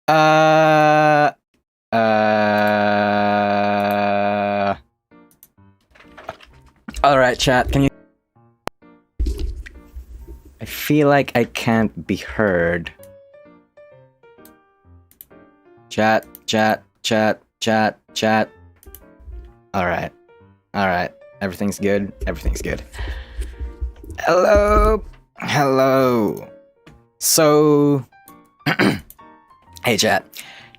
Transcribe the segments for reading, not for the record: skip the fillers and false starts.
Uh, Alright, chat, can you... I feel like I can't be heard. Chat. Alright. Everything's good. Hello. So... Hey chat.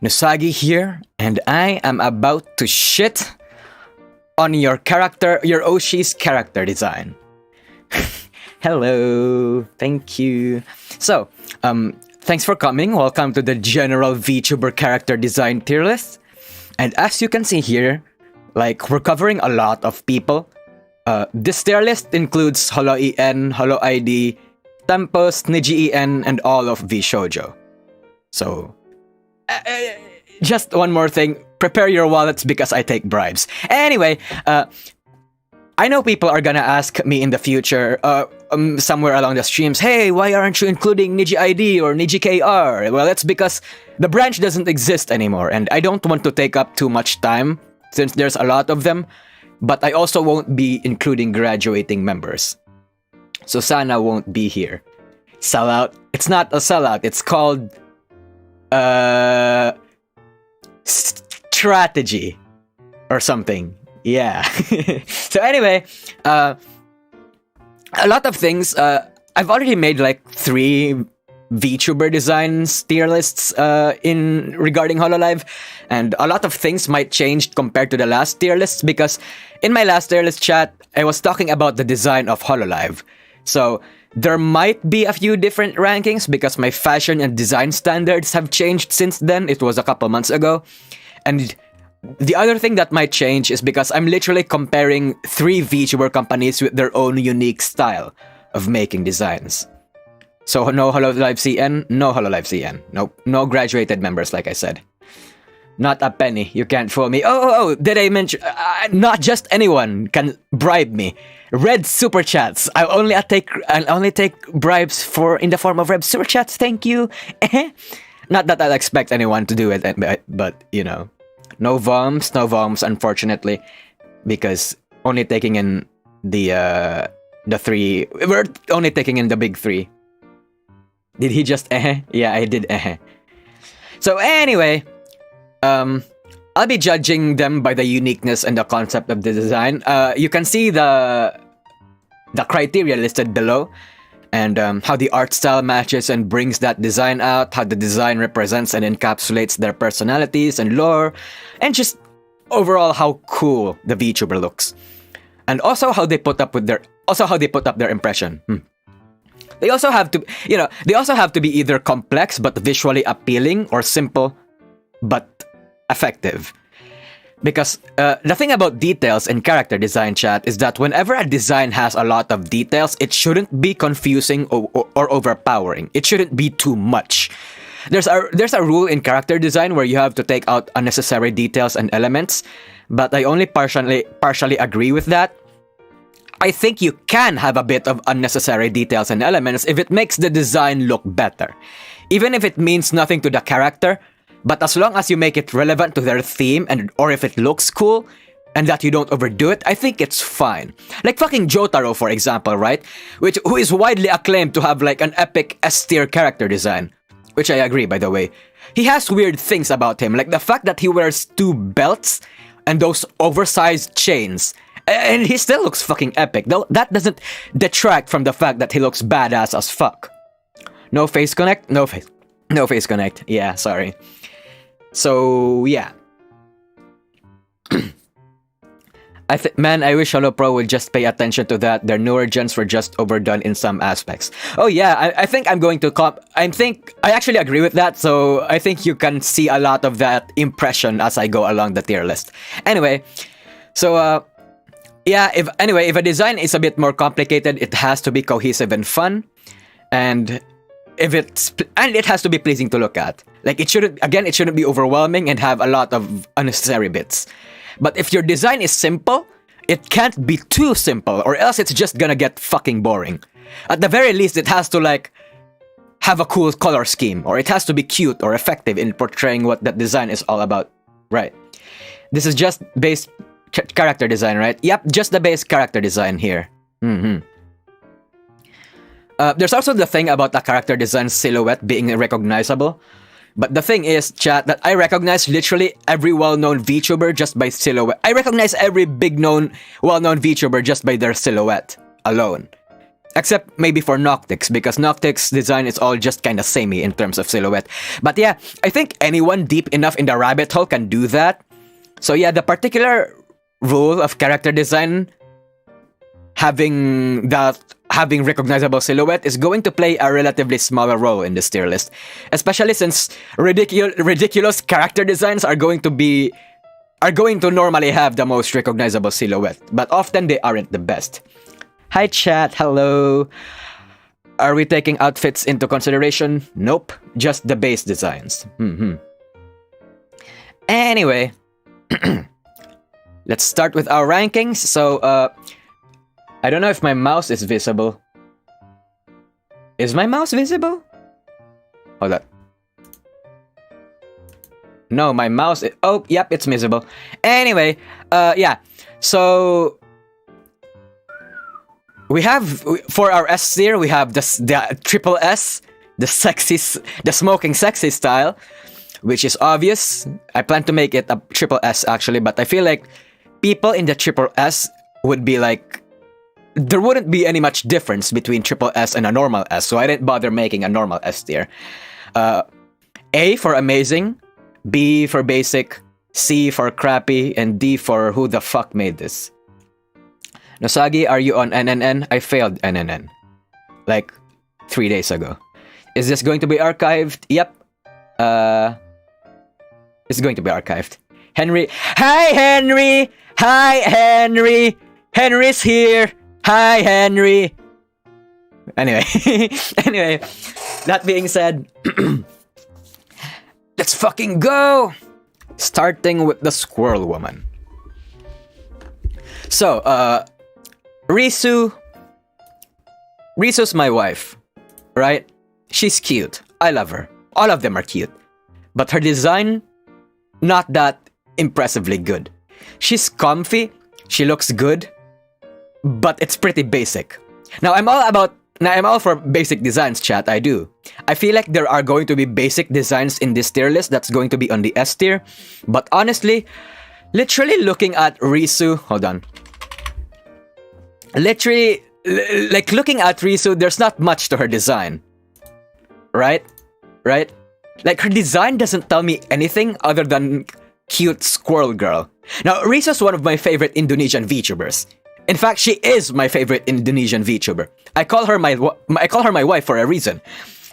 Nusagi here, and I am about to shit on your Oshi's character design. Hello. Thank you. So, thanks for coming. Welcome to the general VTuber character design tier list. And as you can see here, like, we're covering a lot of people. This tier list includes HoloEN, HoloID, TEMPUS, NijiEN, and all of VShojo. So, just one more thing. Prepare your wallets because I take bribes. Anyway, I know people are gonna ask me in the future, somewhere along the streams, hey, why aren't you including NijiID or NijiKR? Well, it's because the branch doesn't exist anymore, and I don't want to take up too much time, since there's a lot of them, but I also won't be including graduating members. So Sana won't be here. Sellout? It's not a sellout, it's called... strategy. Or something. Yeah. So anyway, a lot of things. I've already made like 3 VTuber designs tier lists in regarding Hololive, and a lot of things might change compared to the last tier lists because in my last tier list chat, I was talking about the design of Hololive. So there might be a few different rankings because my fashion and design standards have changed since then. It was a couple months ago. And the other thing that might change is because I'm literally comparing 3 VTuber companies with their own unique style of making designs. So no HoloLive CN, no HoloLive CN. Nope, no graduated members like I said. Not a penny, you can't fool me. Oh, did I mention... not just anyone can bribe me. Red super chats. I'll only take bribes in the form of red super chats, thank you. Not that I'll expect anyone to do it, but you know. No VOMs, unfortunately. Because only taking in the 3... We're only taking in the big 3. Did he just Yeah, I did So anyway... I'll be judging them by the uniqueness and the concept of the design. You can see the criteria listed below, and how the art style matches and brings that design out, how the design represents and encapsulates their personalities and lore, and just overall how cool the VTuber looks. And also how they put up their impression. They also have to, be either complex but visually appealing or simple but effective. Because the thing about details in character design chat is that whenever a design has a lot of details, it shouldn't be confusing or overpowering. It shouldn't be too much. There's a rule in character design where you have to take out unnecessary details and elements, but I only partially agree with that. I think you can have a bit of unnecessary details and elements if it makes the design look better. Even if it means nothing to the character, but as long as you make it relevant to their theme or if it looks cool, and that you don't overdo it, I think it's fine. Like fucking Jotaro, for example, right? Who is widely acclaimed to have like an epic S-tier character design. Which I agree, by the way. He has weird things about him, like the fact that he wears 2 belts and those oversized chains. And he still looks fucking epic, though that doesn't detract from the fact that he looks badass as fuck. No face connect? No face connect. Yeah, sorry. So, yeah. I wish HoloPro would just pay attention to that. Their newer gens were just overdone in some aspects. Oh yeah, I think I'm going to I actually agree with that, so I think you can see a lot of that impression as I go along the tier list. Anyway, so, yeah, if a design is a bit more complicated, it has to be cohesive and fun. And it has to be pleasing to look at. Like, it shouldn't be overwhelming and have a lot of unnecessary bits. But if your design is simple, it can't be too simple, or else it's just gonna get fucking boring. At the very least, it has to, like, have a cool color scheme, or it has to be cute or effective in portraying what that design is all about, right? This is just base character design, right? Yep, just the base character design here. There's also the thing about the character design silhouette being recognizable. But the thing is, chat, that I recognize literally every well-known VTuber just by silhouette. I recognize every well-known VTuber just by their silhouette alone. Except maybe for Noctyx, because Noctyx design is all just kind of samey in terms of silhouette. But yeah, I think anyone deep enough in the rabbit hole can do that. So yeah, the particular rule of character design having recognizable silhouette is going to play a relatively smaller role in this tier list, especially since ridiculous character designs are going to normally have the most recognizable silhouette, but often they aren't the best. Hi chat, hello. Are we taking outfits into consideration? Nope, just the base designs. Anyway, let's start with our rankings. So, I don't know if my mouse is visible. Is my mouse visible? Hold on. No, my mouse is... Oh, yep, it's visible. Anyway, yeah. So... we have... For our S tier, we have the triple S. The smoking sexy style. Which is obvious. I plan to make it a triple S, actually. But I feel like people in the triple S would be like... there wouldn't be any much difference between triple S and a normal S, so I didn't bother making a normal S tier. A for amazing, B for basic, C for crappy, and D for who the fuck made this. Nosagi, are you on NNN? I failed NNN. Like, 3 days ago. Is this going to be archived? Yep. It's going to be archived. Henry. Hi, Henry! Hi, Henry! Henry's here! Hi, Henry! Anyway, that being said, let's fucking go! Starting with the squirrel woman. So, Risu's my wife, right? She's cute. I love her. All of them are cute. But her design, not that impressively good. She's comfy, she looks good, but it's pretty basic. Now, I'm all for basic designs, chat, I do. I feel like there are going to be basic designs in this tier list that's going to be on the S tier. But honestly, literally looking at Risu... Hold on. Literally, like looking at Risu, there's not much to her design. Right? Right? Like, her design doesn't tell me anything other than cute squirrel girl. Now, Risu's one of my favorite Indonesian VTubers. In fact, she is my favorite Indonesian VTuber. I call her my wife for a reason.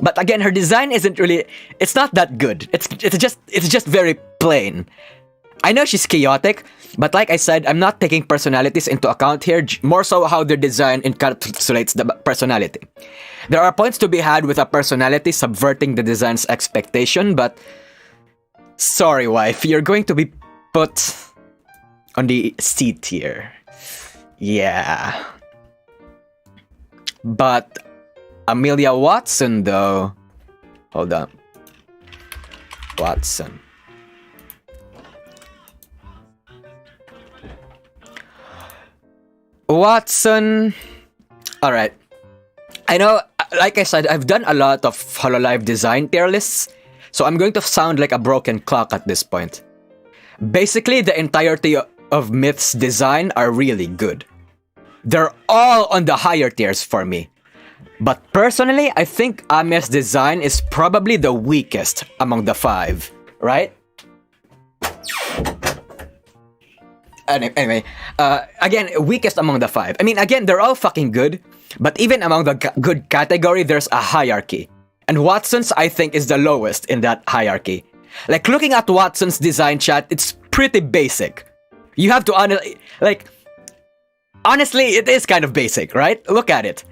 But again, her design isn't really... It's not that good. It's just very plain. I know she's chaotic, but like I said, I'm not taking personalities into account here, more so how their design encapsulates the personality. There are points to be had with a personality subverting the design's expectation, but... Sorry, wife, you're going to be put on the C tier. Yeah. But Amelia Watson, though... Hold on. Watson. Alright. I know, like I said, I've done a lot of Hololive design tier lists, so I'm going to sound like a broken clock at this point. Basically, the entirety of Myth's design are really good. They're all on the higher tiers for me. But personally, I think Ame's design is probably the weakest among the 5, right? Anyway, again, weakest among the 5. I mean, again, they're all fucking good, but even among the good category, there's a hierarchy. And Watson's, I think, is the lowest in that hierarchy. Like, looking at Watson's design, chat, it's pretty basic. You have to honestly, it is kind of basic, right? Look at it.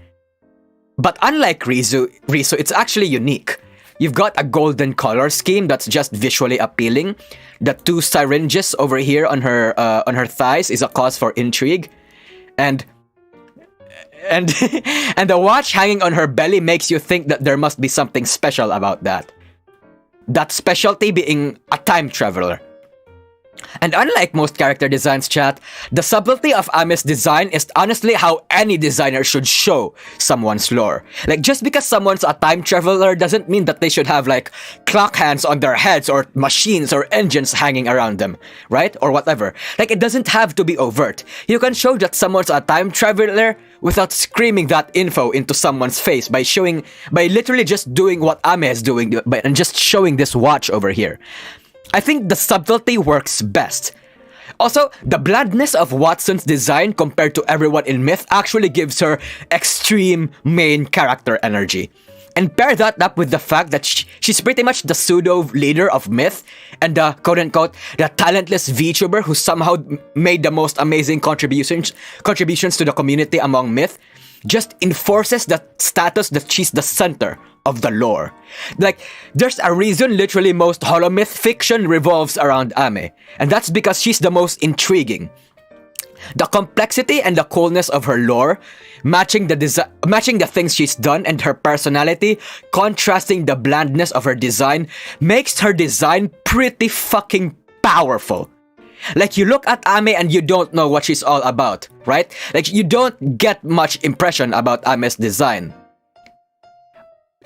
But unlike Risu, it's actually unique. You've got a golden color scheme that's just visually appealing. The 2 syringes over here on her thighs is a cause for intrigue. And and and the watch hanging on her belly makes you think that there must be something special about that. That specialty being a time traveler. And unlike most character designs, chat, the subtlety of Ame's design is honestly how any designer should show someone's lore. Like, just because someone's a time traveler doesn't mean that they should have, like, clock hands on their heads or machines or engines hanging around them, right? Or whatever. Like, it doesn't have to be overt. You can show that someone's a time traveler without screaming that info into someone's face by literally just doing what Ame is doing and just showing this watch over here. I think the subtlety works best. Also, the blandness of Watson's design compared to everyone in Myth actually gives her extreme main character energy. And pair that up with the fact that she's pretty much the pseudo-leader of Myth and the quote-unquote the talentless VTuber who somehow made the most amazing contributions to the community among Myth, just enforces the status that she's the center of the lore. Like, there's a reason literally most holomyth fiction revolves around Ame, and that's because she's the most intriguing. The complexity and the coolness of her lore, matching the things she's done and her personality, contrasting the blandness of her design, makes her design pretty fucking powerful. Like, you look at Ame and you don't know what she's all about, right? Like, you don't get much impression about Ame's design.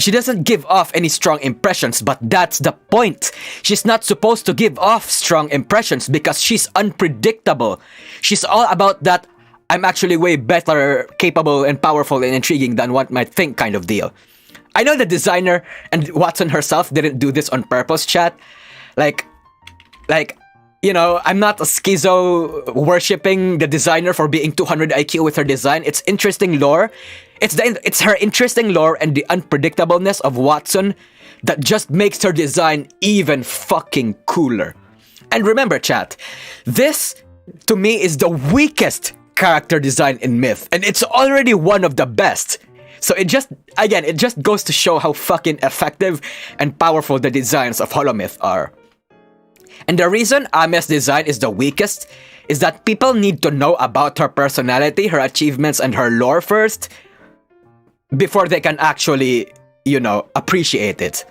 She doesn't give off any strong impressions, but that's the point. She's not supposed to give off strong impressions because she's unpredictable. She's all about that I'm actually way better, capable, and powerful and intriguing than one might think kind of deal. I know the designer and Watson herself didn't do this on purpose, chat. Like, you know, I'm not a schizo worshipping the designer for being 200 IQ with her design. It's interesting lore. It's her interesting lore and the unpredictableness of Watson that just makes her design even fucking cooler. And remember, chat, this, to me, is the weakest character design in Myth, and it's already one of the best. So it just goes to show how fucking effective and powerful the designs of HoloMyth are. And the reason Ame's design is the weakest is that people need to know about her personality, her achievements, and her lore first before they can actually, you know, appreciate it.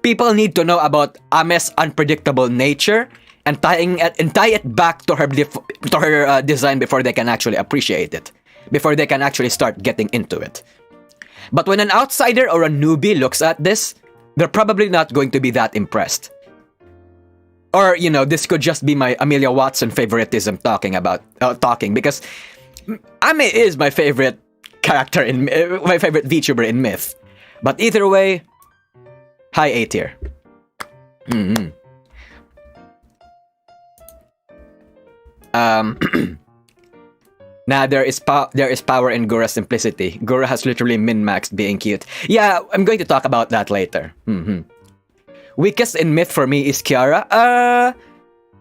People need to know about Ame's unpredictable nature and tie it back to her design before they can actually appreciate it, before they can actually start getting into it. But when an outsider or a newbie looks at this, they're probably not going to be that impressed. Or, you know, this could just be my Amelia Watson favoritism talking, because Ame is my favorite character my favorite VTuber in Myth. But either way, high A tier. Nah, there is power in Gura's simplicity. Gura has literally min-maxed being cute. Yeah, I'm going to talk about that later. Weakest in Myth for me is Kiara.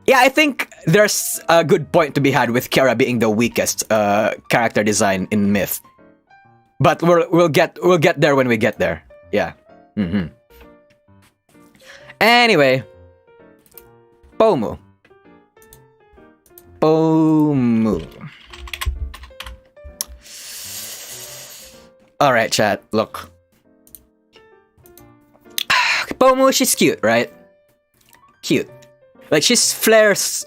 Yeah, I think there's a good point to be had with Kiara being the weakest character design in Myth. But we'll get there when we get there. Yeah. Anyway, Pomu. Alright, chat, look. Pomu, she's cute, right? Cute. Like, she's Flair's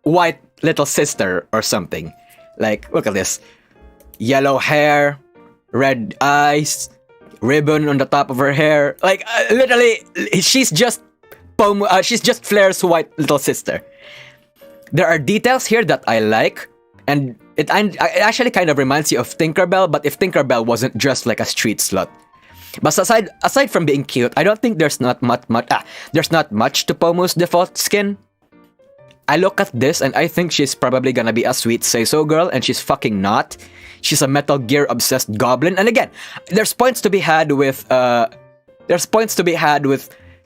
white little sister or something. Like, look at this. Yellow hair, red eyes, ribbon on the top of her hair. Like, literally, she's just Pomu, she's just Flair's white little sister. There are details here that I like, and it actually kind of reminds you of Tinkerbell, but if Tinkerbell wasn't dressed like a street slut. But aside from being cute, I don't think there's not much to Pomu's default skin. I look at this and I think she's probably gonna be a sweet say-so girl, and she's fucking not. She's a Metal Gear obsessed goblin, and again, there's points to be had with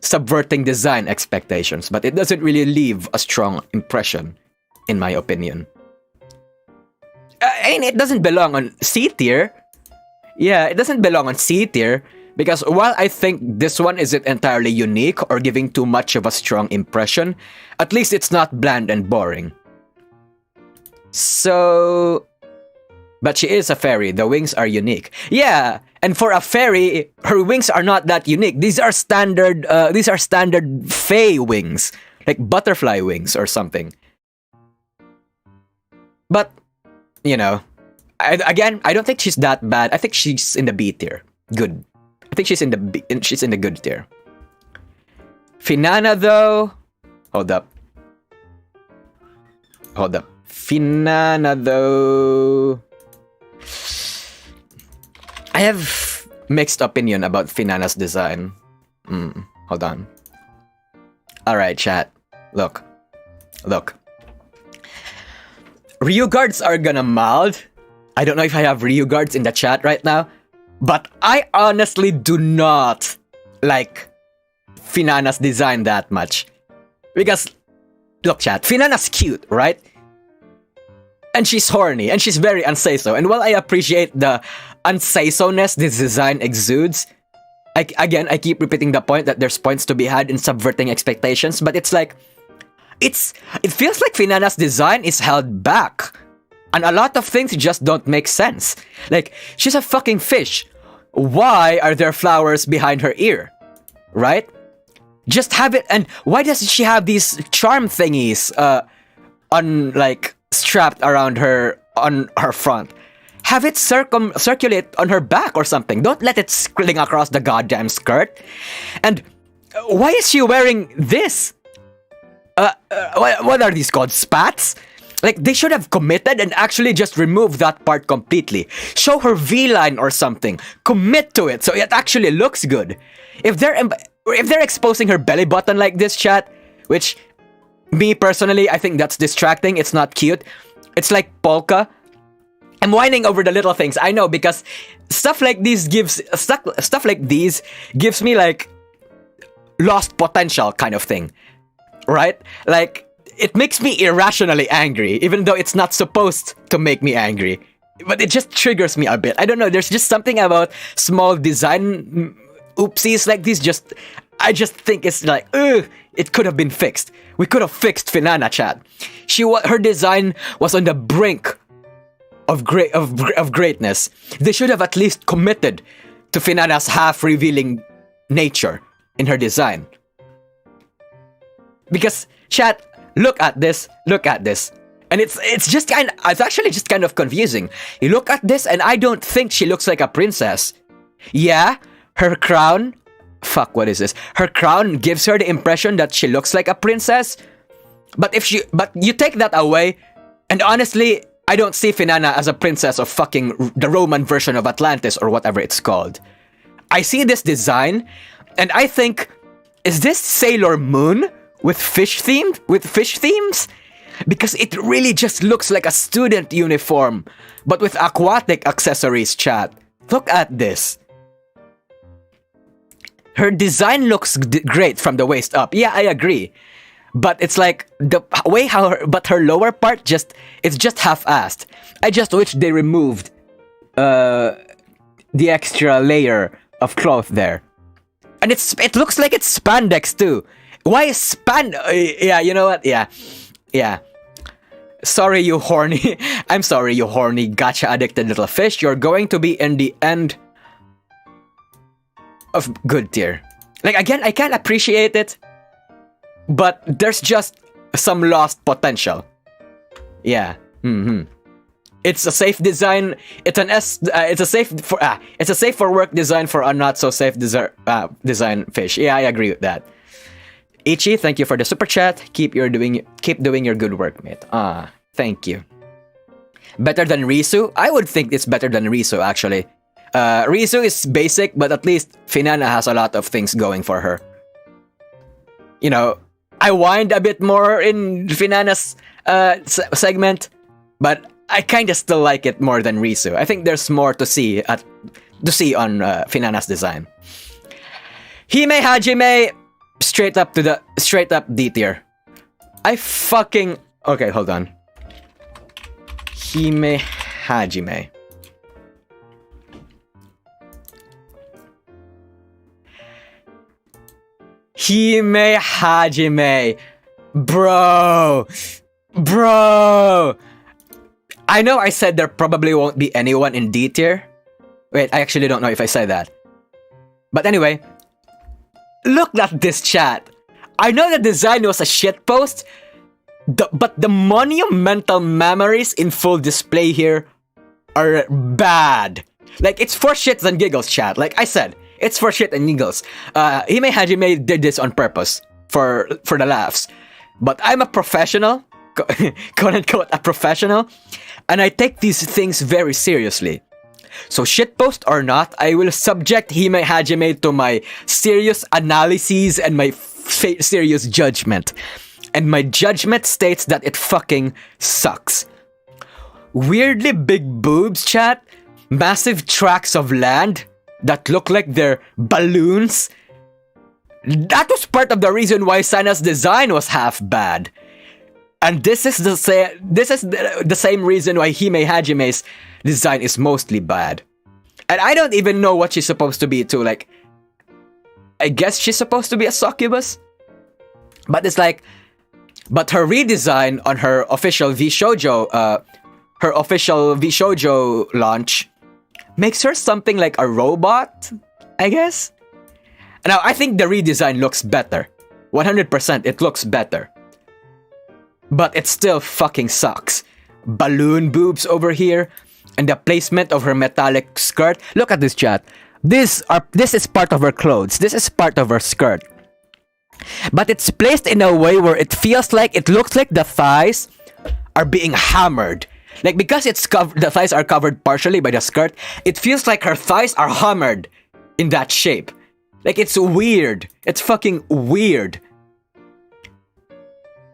subverting design expectations, but it doesn't really leave a strong impression, in my opinion. And it doesn't belong on C tier. Yeah, it doesn't belong on C tier, because while I think this one isn't entirely unique or giving too much of a strong impression, at least it's not bland and boring. So, But she is a fairy. The wings are unique. Yeah, and for a fairy, her wings are not that unique. These are standard fae wings, like butterfly wings or something. But you know, I don't think she's that bad. I think she's in the B tier. Good. I think she's in the good tier. Finana though, hold up. Finana though, I have mixed opinion about Finana's design. Hold on. Alright, chat. Look. Ryu guards are gonna mouth. I don't know if I have Ryu guards in the chat right now, but I honestly do not like Finana's design that much. Because, look chat, Finana's cute, right? And she's horny, and she's very unsay-so. And while I appreciate the unsay-so-ness this design exudes, I keep repeating the point that there's points to be had in subverting expectations, but it's like, it feels like Finana's design is held back. And a lot of things just don't make sense. Like, she's a fucking fish. Why are there flowers behind her ear? Right? Just have it, and why does she have these charm thingies, strapped around her, on her front? Have it circulate on her back or something. Don't let it sling across the goddamn skirt. And why is she wearing this? What are these called? Spats? Like, they should have committed and actually just remove that part completely. Show her V-line or something. Commit to it so it actually looks good. If they're exposing her belly button like this, chat, which, me personally, I think that's distracting. It's not cute. It's like polka. I'm whining over the little things. I know, because stuff like these gives me like lost potential kind of thing, right? Like, it makes me irrationally angry, even though it's not supposed to make me angry. But it just triggers me a bit. I don't know. There's just something about small design oopsies like these. I just think it's like, it could have been fixed. We could have fixed Finana, chat. Her design was on the brink of greatness. They should have at least committed to Finana's half-revealing nature in her design. Because, chat, look at this. And it's actually just kind of confusing. You look at this and I don't think she looks like a princess. Yeah, her crown, what is this? Her crown gives her the impression that she looks like a princess. But you take that away, and honestly, I don't see Finana as a princess of fucking the Roman version of Atlantis or whatever it's called. I see this design and I think, is this Sailor Moon with fish themes? Because it really just looks like a student uniform, but with aquatic accessories, chat. Look at this. Her design looks great from the waist up. Yeah, I agree. But it's like the way but her lower part it's just half-assed. I just wish they removed the extra layer of cloth there. And it looks like it's spandex too. Why is yeah, you know what? Yeah. Sorry, you horny. I'm sorry, you horny gacha addicted little fish. You're going to be in the end of good tier. Like, again, I can't appreciate it, but there's just some lost potential. Yeah. It's a safe design. It's a safe for work design for a not so safe design fish. Yeah, I agree with that. Ichi, thank you for the super chat. Keep doing your good work, mate. Thank you. Better than Risu? I would think it's better than Risu, actually. Risu is basic, but at least Finana has a lot of things going for her. You know, I whined a bit more in Finana's segment, but I kind of still like it more than Risu. I think there's more to see on Finana's design. Hime Hajime, straight up D tier. Okay, hold on. Hime Hajime. Hime Hajime. Bro. I know I said there probably won't be anyone in D tier. Wait, I actually don't know if I said that. But anyway, look at this chat. I know the design was a shitpost, but the monumental memories in full display here are bad. Like, it's for shits and giggles, chat. Like I said, it's for shit and giggles. Hime Hajime did this on purpose for the laughs. But I'm a professional, quote unquote, a professional, and I take these things very seriously. So shitpost or not, I will subject Hime Hajime to my serious analyses and my serious judgment. And my judgment states that it fucking sucks. Weirdly big boobs, chat. Massive tracts of land that look like they're balloons. That was part of the reason why Sana's design was half bad. And this is the same reason why Hime Hajime's design is mostly bad. And I don't even know what she's supposed to be too. Like, I guess she's supposed to be a succubus. But it's like, but her redesign on her official VShojo, launch makes her something like a robot, I guess. Now, I think the redesign looks better. 100% it looks better. But it still fucking sucks. Balloon boobs over here. And the placement of her metallic skirt. Look at this, chat. This is part of her clothes. This is part of her skirt. But it's placed in a way where it feels like, it looks like the thighs are being hammered. Like, because the thighs are covered partially by the skirt, it feels like her thighs are hammered in that shape. Like, it's weird. It's fucking weird.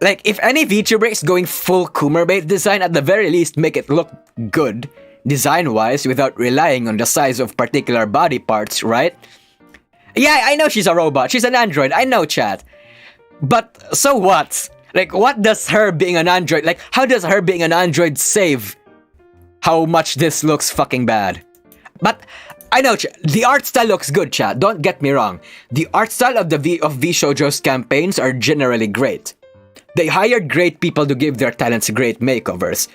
Like, if any VTuber is going full Kumerbait design, at the very least, make it look good, design-wise, without relying on the size of particular body parts, right? Yeah, I know she's a robot. She's an android. I know, chat. But, so what? Like, what does her being an android... Like, how does her being an android save how much this looks fucking bad? But, I know, the art style looks good, chat. Don't get me wrong. The art style of VShojo's campaigns are generally great. They hired great people to give their talents great makeovers.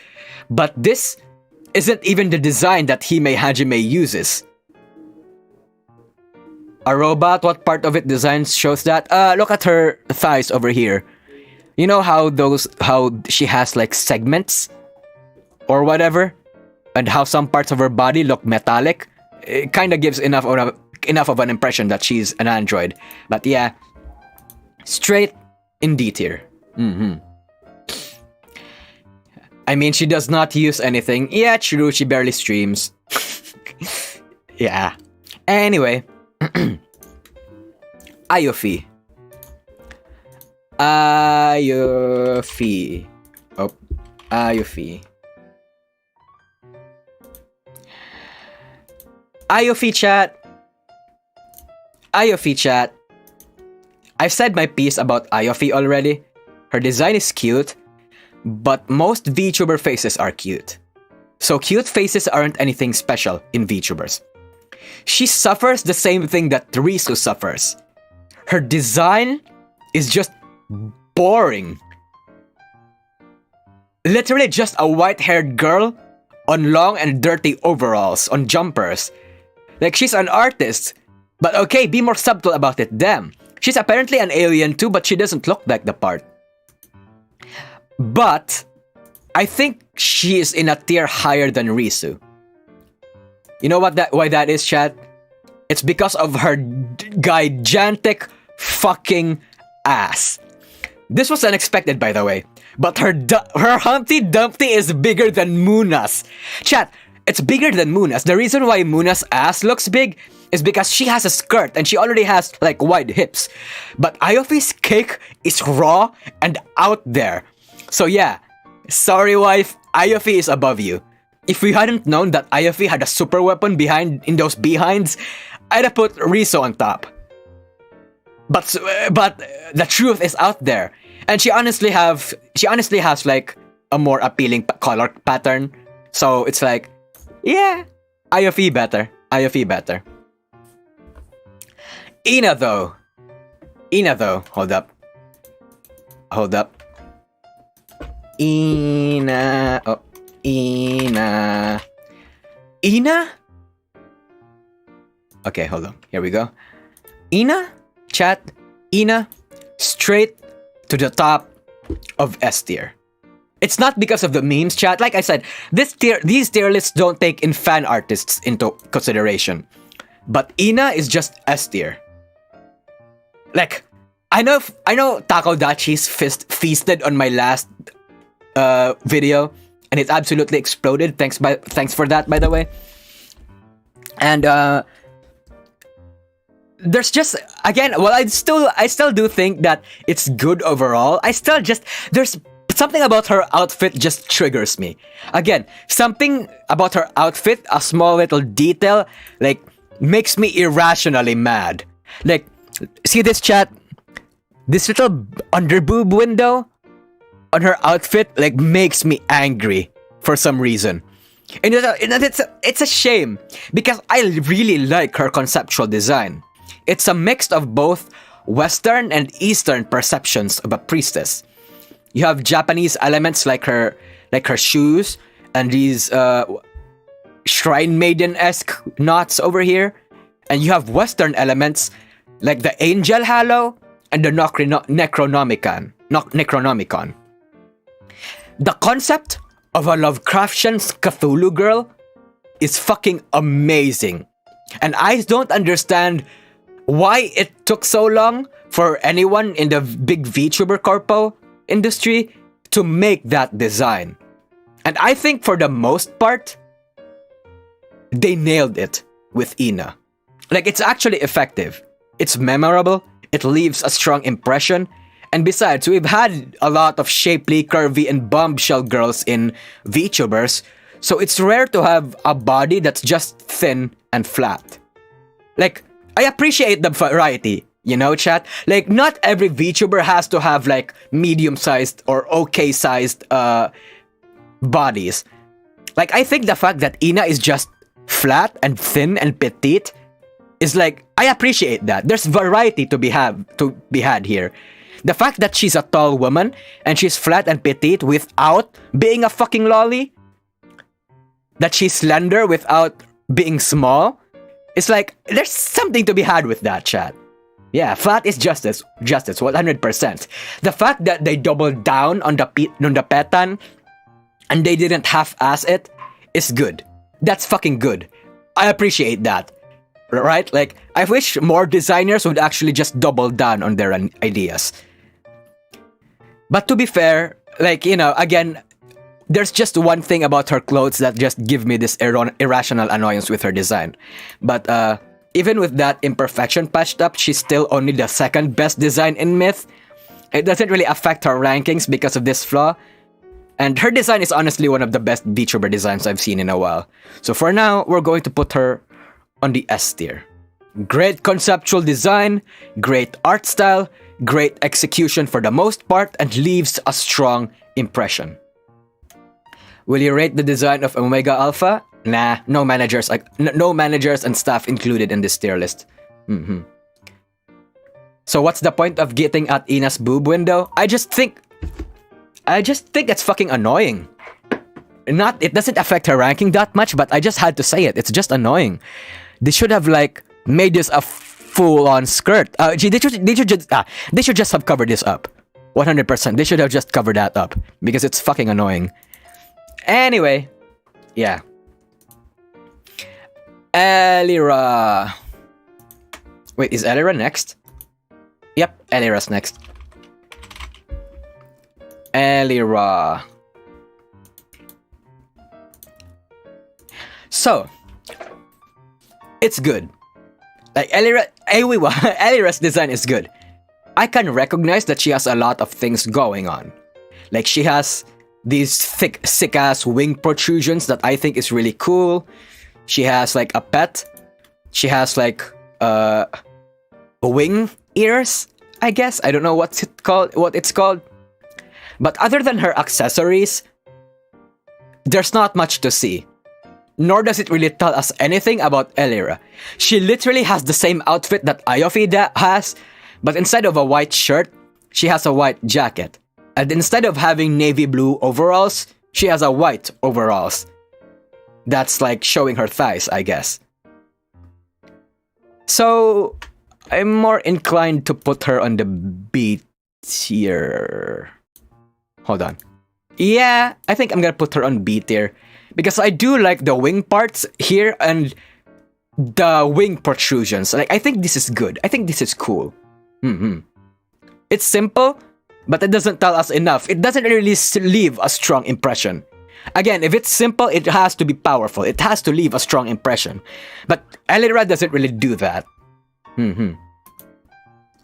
But this isn't even the design that Hime Hajime uses. A robot, what part of it design shows that? Look at her thighs over here. You know how she has like segments? Or whatever? And how some parts of her body look metallic? It kinda gives enough of an impression that she's an android. But yeah, straight in D tier. I mean, she does not use anything. Yeah, true, she barely streams. Yeah. Anyway. Iofi. Iofi. Oh, Iofi. Iofi chat. Iofi chat. I've said my piece about Iofi already. Her design is cute, but most VTuber faces are cute. So cute faces aren't anything special in VTubers. She suffers the same thing that Risu suffers. Her design is just boring. Literally just a white-haired girl on long and dirty overalls, on jumpers. Like, she's an artist. But okay, be more subtle about it, damn. She's apparently an alien too, but she doesn't look like the part. But I think she is in a tier higher than Risu. You know why that is, chat? It's because of her gigantic fucking ass. This was unexpected, by the way. But her Humpty Dumpty is bigger than Muna's. Chat, it's bigger than Muna's. The reason why Muna's ass looks big is because she has a skirt and she already has like wide hips. But Iofi's cake is raw and out there. So yeah, sorry wife, Iofi is above you. If we hadn't known that Iofi had a super weapon in those behinds, I'd have put Riso on top. But the truth is out there, and she honestly has like a more appealing color pattern. So it's like, yeah, Iofi better. Ina though, hold up. Ina, oh, Ina. Ina? Okay, hold on. Here we go. Ina? Chat. Ina. Straight to the top of S tier. It's not because of the memes, chat. Like I said, these tier lists don't take in fan artists into consideration. But Ina is just S tier. Like, I know Takodachi's feasted on my last video, and it absolutely exploded. Thanks for that, by the way. And there's just, again, well, I still do think that it's good overall. There's something about her outfit just triggers me. Again, something about her outfit, a small little detail, like, makes me irrationally mad. Like, see this, chat? This little underboob window on her outfit, like, makes me angry for some reason. And it's a shame, because I really like her conceptual design. It's a mix of both Western and Eastern perceptions of a priestess. You have Japanese elements like her shoes and these shrine maiden-esque knots over here, and you have Western elements like the angel halo and the Necronomicon. The concept of a Lovecraftian Cthulhu girl is fucking amazing, and I don't understand why it took so long for anyone in the big VTuber corpo industry to make that design. And I think for the most part, they nailed it with Ina. Like, it's actually effective. It's memorable. It leaves a strong impression. And besides, we've had a lot of shapely, curvy, and bombshell girls in VTubers, so it's rare to have a body that's just thin and flat. Like, I appreciate the variety, you know, chat? Like, not every VTuber has to have, like, medium-sized or okay-sized bodies. Like, I think the fact that Ina is just flat and thin and petite is like, I appreciate that. There's variety to be had here. The fact that she's a tall woman and she's flat and petite without being a fucking lolly, that she's slender without being small, it's like, there's something to be had with that, chat. Yeah, flat is justice, 100%. The fact that they doubled down on the petan and they didn't half-ass it is good. That's fucking good. I appreciate that. Right? Like, I wish more designers would actually just double down on their ideas. But to be fair, like, you know, again, there's just one thing about her clothes that just give me this irrational annoyance with her design. But even with that imperfection patched up, she's still only the second best design in Myth. It doesn't really affect her rankings because of this flaw. And her design is honestly one of the best VTuber designs I've seen in a while. So for now, we're going to put her on the S tier. Great conceptual design, great art style, great execution for the most part, and leaves a strong impression. Will you rate the design of Omega Alpha? Nah, no managers and staff included in this tier list. So what's the point of getting at Ina's boob window? I just think it's fucking annoying. It doesn't affect her ranking that much, but I just had to say it. It's just annoying. They should have, like, made this a full-on skirt. They should just have covered this up. 100%. They should have just covered that up because it's fucking annoying. Anyway, yeah. Elira. Wait, is Elira next? Yep, Elira's next. Elira. So, it's good. Like, Elira's design is good. I can recognize that she has a lot of things going on. Like, she has these thick, sick-ass wing protrusions that I think is really cool. She has, like, a pet. She has, like, wing ears, I guess. I don't know what it's called. But other than her accessories, there's not much to see. Nor does it really tell us anything about Elira. She literally has the same outfit that Iofi has, but instead of a white shirt, she has a white jacket. And instead of having navy blue overalls, She has a white overalls. That's like showing her thighs, I guess. So I'm more inclined to put her on the B tier. Hold on. Yeah, I think I'm gonna put her on B tier. Because I do like the wing parts here and the wing protrusions. Like, I think this is good. I think this is cool. It's simple, but it doesn't tell us enough. It doesn't really leave a strong impression. Again, if it's simple, it has to be powerful. It has to leave a strong impression. But Elira doesn't really do that.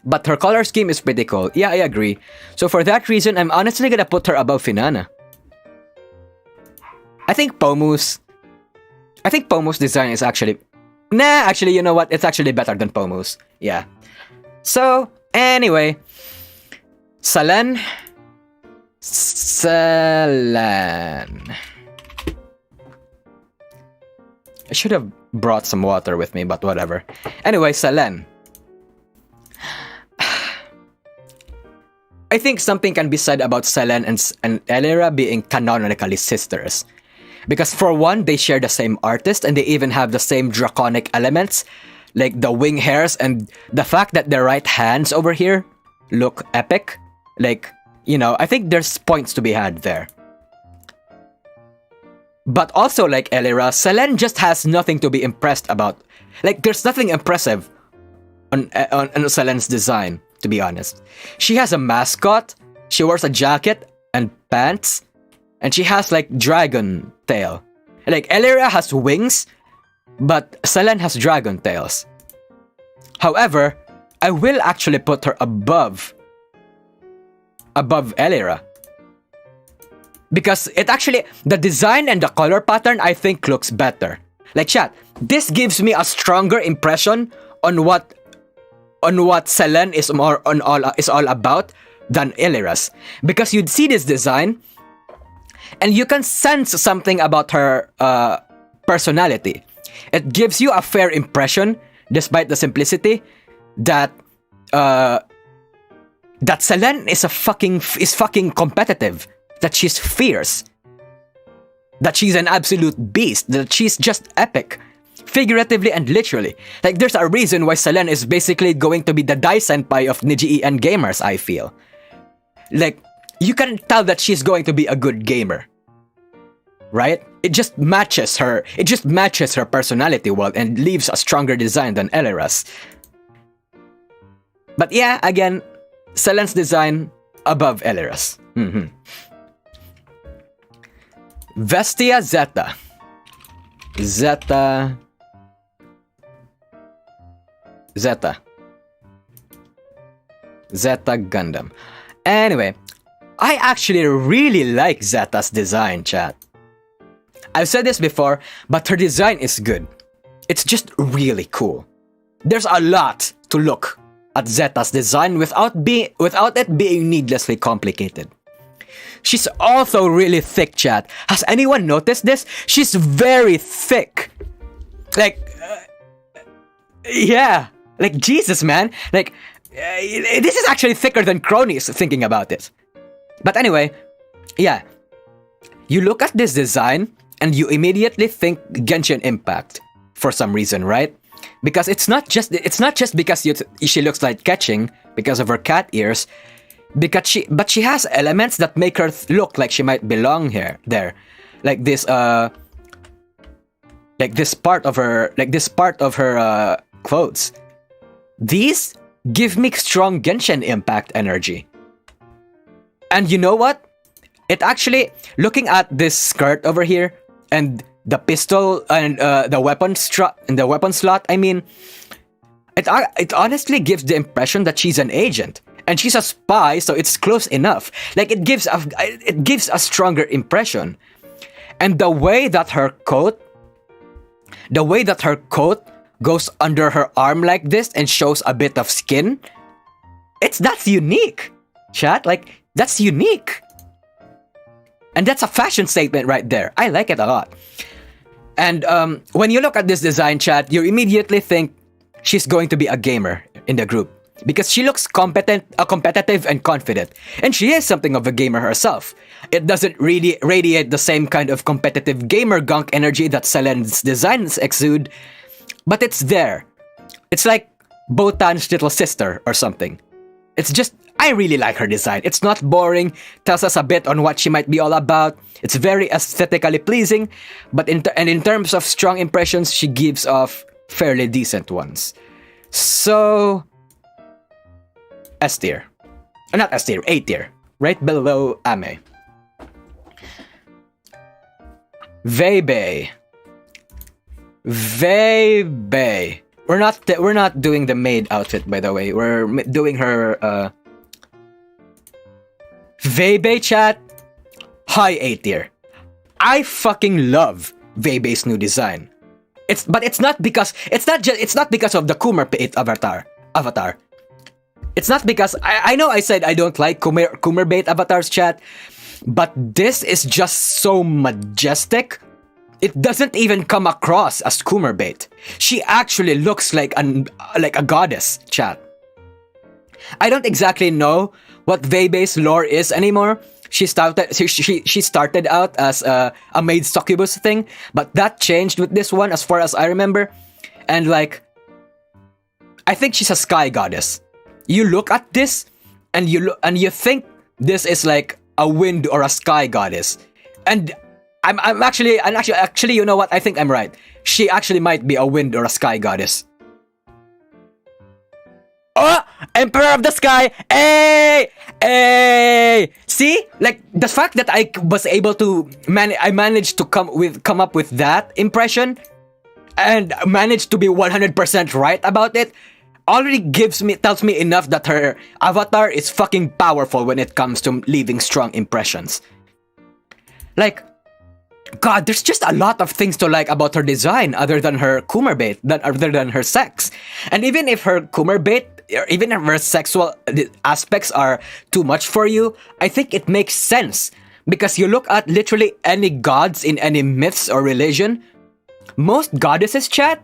But her color scheme is pretty cool. Yeah, I agree. So for that reason, I'm honestly gonna put her above Finana. I think Pomu's design is actually... Nah, actually, you know what? It's actually better than Pomu's. Yeah. So, anyway. Selen. I should have brought some water with me, but whatever. Anyway, Selen. I think something can be said about Selen and Elira being canonically sisters. Because for one, they share the same artist and they even have the same draconic elements, like the wing hairs and the fact that their right hands over here look epic. Like, you know, I think there's points to be had there. But also, like Elira, Selen just has nothing to be impressed about. Like, there's nothing impressive on Selen's design, to be honest. She has a mascot, she wears a jacket and pants, and she has like dragon tail. Like Elira has wings, but Selen has dragon tails. However, I will actually put her above Elira. Because it actually, the design and the color pattern I think looks better. Like chat, this gives me a stronger impression on what Selen is all about than Elira's. Because you'd see this design and you can sense something about her personality. It gives you a fair impression, despite the simplicity, that Selen is fucking competitive, that she's fierce, that she's an absolute beast, that she's just epic, figuratively and literally. Like, there's a reason why Selen is basically going to be the Dai Senpai of NijiEN gamers, I feel. Like, you can tell that she's going to be a good gamer. Right? It just matches her personality well and leaves a stronger design than Elira's. But yeah, again, Selen's design above Elira's. Vestia Zeta. Zeta Gundam. Anyway, I actually really like Zeta's design, chat. I've said this before, but her design is good. It's just really cool. There's a lot to look at Zeta's design without it being needlessly complicated. She's also really thick, chat. Has anyone noticed this? She's very thick. Like, yeah. Like, Jesus, man. Like, this is actually thicker than Cronies, thinking about it. But anyway, yeah. You look at this design, and you immediately think Genshin Impact for some reason, right? Because it's not just because she looks like Ketching because of her cat ears, but she has elements that make her look like she might belong there, like this part of her clothes. These give me strong Genshin Impact energy. And you know what? It actually, looking at this skirt over here and the pistol and the weapon slot, I mean, it honestly gives the impression that she's an agent and she's a spy, so it's close enough. Like, it gives a stronger impression. And the way that her coat goes under her arm like this and shows a bit of skin, that's unique, chat. Like, that's unique. And that's a fashion statement right there. I like it a lot. And when you look at this design, chat, you immediately think she's going to be a gamer in the group. Because she looks competitive and confident. And she is something of a gamer herself. It doesn't really radiate the same kind of competitive gamer gunk energy that Selen's designs exude, but it's there. It's like Botan's little sister or something. It's just, I really like her design. It's not boring, tells us a bit on what she might be all about. It's very aesthetically pleasing, but in terms of strong impressions, she gives off fairly decent ones. So, S tier. Not S tier, A tier. Right below Ame. Veibai. Veibai. We're not doing the maid outfit, by the way. We're doing her Veibai, chat. High A tier. I fucking love Veibai's new design. It's not because of the Kumar bait avatar. It's not because I know I said I don't like Kumar bait avatars, chat, but this is just so majestic. It doesn't even come across as Kumar bait. She actually looks like a goddess, chat. I don't exactly know what Veibai's lore is anymore. She started out as a maid succubus thing, but that changed with this one as far as I remember. And like, I think she's a sky goddess. You look at this and you think this is like a wind or a sky goddess. And I'm actually, you know what? I think I'm right. She actually might be a wind or a sky goddess. Oh, Emperor of the Sky! Hey! Hey! See? Like, the fact that I was able to I managed to come up with that impression and managed to be 100% right about it already tells me enough that her avatar is fucking powerful when it comes to leaving strong impressions. Like, God, there's just a lot of things to like about her design other than her Kumar bait, other than her sex. And even if her Kumar bait, even if her sexual aspects are too much for you, I think it makes sense. Because you look at literally any gods in any myths or religion, most goddesses, chat,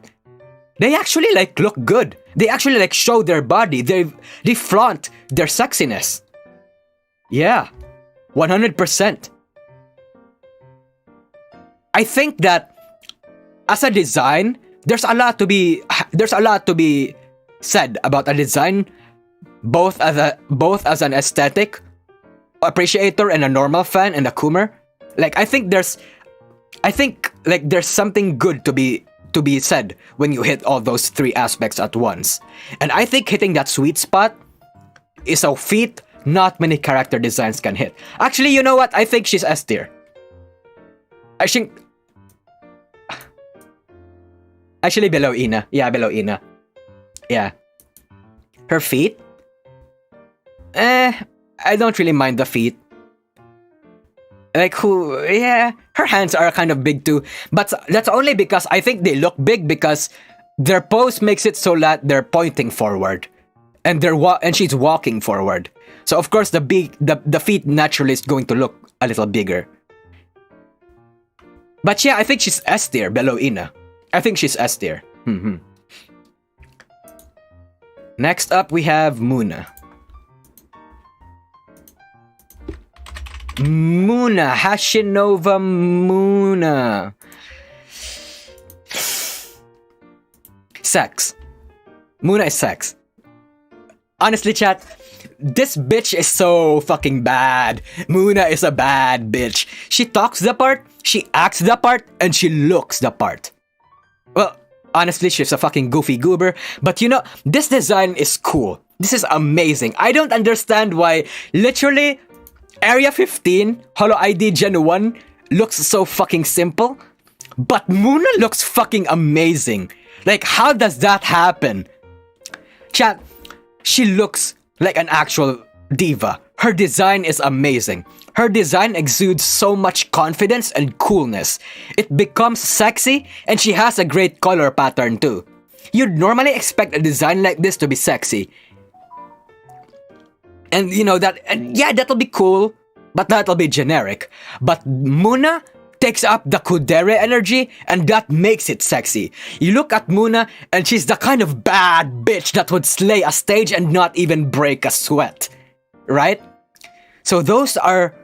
they actually like look good. They actually like show their body. They flaunt their sexiness. Yeah, 100%. I think that as a design, there's a lot to be said about a design, both as an aesthetic appreciator and a normal fan and a Kumar. Like I think there's something good to be said when you hit all those three aspects at once. And I think hitting that sweet spot is a feat not many character designs can hit. Actually, you know what? I think she's S tier. I think actually below Ina. Yeah, below Ina. Yeah. Her feet? I don't really mind the feet. Like her hands are kind of big too. But that's only because I think they look big because their pose makes it so that they're pointing forward. And and she's walking forward. So of course the feet naturally is going to look a little bigger. But yeah, I think she's S tier below Ina. I think she's S tier. Next up, we have Muna. Muna, Hashinova Muna. Sex. Muna is sex. Honestly, chat, this bitch is so fucking bad. Muna is a bad bitch. She talks the part, she acts the part, and she looks the part. Well, honestly, she's a fucking goofy goober, but you know, this design is cool. This is amazing. I don't understand why literally Area 15, HoloID Gen 1 looks so fucking simple, but Muna looks fucking amazing. Like, how does that happen? Chat, she looks like an actual diva. Her design is amazing. Her design exudes so much confidence and coolness. It becomes sexy, and she has a great color pattern too. You'd normally expect a design like this to be sexy. And you know that, and yeah, that'll be cool, but that'll be generic. But Muna takes up the kudere energy, and that makes it sexy. You look at Muna, and she's the kind of bad bitch that would slay a stage and not even break a sweat. Right? So those are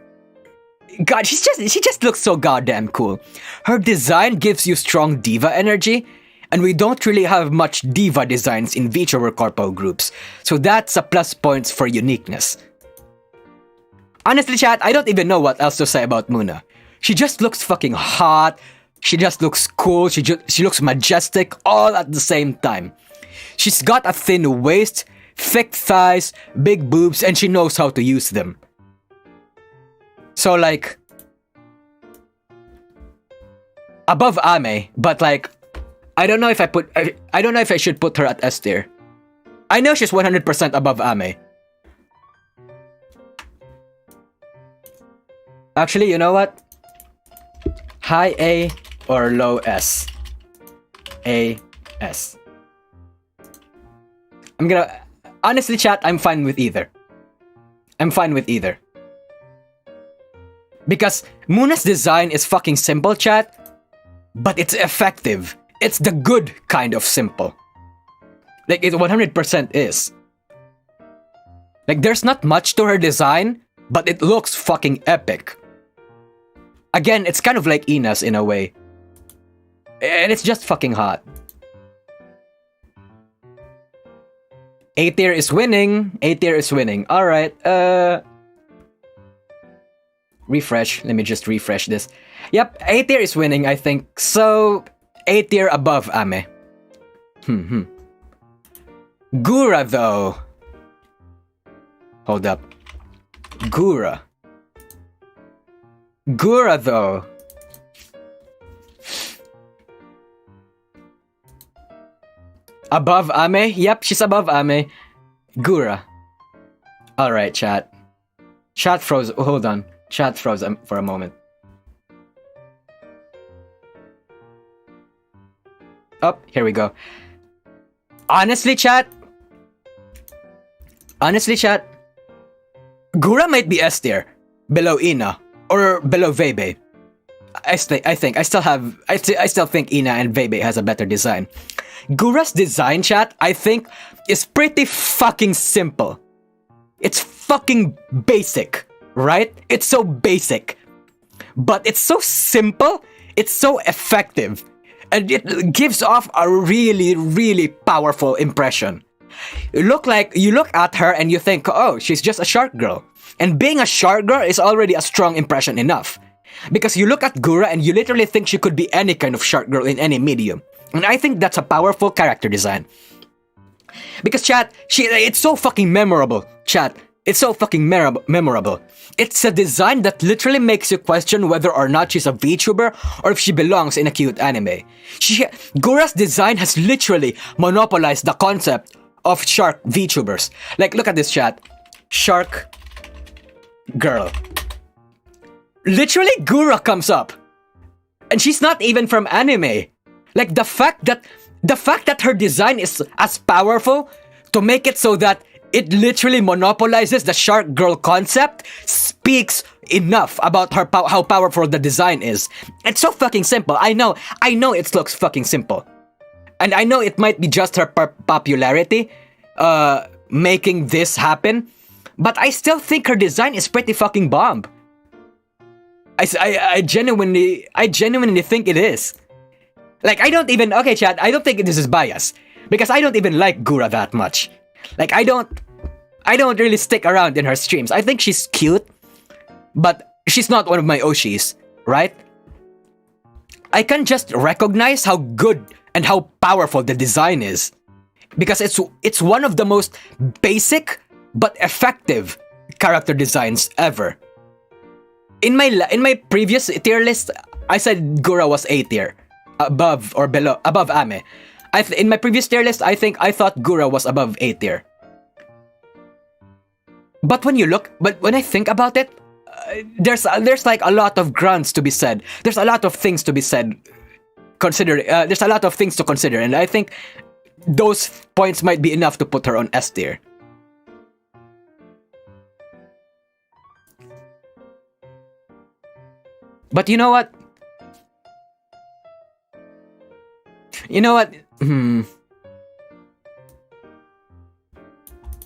God, she just looks so goddamn cool. Her design gives you strong diva energy, and we don't really have much diva designs in VTuber corpo groups, so that's a plus points for uniqueness. Honestly, chat, I don't even know what else to say about Muna. She just looks fucking hot. She just looks cool. She looks majestic all at the same time. She's got a thin waist, thick thighs, big boobs, and she knows how to use them. So like, above Ame, but like, I don't know if I should put her at S tier. I know she's 100% above Ame. Actually, you know what? High A or low S? A, S. Honestly, chat, I'm fine with either. I'm fine with either. Because Muna's design is fucking simple, chat, but it's effective. It's the good kind of simple. Like, it 100% is. Like, there's not much to her design, but it looks fucking epic. Again, it's kind of like Ina's in a way. And it's just fucking hot. A tier is winning. A tier is winning. Alright, refresh. Let me just refresh this. Yep, A tier is winning, I think. So, A tier above Ame. Gura, though. Hold up. Gura, though. Above Ame? Yep, she's above Ame. Gura. Alright, chat. Chat froze. Hold on. Chat froze for a moment. Oh, here we go. Honestly, chat. Gura might be S tier. Below Ina. Or below Vebe. I still think Ina and Vebe has a better design. Gura's design, chat, I think, is pretty fucking simple. It's fucking basic, right? It's so basic. But it's so simple, it's so effective, and it gives off a really, really powerful impression. You look at her and you think, oh, she's just a shark girl. And being a shark girl is already a strong impression enough. Because you look at Gura and you literally think she could be any kind of shark girl in any medium. And I think that's a powerful character design. Because chat, it's so fucking memorable. Chat, it's so fucking memorable. It's a design that literally makes you question whether or not she's a VTuber or if she belongs in a cute anime. Gura's design has literally monopolized the concept of shark VTubers. Like, look at this, chat. Shark girl. Literally, Gura comes up. And she's not even from anime. Like, the fact that her design is as powerful to make it so that it literally monopolizes the shark girl concept speaks enough about how powerful the design is. It's so fucking simple. I know it looks fucking simple. And I know it might be just her popularity making this happen, but I still think her design is pretty fucking bomb. I genuinely think it is. Like, okay, chat, I don't think this is bias, because I don't even like Gura that much. Like, I don't really stick around in her streams. I think she's cute, but she's not one of my oshis, right? I can just recognize how good and how powerful the design is, because it's one of the most basic but effective character designs ever. In my previous tier list, I said Gura was A tier, above Ame. In my previous tier list, I thought Gura was above A tier. But when I think about it, there's like a lot of grounds to be said. There's a lot of things to be said. There's a lot of things to consider, and I think those points might be enough to put her on S tier. But you know what?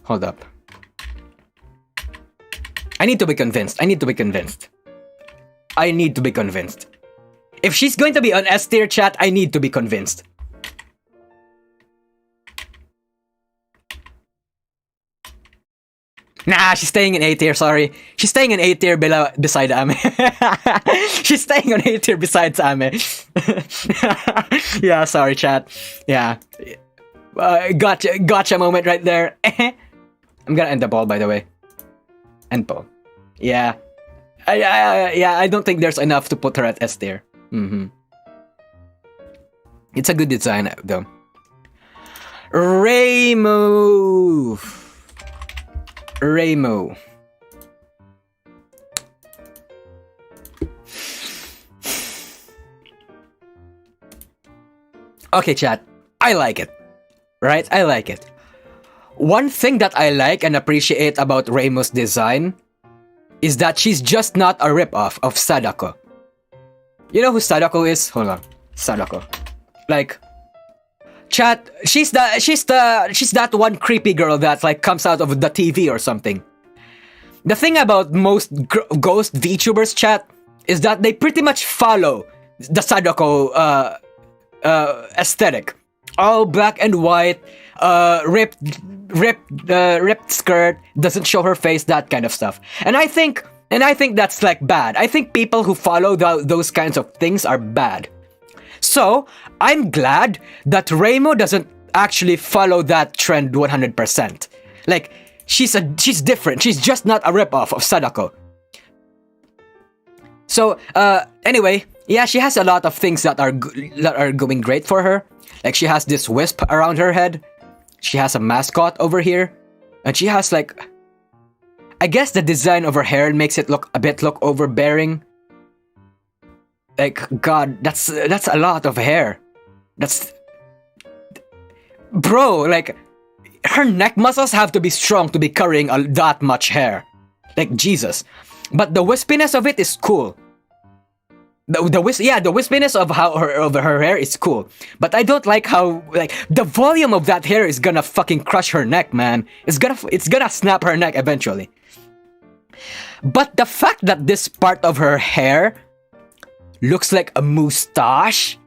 Hold up. I need to be convinced. I need to be convinced. If she's going to be on S tier, chat, I need to be convinced. Nah, she's staying in A tier, sorry. She's staying in A tier beside Ame. She's staying on A tier besides Ame. Yeah, sorry, chat. Yeah. Gotcha moment right there. I'm gonna end the ball, by the way. End ball. Yeah. I don't think there's enough to put her at S tier. It's a good design, though. Ramo. Okay, chat. I like it. Right? I like it. One thing that I like and appreciate about Ramo's design is that she's just not a ripoff of Sadako. You know who Sadako is? Hold on. Sadako. Like, chat, she's that one creepy girl that like comes out of the TV or something. The thing about most ghost VTubers, chat, is that they pretty much follow the Sadako aesthetic. All black and white, ripped skirt, doesn't show her face, that kind of stuff. And I think that's like bad. I think people who follow those kinds of things are bad. So, I'm glad that Ramo doesn't actually follow that trend 100%. Like, she's different. She's just not a ripoff of Sadako. So, anyway, yeah, she has a lot of things that are going great for her. Like, she has this wisp around her head. She has a mascot over here. And she has, like... I guess the design of her hair makes it look overbearing. Like, God, that's a lot of hair. Bro, like, her neck muscles have to be strong to be carrying that much hair. Like, Jesus. But the wispiness of it is cool. The wispiness of her hair is cool. But I don't like how, like, the volume of that hair is gonna fucking crush her neck, man. It's gonna snap her neck eventually. But the fact that this part of her hair looks like a mustache,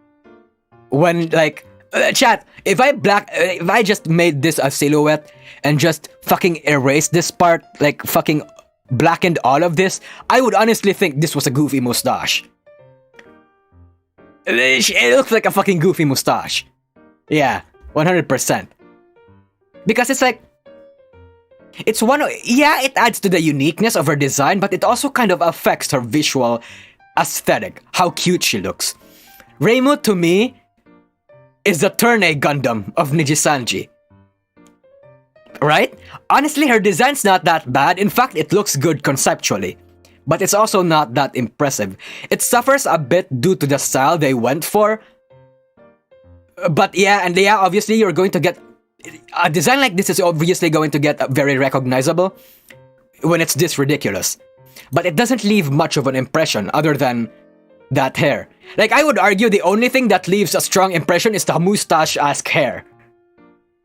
when, like, chat, if I just made this a silhouette and just fucking erased this part, like fucking blackened all of this, I would honestly think this was a goofy mustache. It looks like a fucking goofy mustache. Yeah, 100%. Because it's like, it adds to the uniqueness of her design, but it also kind of affects her visual aesthetic, how cute she looks. Ramo, to me, is the Turn A Gundam of Niji-sanji. Right? Honestly, her design's not that bad. In fact, it looks good conceptually. But it's also not that impressive. It suffers a bit due to the style they went for. But obviously you're going to get... A design like this is obviously going to get very recognizable when it's this ridiculous. But it doesn't leave much of an impression other than that hair. Like, I would argue the only thing that leaves a strong impression is the mustache-esque hair.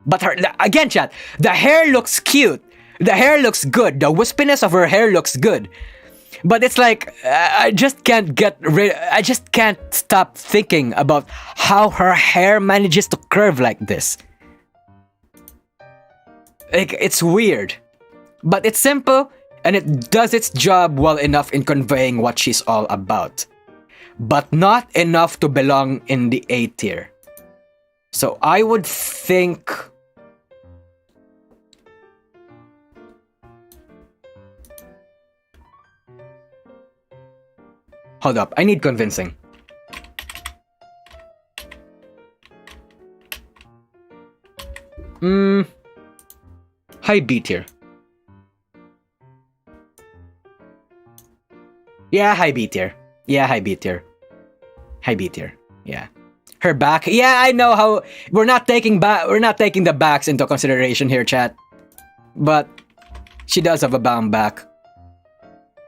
But again, chat, the hair looks cute. The hair looks good. The wispiness of her hair looks good. But it's like, I just can't stop thinking about how her hair manages to curve like this. Like, it's weird. But it's simple, and it does its job well enough in conveying what she's all about. But not enough to belong in the A tier. So I would think... Hold up, I need convincing. High B tier. Yeah, high B tier. Yeah, high B tier. High B tier. Yeah. Her back. Yeah, I know how we're not taking the backs into consideration here, chat. But she does have a bound back.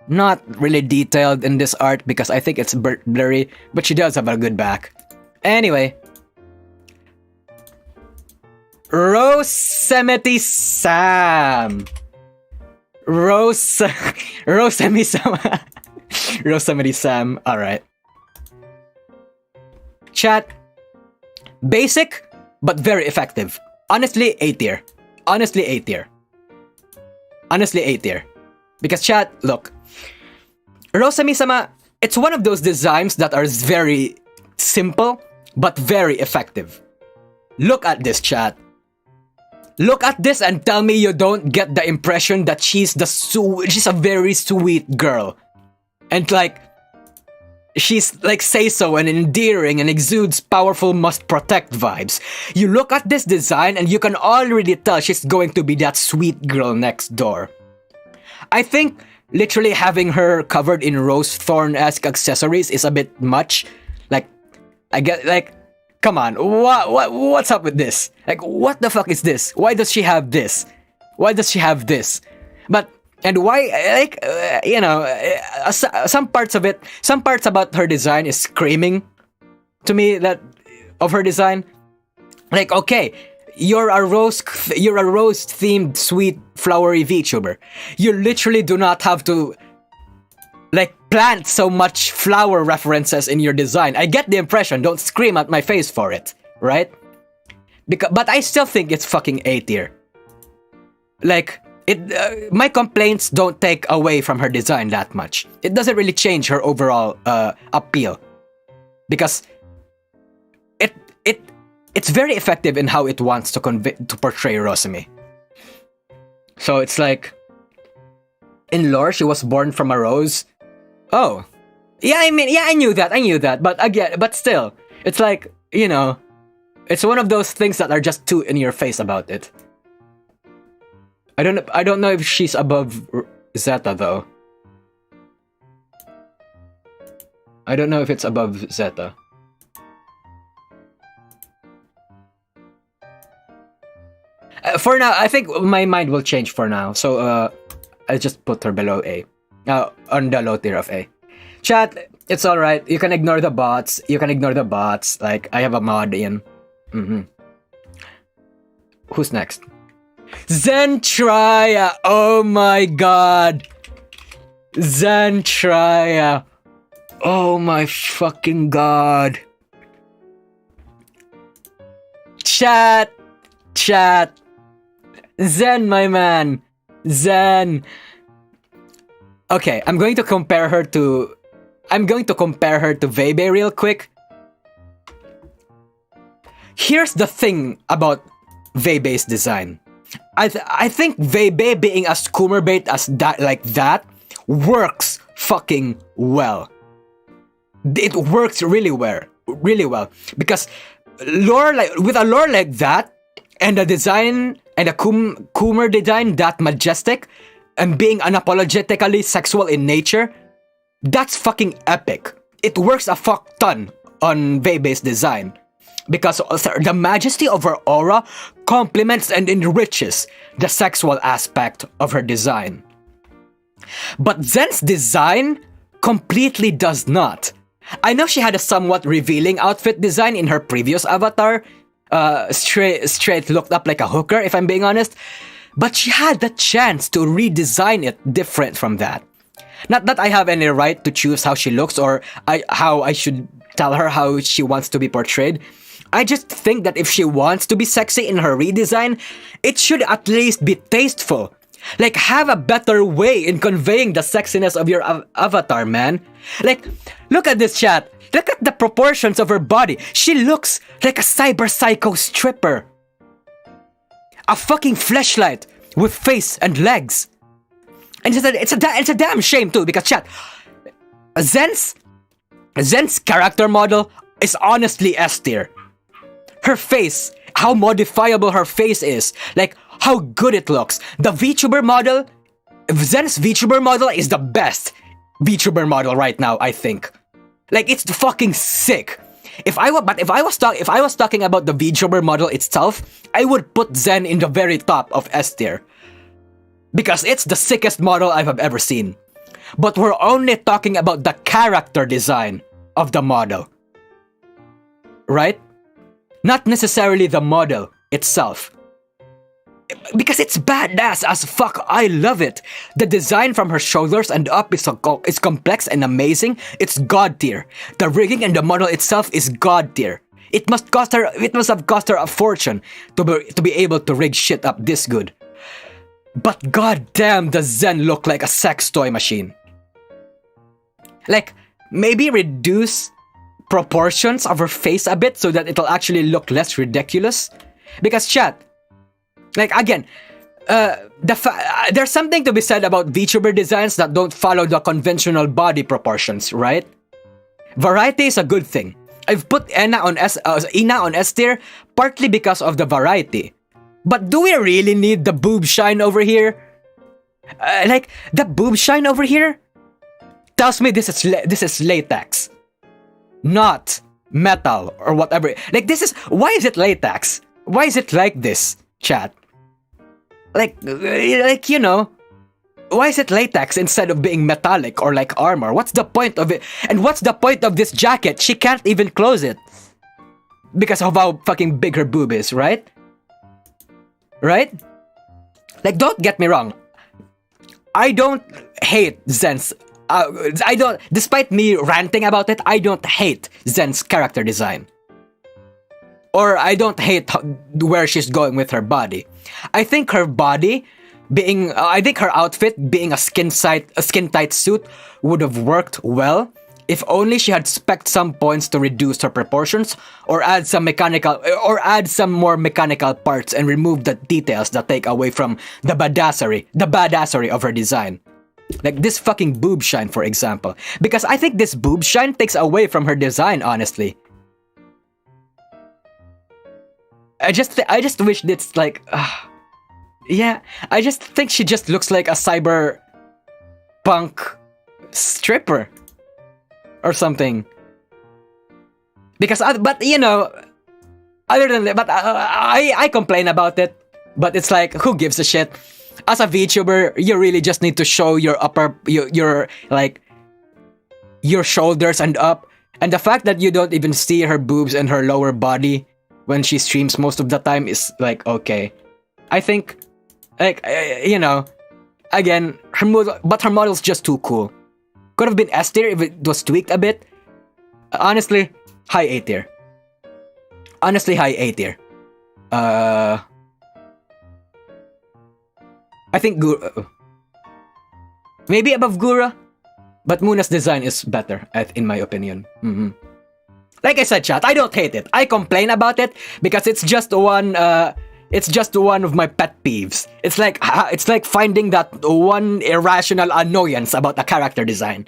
Not really detailed in this art because I think it's blurry, but she does have a good back. Anyway. Rosemi Sam. Rosemi Sama. Rosemi Sam. Alright. Chat. Basic, but very effective. Honestly, A tier. Honestly, A tier. Honestly, A tier. Because chat, look. Rosemi-sama, it's one of those designs that are very simple, but very effective. Look at this, chat. Look at this and tell me you don't get the impression that she's a very sweet girl. And like, she's like say-so and endearing and exudes powerful must protect vibes. You look at this design and you can already tell she's going to be that sweet girl next door. I think literally having her covered in rose thorn-esque accessories is a bit much. Like, I get like, come on, what's up with this? Like, what the fuck is this? Why does she have this? Why does she have this? But, and why, like, some parts of it, some parts about her design is screaming to me that, of her design. Like, okay, you're a rose-themed, sweet, flowery VTuber. You literally do not have to, like, plant so much flower references in your design. I get the impression, don't scream at my face for it, right? But I still think it's fucking A tier. Like, my complaints don't take away from her design that much. It doesn't really change her overall appeal. Because it's very effective in how it wants to portray Rosemi. So it's like, in lore, she was born from a rose. Oh, yeah, I mean, yeah, I knew that, but again, but still, it's like, you know, it's one of those things that are just too in your face about it. I don't know if she's above Zeta though. I don't know if it's above Zeta. For now, I think my mind will change for now, so I'll just put her below A. On the low tier of A. Chat, it's alright. You can ignore the bots. Like, I have a mod in. Who's next? Zentreya! Oh my god! Zentreya! Oh my fucking god! Chat! Zen, my man! Zen! Okay, I'm going to compare her to Vebe real quick. Here's the thing about Vebe's design. I think Vebe being as Coomer bait as that works fucking well. It works really well because with a lore like that and a design and a Coomer design that majestic and being unapologetically sexual in nature, that's fucking epic. It works a fuck ton on Vebe's design. Because the majesty of her aura complements and enriches the sexual aspect of her design. But Zen's design completely does not. I know she had a somewhat revealing outfit design in her previous avatar. Straight looked up like a hooker, if I'm being honest. But she had the chance to redesign it different from that. Not that I have any right to choose how she looks or how I should tell her how she wants to be portrayed. I just think that if she wants to be sexy in her redesign, it should at least be tasteful. Like, have a better way in conveying the sexiness of your avatar, man. Like, look at this, chat. Look at the proportions of her body. She looks like a cyber psycho stripper. A fucking fleshlight with face and legs. And it's a damn shame too, because chat, Zen's character model is honestly S tier. Her face, how modifiable her face is, like how good it looks. The VTuber model, Zen's VTuber model is the best VTuber model right now, I think. Like, it's fucking sick. If I was talking about the VTuber model itself, I would put Zen in the very top of S tier. Because it's the sickest model I have ever seen. But we're only talking about the character design of the model. Right? Not necessarily the model itself. because it's badass as fuck. I love it. The design from her shoulders and up is complex and amazing. It's god tier. The rigging and the model itself is god tier. It must have cost her a fortune to be able to rig shit up this good. But goddamn, does Zen look like a sex toy machine? Like, maybe reduce proportions of her face a bit so that it'll actually look less ridiculous. Because chat, like again, there's something to be said about VTuber designs that don't follow the conventional body proportions, right? Variety is a good thing. I've put Ina on S tier partly because of the variety. But do we really need the boob shine over here? Like, the boob shine over here tells me this is latex, not metal or whatever. Like, why is it latex? Why is it like this, chat? Like, you know, why is it latex instead of being metallic or like armor? What's the point of it? And what's the point of this jacket? She can't even close it because of how fucking big her boob is, right? Right? Like, don't get me wrong. I don't hate Zen's. Despite me ranting about it, I don't hate Zen's character design. Or I don't hate where she's going with her body. I think her outfit being a skin tight suit would have worked well if only she had spec'd some points to reduce her proportions or add some more mechanical parts and remove the details that take away from the badassery of her design. Like this fucking boob shine, for example. Because I think this boob shine takes away from her design, honestly. I just wish it's like... yeah, I just think she just looks like a cyberpunk stripper. Or something. Because, but you know, other than that, but I complain about it. But it's like, who gives a shit? As a VTuber, you really just need to show your your shoulders and up. And the fact that you don't even see her boobs and her lower body when she streams most of the time is like, okay. I think, like, you know, again, her model's just too cool. Could have been S tier if it was tweaked a bit. Honestly, high A tier. Honestly, high A tier. I think Gura... maybe above Gura, but Muna's design is better, in my opinion. Mm-hmm. Like I said, chat, I don't hate it. I complain about it because it's just one of my pet peeves. It's like finding that one irrational annoyance about a character design.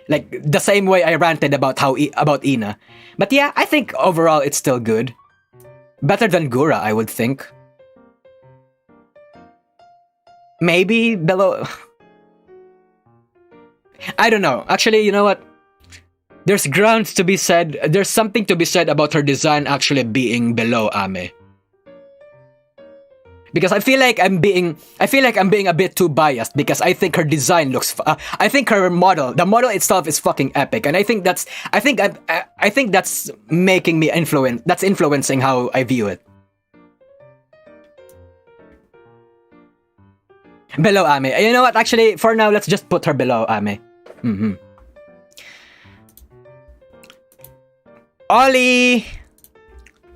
Like the same way I ranted about about Ina. But yeah, I think overall it's still good. Better than Gura, I would think. Maybe below... I don't know. Actually, you know what? There's grounds to be said. There's something to be said about her design actually being below Ame. Because I feel like I'm being a bit too biased because I think her design looks I think the model itself is fucking epic, and I think that's making me influencing how I view it. Below Ame. You know what? Actually, for now, let's just put her below Ame. Mm-hmm. Ollie.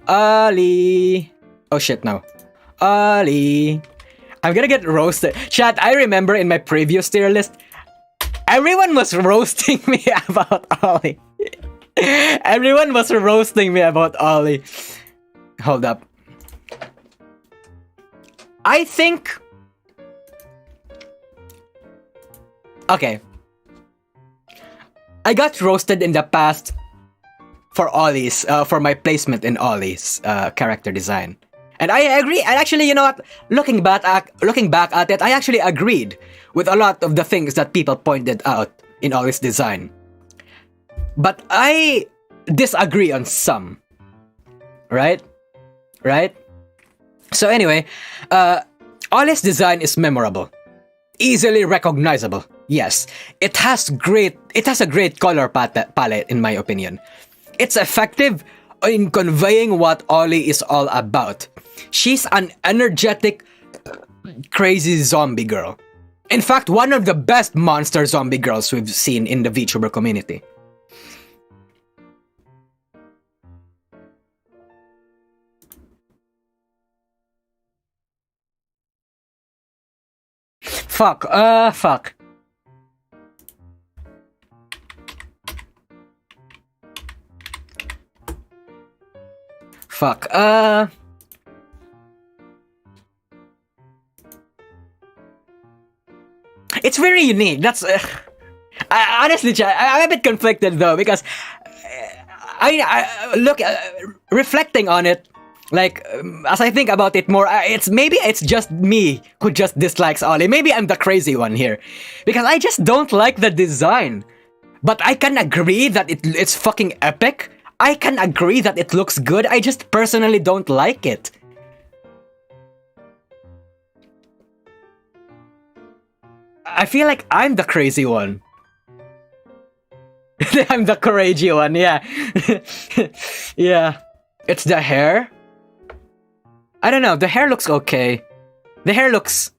Oh shit, no. Ollie. I'm gonna get roasted. Chat, I remember in my previous tier list, everyone was roasting me about Ollie. Everyone was roasting me about Ollie. Hold up. I think... okay. I got roasted in the past for Ollie's, for my placement in Ollie's character design. And I agree. And actually, you know what? Looking back at it, I actually agreed with a lot of the things that people pointed out in Ollie's design. But I disagree on some. Right? So anyway, Ollie's design is memorable. Easily recognizable. Yes. It has a great color palette, in my opinion. It's effective in conveying what Ollie is all about. She's an energetic, crazy zombie girl. In fact, one of the best monster zombie girls we've seen in the VTuber community. Fuck, fuck. Fuck, it's very unique. That's honestly, I'm a bit conflicted though because I look reflecting on it. Like as I think about it more, it's just me who just dislikes Ollie. Maybe I'm the crazy one here because I just don't like the design. But I can agree that it's fucking epic. I can agree that it looks good. I just personally don't like it. I feel like I'm the crazy one. I'm the crazy one, yeah. Yeah. It's the hair. I don't know, the hair looks okay. The hair looks...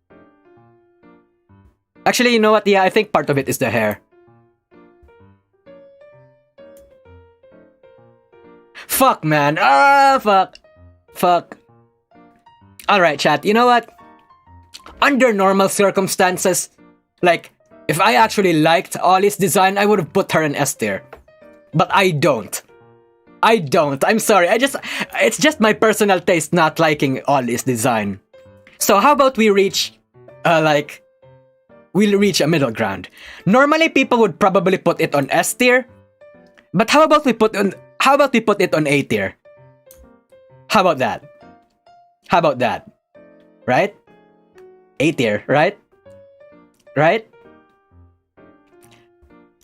Actually, you know what? Yeah, I think part of it is the hair. Fuck, man. Ah, fuck. Fuck. Alright, chat. You know what? Under normal circumstances, like, if I actually liked Ollie's design, I would have put her in S tier. But I don't. I don't. I'm sorry. It's just my personal taste not liking Ollie's design. So how about we reach, we'll reach a middle ground. Normally, people would probably put it on S tier. But how about we put it on A tier? How about that? How about that? Right? A tier, right? Right?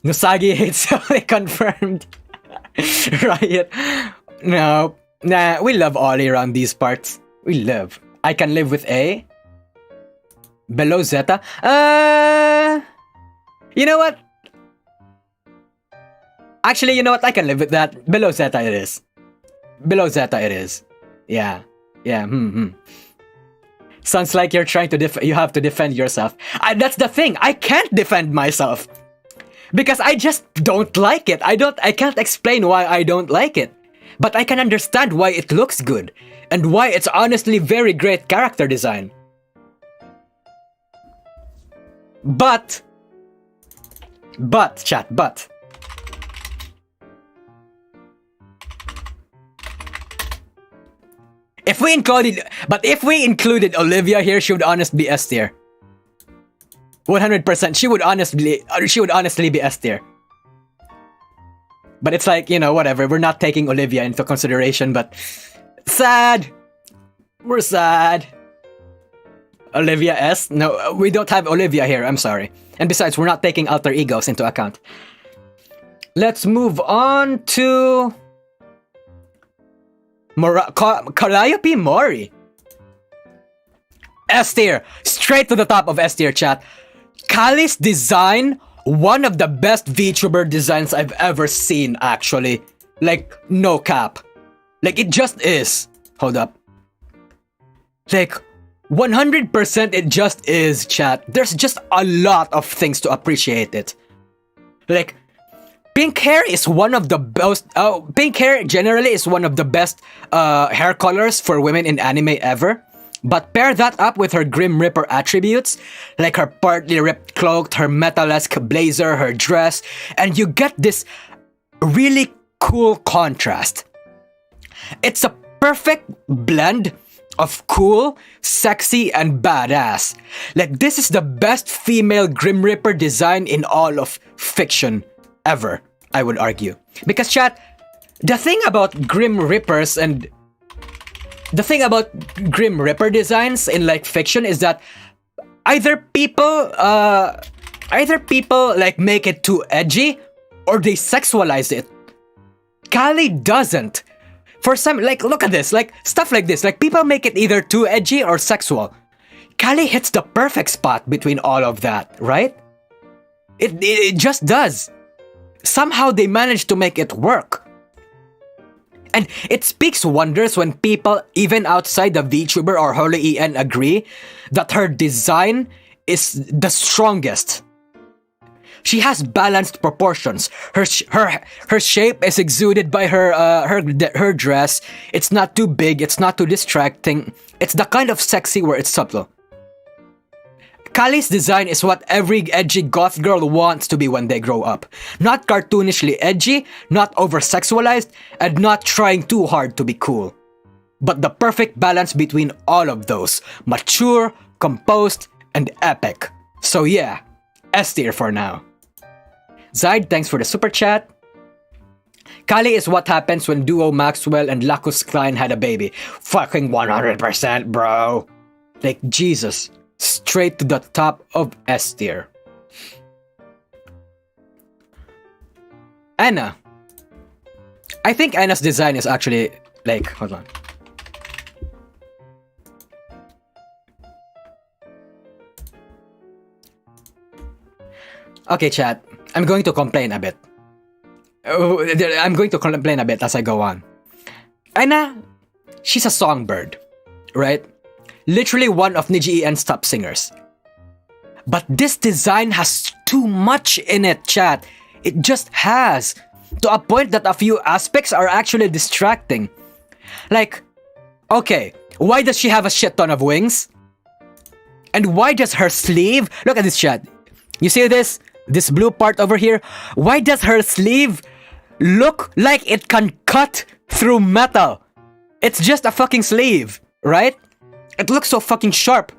Nusagi hates Ollie confirmed. Riot. No. Nah, we love Ollie around these parts. We love. I can live with A. Below Zeta. You know what? Actually, you know what? I can live with that. Below Zeta it is. Below Zeta it is. Yeah. Yeah. Sounds like you're trying to you have to defend yourself. That's the thing. I can't defend myself. Because I just don't like it. I can't explain why I don't like it. But I can understand why it looks good. And why it's honestly very great character design. But, chat, but. If we included Olivia here, she would honestly be S tier. 100%. She would honestly be S tier. But it's like, you know, whatever. We're not taking Olivia into consideration, but sad. We're sad. Olivia S? No, we don't have Olivia here. I'm sorry. And besides, we're not taking alter egos into account. Let's move on to Calliope Mori. S tier. Straight to the top of S tier, chat. Calli's design, one of the best VTuber designs I've ever seen, actually. Like, no cap. Like, it just is. Hold up. Like, 100% it just is, chat. There's just a lot of things to appreciate it. Like, pink hair is one of the best... pink hair generally is one of the best hair colors for women in anime ever. But pair that up with her Grim Reaper attributes, like her partly ripped cloak, her metal-esque blazer, her dress, and you get this really cool contrast. It's a perfect blend of cool, sexy, and badass. Like, this is the best female Grim Reaper design in all of fiction ever, I would argue. Because, chat, the thing about Grim Reapers and... The thing about Grim Reaper designs in, like, fiction is that either people, like, make it too edgy, or they sexualize it. Calli doesn't. For some, like, look at this, like, stuff like this, like, people make it either too edgy or sexual. Calli hits the perfect spot between all of that, right? It just does. Somehow they managed to make it work. And it speaks wonders when people, even outside the VTuber or HoloEN, agree that her design is the strongest. She has balanced proportions. Her shape is exuded by her dress. It's not too big. It's not too distracting. It's the kind of sexy where it's subtle. Calli's design is what every edgy goth girl wants to be when they grow up. Not cartoonishly edgy, not over-sexualized, and not trying too hard to be cool. But the perfect balance between all of those. Mature, composed, and epic. So yeah, S tier for now. Zaid, thanks for the super chat. Calli is what happens when Duo Maxwell and Lacus Klein had a baby. Fucking 100%, bro. Like, Jesus. Straight to the top of S tier. Anna. I think Anna's design is actually, like, hold on. Okay, chat. I'm going to complain a bit. I'm going to complain a bit as I go on. Anna, she's a songbird, right? Literally one of NijiEN's top singers. But this design has too much in it, chat. It just has. To a point that a few aspects are actually distracting. Like, okay, why does she have a shit ton of wings? And why does her sleeve... Look at this, chat. You see this? This blue part over here? Why does her sleeve look like it can cut through metal? It's just a fucking sleeve, right? It looks so fucking sharp.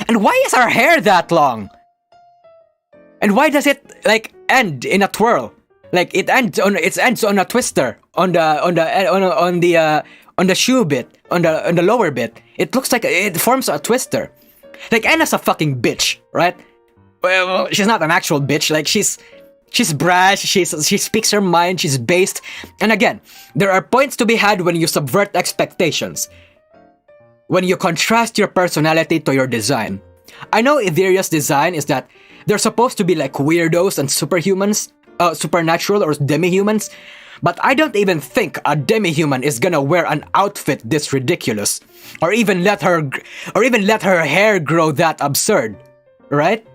And why is her hair that long? And why does it like end in a twirl? Like it ends on a twister on the shoe bit, on the lower bit. It looks like it forms a twister. Like Anna's a fucking bitch, right? Well, she's not an actual bitch. Like she's brash. She speaks her mind. She's based. And again, there are points to be had when you subvert expectations. When you contrast your personality to your design. I know Ethyria's design is that they're supposed to be like weirdos and superhumans, supernatural or demi-humans, but I don't even think a demi-human is gonna wear an outfit this ridiculous, or even let her hair grow that absurd, right?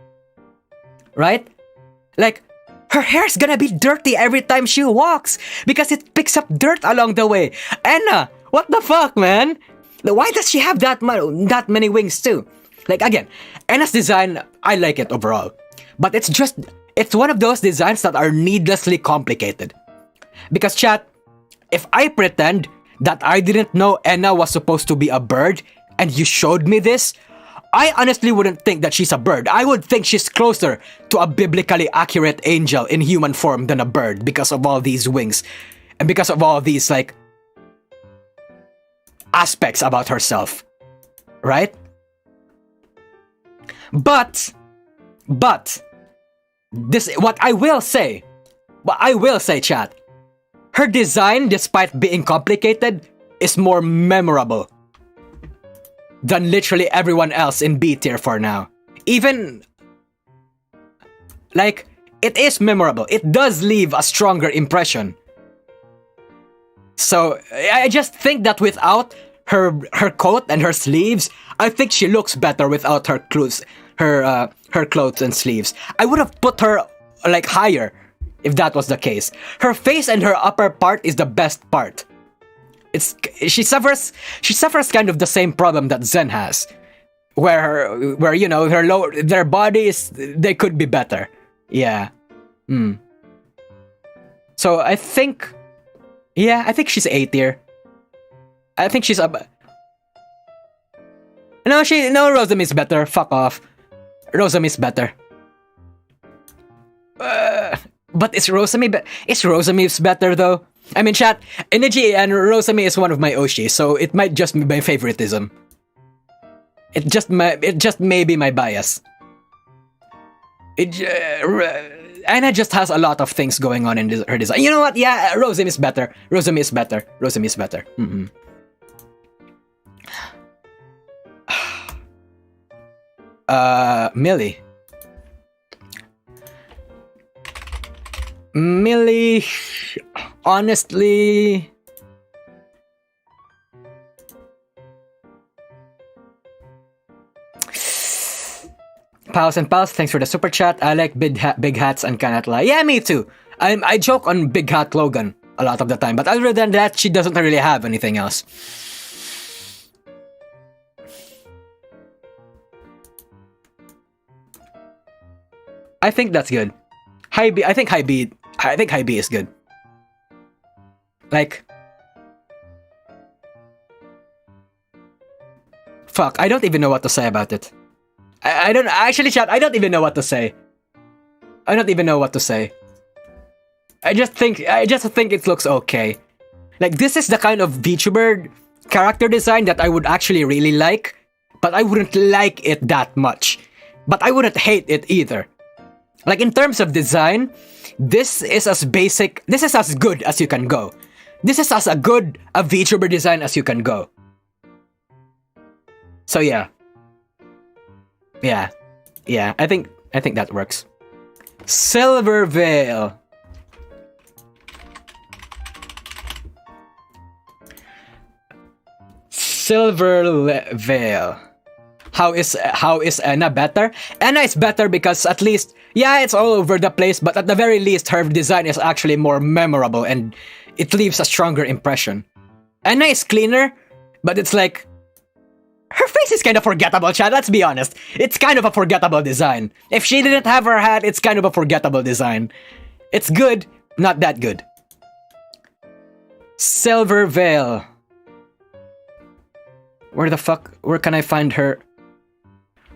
Right? Like, her hair's gonna be dirty every time she walks because it picks up dirt along the way. Anna, what the fuck, man? Why does she have that many wings too? Like, again, Anna's design, I like it overall. But it's one of those designs that are needlessly complicated. Because, chat, if I pretend that I didn't know Anna was supposed to be a bird, and you showed me this, I honestly wouldn't think that she's a bird. I would think she's closer to a biblically accurate angel in human form than a bird because of all these wings. And because of all these, like, aspects about herself, right? But this, what I will say, chat, her design, despite being complicated, is more memorable than literally everyone else in B tier for now. Even, like, it is memorable. It does leave a stronger impression. So, I just think that without her coat and her sleeves, I think she looks better without her clothes, her clothes and sleeves. I would have put her, like, higher if that was the case. Her face and her upper part is the best part. She suffers kind of the same problem that Zen has, where you know their bodies, they could be better. Yeah. So I think she's A tier. I think she's no, Rosemi's better. Fuck off. Rosemi's better. But is Rosemi's better though? I mean, chat, Niji and Rosemi is one of my oshi, so it might just be my favoritism. It just may be my bias. Anna just has a lot of things going on in her design. You know what? Yeah, Rosemi is better. Rosemi is better. Millie, honestly, Pals and Pals, thanks for the super chat. I like big hats and cannot lie. Yeah, me too. I joke on Big Hat Logan a lot of the time, but other than that, she doesn't really have anything else. I think that's good. I think high B is good. Like, fuck, I don't even know what to say about it. I don't actually, chat. I don't even know what to say. I don't even know what to say. I just think it looks okay. Like, this is the kind of VTuber character design that I would actually really like, but I wouldn't like it that much. But I wouldn't hate it either. Like, in terms of design, this is as basic, this is as good as you can go. This is as good a VTuber design as you can go. So yeah. Yeah, I think that works. Silvervale. Silvervale. How is Anna better? Anna is better because at least, yeah, it's all over the place, but at the very least, her design is actually more memorable and it leaves a stronger impression. Anna is cleaner, but it's like, her face is kind of forgettable, Chad, let's be honest. It's kind of a forgettable design. If she didn't have her hat, it's kind of a forgettable design. It's good, not that good. Silvervale. Where the fuck? Where can I find her?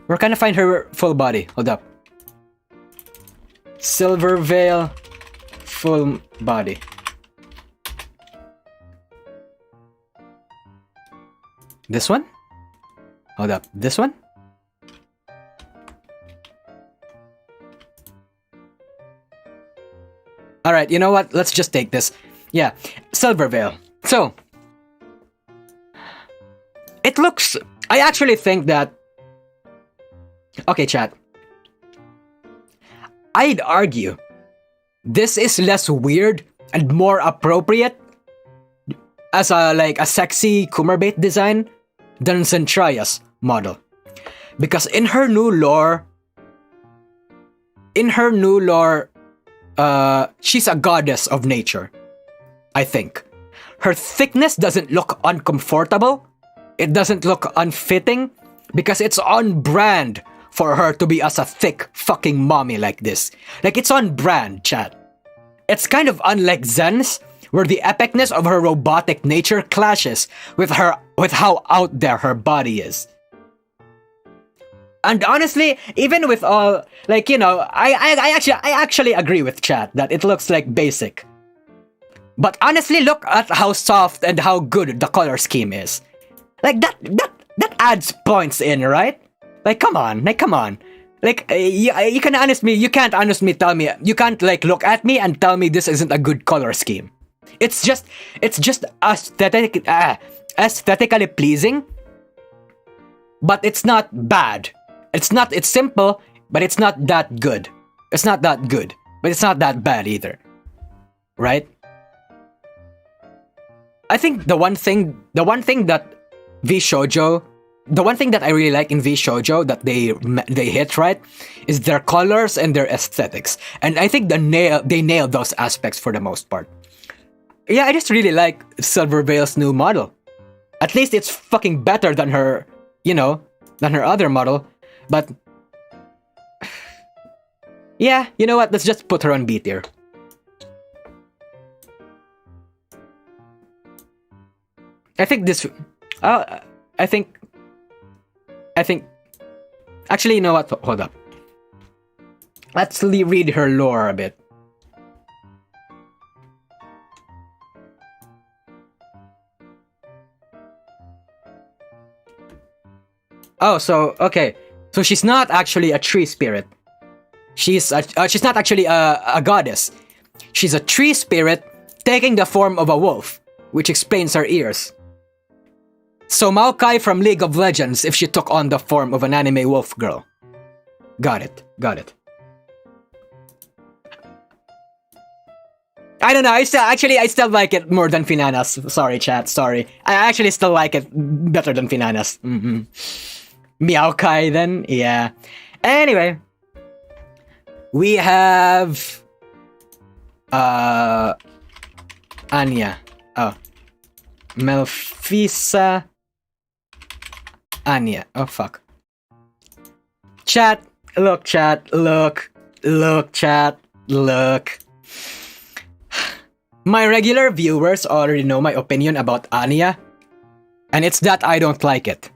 Where can I find her full body? Hold up. Silvervale full body. This one? Hold up. This one? Alright, you know what? Let's just take this. Yeah, Silvervale. So, it looks... I actually think that... Okay, chat. I'd argue this is less weird and more appropriate as a sexy Kummerbait design than Zentreya's model. Because in her new lore, she's a goddess of nature, I think. Her thickness doesn't look uncomfortable. It doesn't look unfitting because it's on brand for her to be as a thick fucking mommy like this. Like, it's on brand, chat. It's kind of unlike Zen's, where the epicness of her robotic nature clashes with how out there her body is. And honestly, even with all, like, you know, I actually agree with chat that it looks like basic. But honestly, look at how soft and how good the color scheme is. Like, that adds points in, right? Like, come on. Like, you can't honestly tell me, you can't, like, look at me and tell me this isn't a good color scheme. It's just aesthetically pleasing, but it's not bad. It's simple, but it's not that good. It's not that good, but it's not that bad either. Right? I think the one thing that VShojo, the one thing that I really like in VShojo that they hit right is their colors and their aesthetics, and I think they nailed those aspects for the most part. Yeah, I just really like Silvervale's new model. At least it's fucking better than her, you know, than her other model. But yeah, you know what? Let's just put her on B tier. I think this. I think. Actually, you know what? Hold up. Let's read her lore a bit. Oh, so okay. So she's not actually a tree spirit. She's not actually a goddess. She's a tree spirit taking the form of a wolf, which explains her ears. So Maokai from League of Legends if she took on the form of an anime wolf girl. Got it. I don't know, I still like it more than Finana's. Sorry, chat, sorry. I actually still like it better than Finana's. Meowkai then, yeah. Anyway, we have Anya. Oh. Melfisa Anya. Oh fuck. Chat, look, chat, look, chat, look. My regular viewers already know my opinion about Anya, and it's that I don't like it.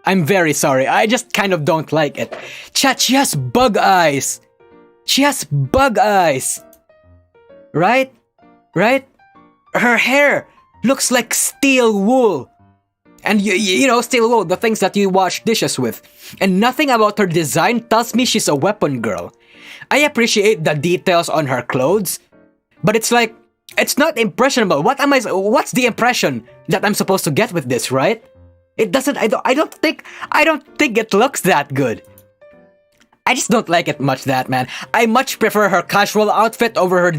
I'm very sorry, I just kind of don't like it. Chat, she has bug eyes. She has bug eyes. Right? Right? Her hair looks like steel wool. And you know, steel wool, the things that you wash dishes with. And nothing about her design tells me she's a weapon girl. I appreciate the details on her clothes, but it's like, it's not impressionable. What's the impression that I'm supposed to get with this, right? It doesn't, I don't think it looks that good. I just don't like it much, that man. I much prefer her casual outfit over her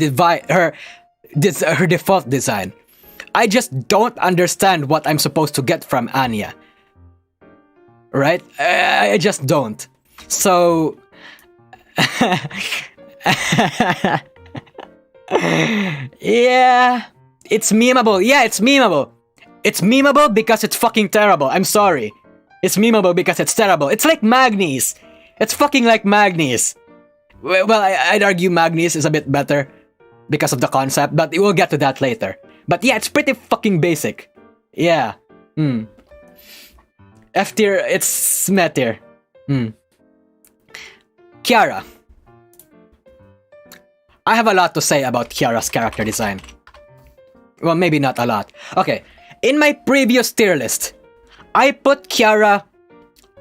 default design. I just don't understand what I'm supposed to get from Anya. Right? I just don't. So... yeah, it's memeable. Yeah, it's memeable. It's memeable because it's fucking terrible. I'm sorry. It's memeable because it's terrible. It's like Magnes. It's fucking like Magnes. Well, I'd argue Magnes is a bit better because of the concept, but we'll get to that later. But yeah, it's pretty fucking basic. Yeah. F tier, it's meh tier. Kiara. I have a lot to say about Kiara's character design. Well, maybe not a lot. Okay, in my previous tier list, I put Kiara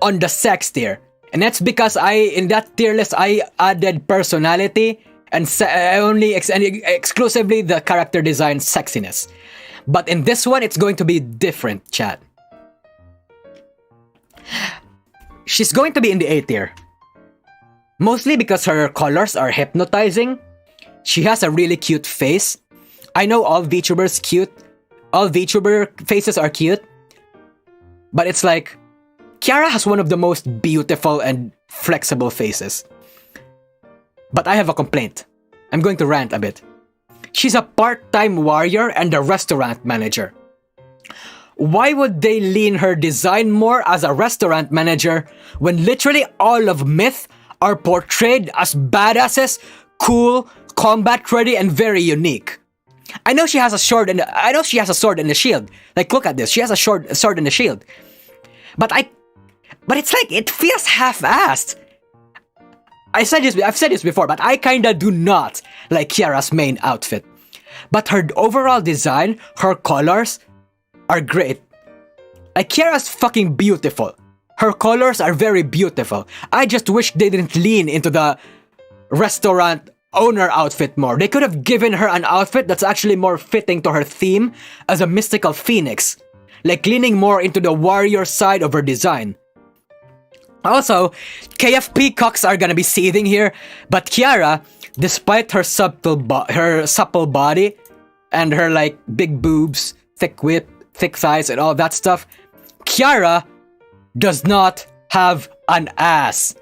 on the sex tier. And that's because in that tier list, I added personality and exclusively the character design sexiness. But in this one, it's going to be different, chat. She's going to be in the A tier. Mostly because her colors are hypnotizing. She has a really cute face. I know all VTubers cute. All VTuber faces are cute. But it's like, Kiara has one of the most beautiful and flexible faces. But I have a complaint. I'm going to rant a bit. She's a part-time warrior and a restaurant manager. Why would they lean her design more as a restaurant manager when literally all of Myth are portrayed as badasses, cool, combat-ready, and very unique? I know she has a sword and a sword and a shield. Like, look at this. She has a sword and a shield. But it's like, it feels half-assed. I've said this before, but I kinda do not like Kiara's main outfit. But her overall design, her colors, are great. Like, Kiara's fucking beautiful. Her colors are very beautiful. I just wish they didn't lean into the restaurant owner outfit more. They could have given her an outfit that's actually more fitting to her theme as a mystical phoenix. Like, leaning more into the warrior side of her design. Also, KFP cocks are gonna be seething here, but Kiara, despite her supple body and her like big boobs, thick whip, thick thighs, and all that stuff, Kiara does not have an ass.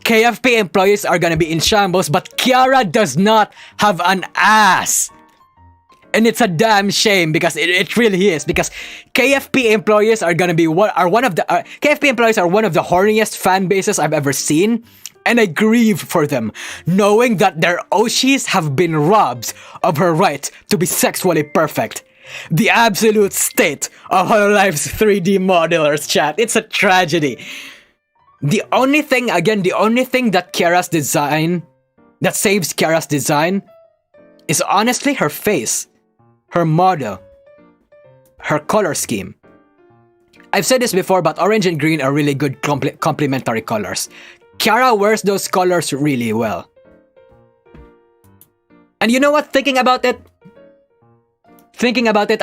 KFP employees are gonna be in shambles, but Kiara does not have an ass. And it's a damn shame because it really is, because KFP employees are gonna be KFP employees are one of the horniest fan bases I've ever seen, and I grieve for them, knowing that their oshis have been robbed of her right to be sexually perfect. The absolute state of Hololive's 3D modelers, chat. It's a tragedy. The only thing that saves Kiara's design is honestly her face, her model, her color scheme. I've said this before, but orange and green are really good complementary colors. Kiara wears those colors really well. And you know what? Thinking about it,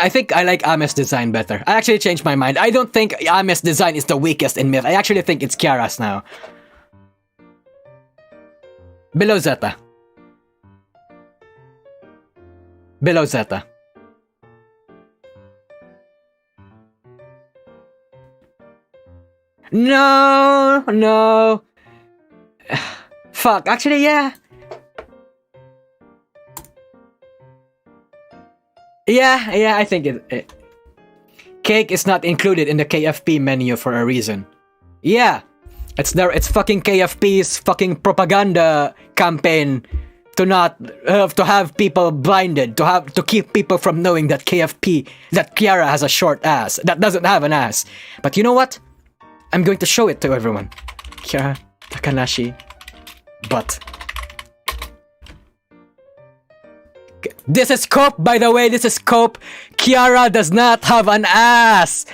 I think I like Ame's design better. I actually changed my mind. I don't think Ame's design is the weakest in Myth. I actually think it's Kiara's now. Below Zeta. Below Zeta. No, no. Fuck, actually, yeah. Yeah, I think it. Cake is not included in the KFP menu for a reason. Yeah, it's there. It's fucking KFP's fucking propaganda campaign to not to have people blinded, to keep people from knowing that Kiara has a short ass that doesn't have an ass. But you know what? I'm going to show it to everyone. Kiara Takanashi, butt. This is Cope, by the way. This is Cope. Kiara does not have an ass.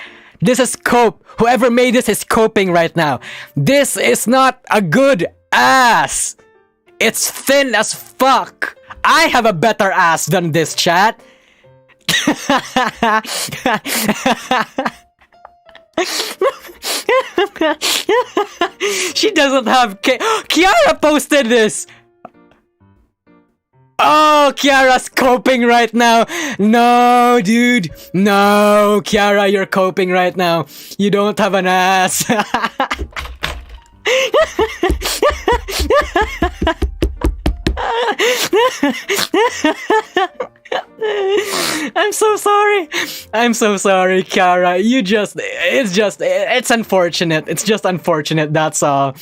This is Cope. Whoever made this is coping right now. This is not a good ass. It's thin as fuck. I have a better ass than this, chat. She doesn't have Kiara posted this. Oh, Kiara's coping right now. No, dude. No, Kiara, you're coping right now. You don't have an ass. I'm so sorry. I'm so sorry, Kiara. It's unfortunate. It's just unfortunate, that's all.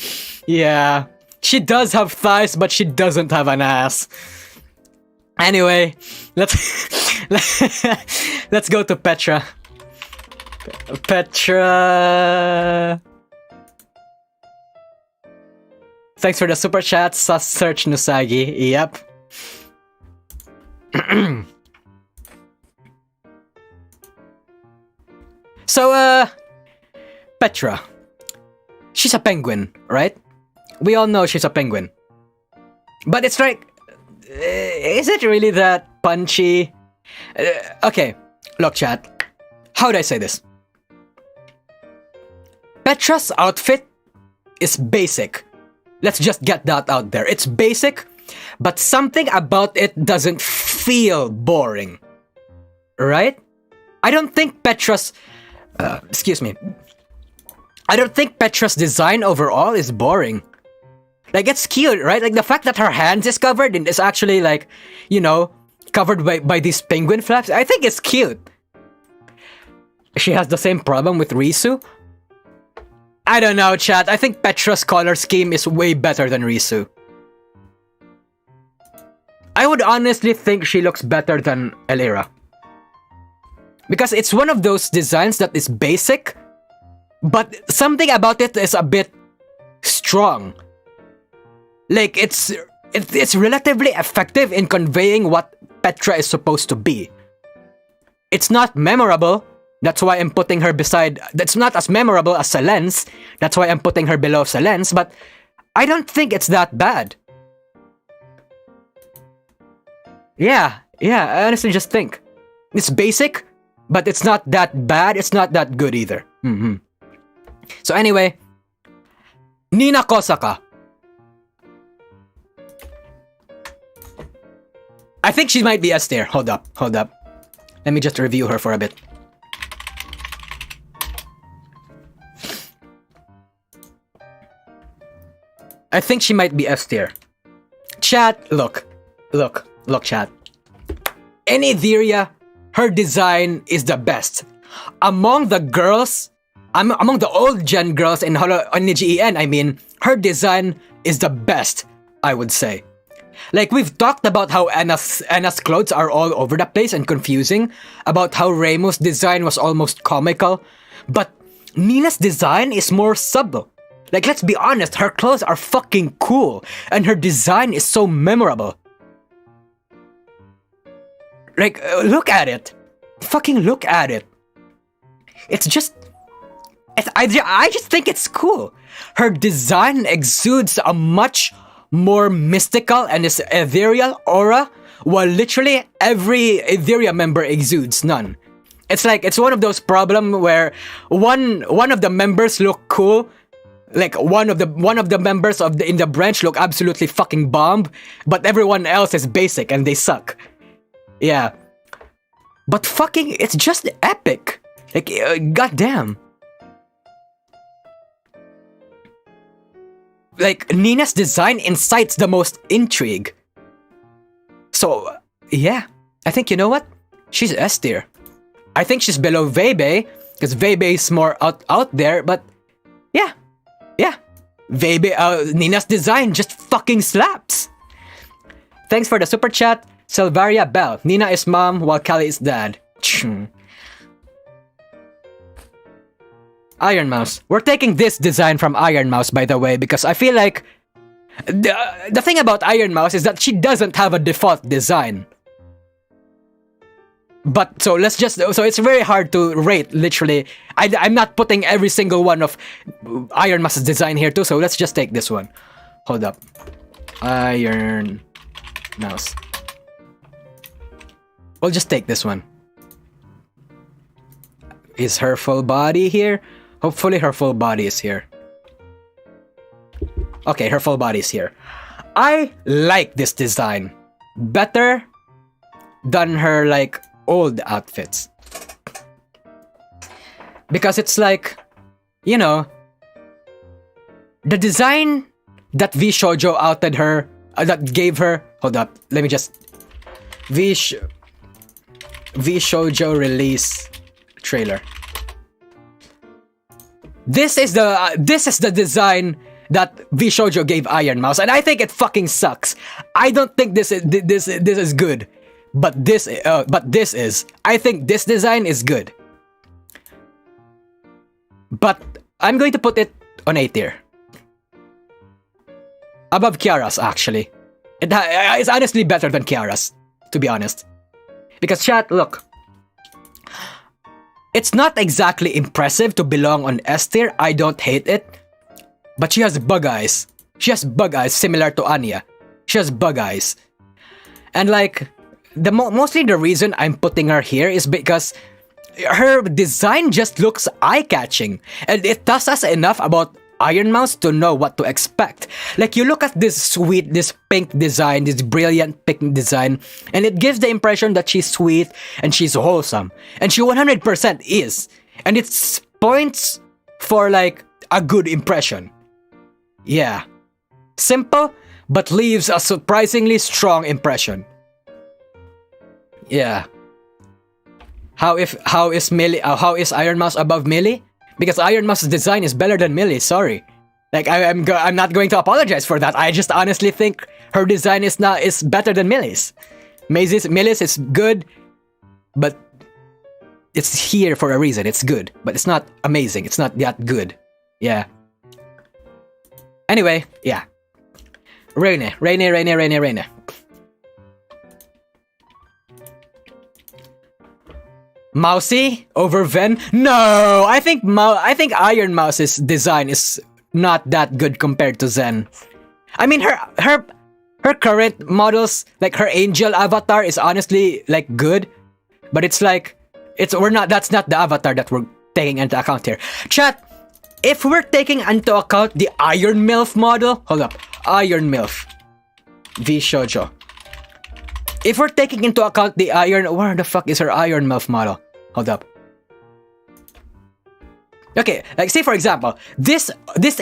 Yeah. She does have thighs, but she doesn't have an ass. Anyway, let's go to Petra. Petra. Thanks for the super chat, sus search Nusagi. Yep. So, Petra. She's a penguin, right? We all know she's a penguin. But it's like, is it really that punchy? Okay, look, chat. How would I say this? Petra's outfit is basic. Let's just get that out there. It's basic, but something about it doesn't feel boring. Right? I don't think Petra's... excuse me. I don't think Petra's design overall is boring. Like, it's cute, right? Like, the fact that her hands is covered and is actually, like, you know, covered by these penguin flaps, I think it's cute. She has the same problem with Risu. I don't know, chat. I think Petra's color scheme is way better than Risu. I would honestly think she looks better than Elira. Because it's one of those designs that is basic, but something about it is a bit strong. Like, it's relatively effective in conveying what Petra is supposed to be. It's not memorable. That's why I'm putting her beside... That's not as memorable as Selen's. That's why I'm putting her below Selen's. But I don't think it's that bad. Yeah, I honestly just think. It's basic, but it's not that bad. It's not that good either. So anyway, Nina Kosaka. I think she might be S tier. Hold up. Let me just review her for a bit. I think she might be S tier. Chat, look, chat. In Ethyria, her design is the best. Among the girls, among the old gen girls in NijiEN, I mean, her design is the best, I would say. Like, we've talked about how Anna's clothes are all over the place and confusing, about how Ramo's design was almost comical, but Nina's design is more subtle. Like, let's be honest, her clothes are fucking cool, and her design is so memorable. Like, look at it. Fucking look at it. It's just... I just think it's cool. Her design exudes a much more mystical and ethereal aura, while literally every Ethyria member exudes none. It's like, it's one of those problems where one of the members look cool, like one of the members in the branch look absolutely fucking bomb, but everyone else is basic and they suck. Yeah. But fucking, it's just epic. Like, goddamn. like, Nina's design incites the most intrigue. So, yeah. I think, you know what? She's S tier. I think she's below Vebe, because Vebe is more out there, but yeah. Yeah. Vebe, Nina's design just fucking slaps. Thanks for the super chat. Silvaria Bell. Nina is mom while Calli is dad. Iron Mouse. We're taking this design from Iron Mouse, by the way, because I feel like the thing about Iron Mouse is that she doesn't have a default design. But so it's very hard to rate, literally. I'm not putting every single one of Iron Mouse's design here too, so let's just take this one. Hold up. Iron Mouse. We'll just take this one. Is her full body here? Hopefully her full body is here. Okay, her full body is here. I like this design better than her, like, old outfits. Because it's like, you know, the design that VShojo outed her, that gave her... Hold up, let me just... VShojo release trailer. This is the design that VShojo gave Iron Mouse, and I think it fucking sucks. I don't think this is good, but this is. I think this design is good, but I'm going to put it on A tier, above Kiara's. Actually, it's honestly better than Kiara's, to be honest. Because chat, look. It's not exactly impressive to belong on S tier. I don't hate it. But she has bug eyes. She has bug eyes similar to Anya. She has bug eyes. And like, mostly the reason I'm putting her here is because her design just looks eye-catching. And it tells us enough about Iron Mouse to know what to expect. Like, you look at this pink design, this brilliant pink design, and it gives the impression that she's sweet and she's wholesome. And she 100% is. And it points for, like, a good impression. Yeah. Simple, but leaves a surprisingly strong impression. Yeah. How is Iron Mouse above Millie? Because Iron Mouse's design is better than Millie's, sorry. Like, I'm not going to apologize for that. I just honestly think her design is better than Millie's. Millie's is good, but it's here for a reason. It's good, but it's not amazing. It's not that good. Yeah. Anyway, yeah. Reine. Mousy over Ven? No, I think Iron Mouse's design is not that good compared to Zen. I mean, her current models, like her angel avatar, is honestly like good, but it's like that's not the avatar that we're taking into account here. Chat, if we're taking into account the Iron MILF model, hold up, Iron MILF, VShojo. If we're taking into account the where the fuck is her Iron MILF model? Hold up. Okay, like say for example, this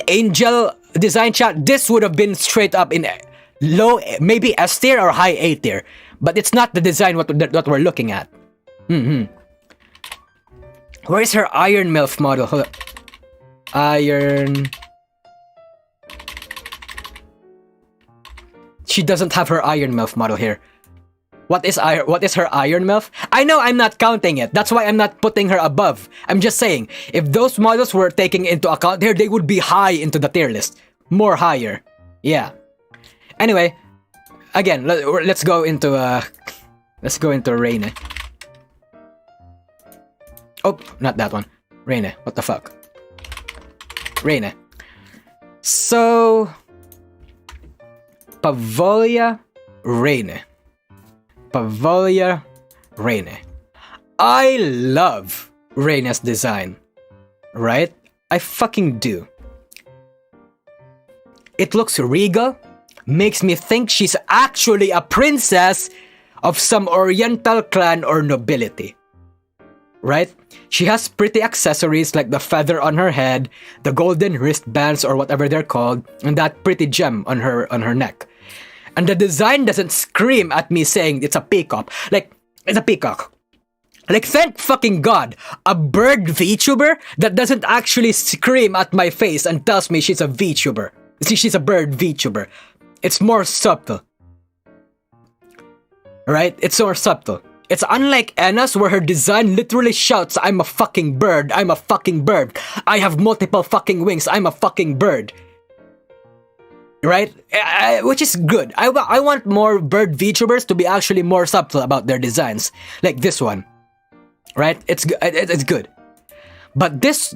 angel design chat, this would have been straight up in low, maybe S tier or high A tier, but it's not the design what we're looking at. Where is her Iron MILF model? Hold up. Iron. She doesn't have her Iron MILF model here. What is her Iron MILF? I know I'm not counting it. That's why I'm not putting her above. I'm just saying, if those models were taken into account here, they would be high into the tier list. More higher. Yeah. Anyway, again, let's go into Reine. Oh, not that one. Reine. What the fuck? Reine. So, Pavolia Reine. I love Reine's design, right? I fucking do. It looks regal, makes me think she's actually a princess of some oriental clan or nobility. right? She has pretty accessories like the feather on her head, the golden wristbands or whatever they're called, and that pretty gem on her neck. And the design doesn't scream at me saying it's a peacock. Like, it's a peacock. Like, thank fucking God, a bird VTuber that doesn't actually scream at my face and tells me she's a VTuber. She's a bird VTuber. It's more subtle. Right? It's more subtle. It's unlike Enna's where her design literally shouts, I'm a fucking bird, I'm a fucking bird. I have multiple fucking wings, I'm a fucking bird. Right? Which is good. I want more bird VTubers to be actually more subtle about their designs. Like this one. Right? It's good. But this...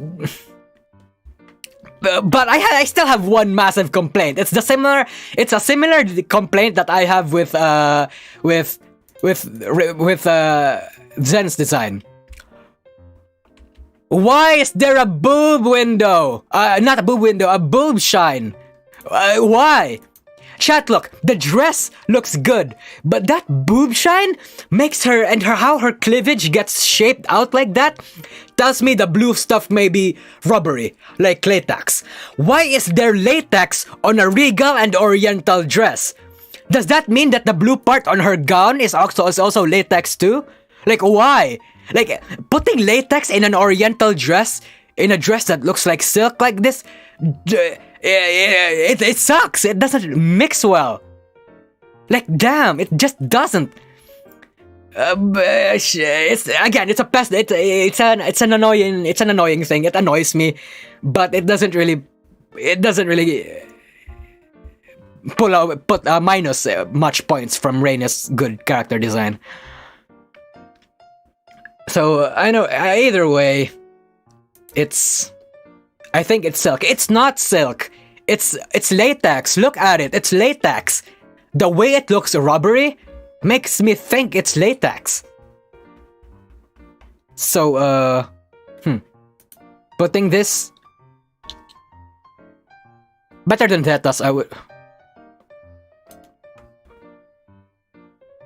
But I still have one massive complaint. It's a similar complaint that I have with Zen's design. Why is there a boob window? Not a boob window, a boob shine. Why? Chat, look, the dress looks good, but that boob shine makes her how her cleavage gets shaped out like that tells me the blue stuff may be rubbery, like latex. Why is there latex on a regal and oriental dress? Does that mean that the blue part on her gown is also latex too? Like, why? Like, putting latex in an oriental dress, in a dress that looks like silk like this, it sucks. It doesn't mix well. Like, damn, it just doesn't. It's a pest. It's an annoying thing. It annoys me, but it doesn't really put minus much points from Reina's good character design. So I know either way, I think it's silk. It's not silk. It's latex. Look at it. It's latex. The way it looks rubbery makes me think it's latex. So putting this better than Zeta's, I would.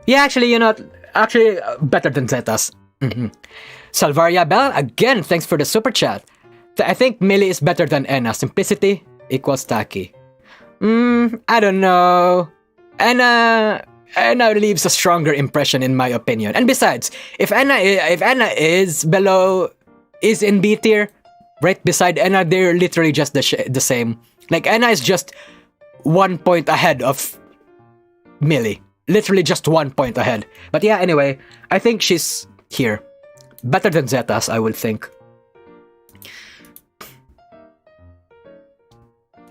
Yeah, actually, better than Zeta's. Salvaria Bell, again, thanks for the super chat. I think Millie is better than Enna. Simplicity equals tacky. I don't know. Enna leaves a stronger impression in my opinion. And besides, if Enna is in B tier, right beside Enna, they're literally just the same. Like, Enna is just 1 point ahead of Millie. Literally just 1 point ahead. But yeah, anyway, I think she's here. Better than Zeta's, I would think.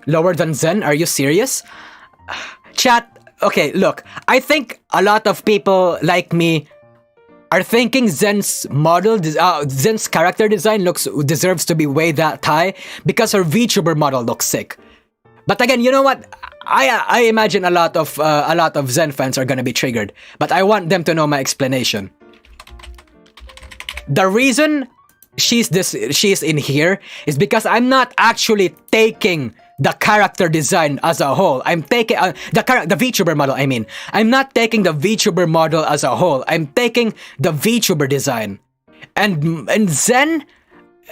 Lower than Zen? Are you serious? Chat, okay, look. I think a lot of people like me are thinking Zen's Zen's character design deserves to be way that high because her VTuber model looks sick. But again, you know what? I imagine a lot of Zen fans are gonna be triggered, but I want them to know my explanation. The reason she's in here is because I'm not actually taking the character design as a whole. I'm taking the VTuber model. I mean, I'm not taking the VTuber model as a whole. I'm taking the VTuber design, and Zen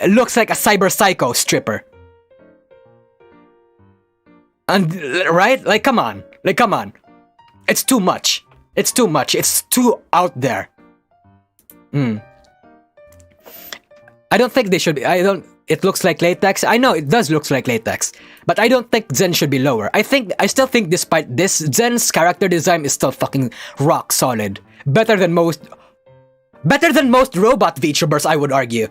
looks like a cyber psycho stripper. And right, like come on, it's too much. It's too out there. I don't think they should be. It looks like latex. I know it does look like latex, but I don't think Zen should be lower. I still think despite this, Zen's character design is still fucking rock solid. Better than most robot VTubers, I would argue.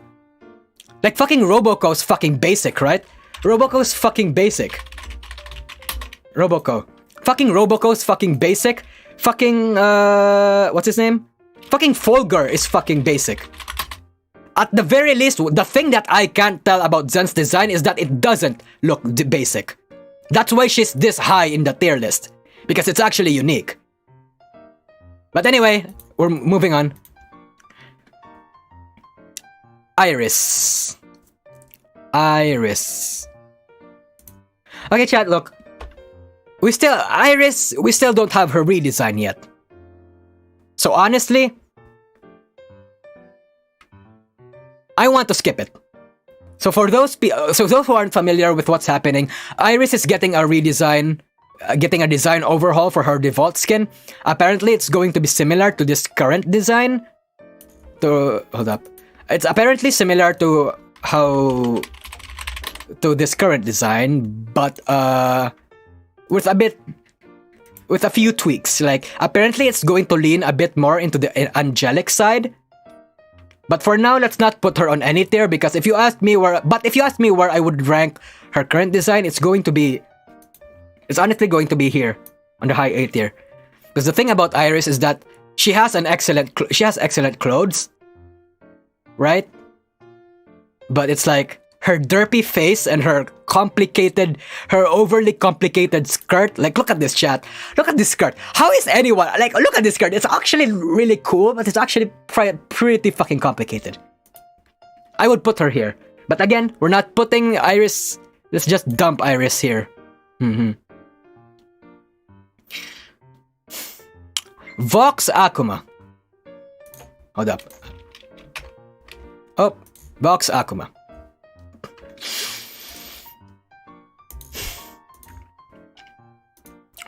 Like fucking Roboco's fucking basic, right? Roboco's fucking basic. Fucking Roboco's fucking basic. Fucking what's his name? Fucking Folger is fucking basic. At the very least, the thing that I can't tell about Zen's design is that it doesn't look basic. That's why she's this high in the tier list. Because it's actually unique. But anyway, we're moving on. Iris. Okay, chat, look. We still don't have her redesign yet. So honestly, I want to skip it. So for those who aren't familiar with what's happening, Iris is getting a redesign, getting a design overhaul for her default skin. Apparently, it's going to be similar to this current design. Hold up. It's apparently similar to this current design, but with a few tweaks. Like, apparently it's going to lean a bit more into the angelic side. But for now, let's not put her on any tier, because if you ask me where I would rank her current design, it's honestly going to be here on the high A tier. Because the thing about Iris is that she has excellent clothes, right? But it's like her derpy face and her overly complicated skirt. Like, look at this, chat. Look at this skirt. How is anyone, like, look at this skirt. It's actually really cool, but it's actually pretty fucking complicated. I would put her here. But again, we're not putting Iris. Let's just dump Iris here. Vox Akuma. Hold up. Oh, Vox Akuma.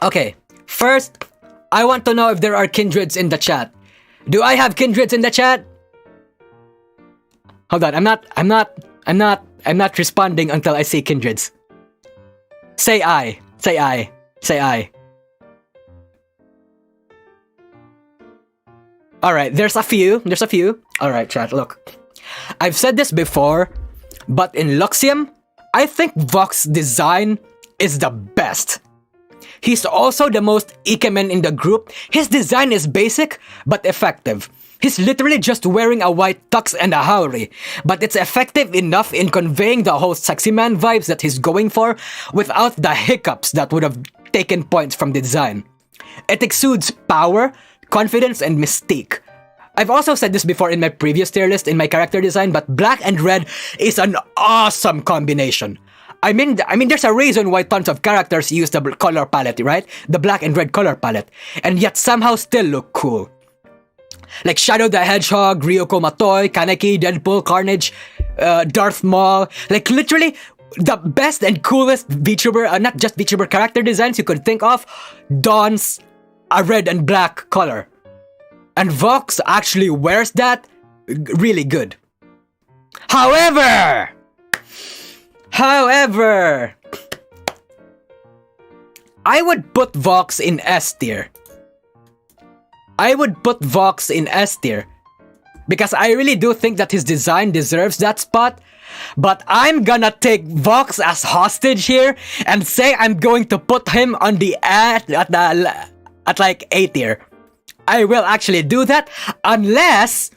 Okay, first, I want to know if there are kindreds in the chat. Do I have kindreds in the chat? Hold on, I'm not responding until I see kindreds. Say I. Say I. Say I. Alright, there's a few. Alright, chat, look. I've said this before, but in Luxiem, I think Vox's design is the best. He's also the most ikemen in the group. His design is basic, but effective. He's literally just wearing a white tux and a haori, but it's effective enough in conveying the whole sexy man vibes that he's going for without the hiccups that would have taken points from the design. It exudes power, confidence, and mystique. I've also said this before in my previous tier list in my character design, but black and red is an awesome combination. I mean, there's a reason why tons of characters use the color palette, right? The black and red color palette, and yet somehow still look cool. Like Shadow the Hedgehog, Ryoko Matoi, Kaneki, Deadpool, Carnage, Darth Maul. Like, literally, the best and coolest VTuber, not just VTuber character designs you could think of, dons a red and black color. And Vox actually wears that really good. However, I would put Vox in S tier. Because I really do think that his design deserves that spot. But I'm gonna take Vox as hostage here and say I'm going to put him on the at like A tier. I will actually do that unless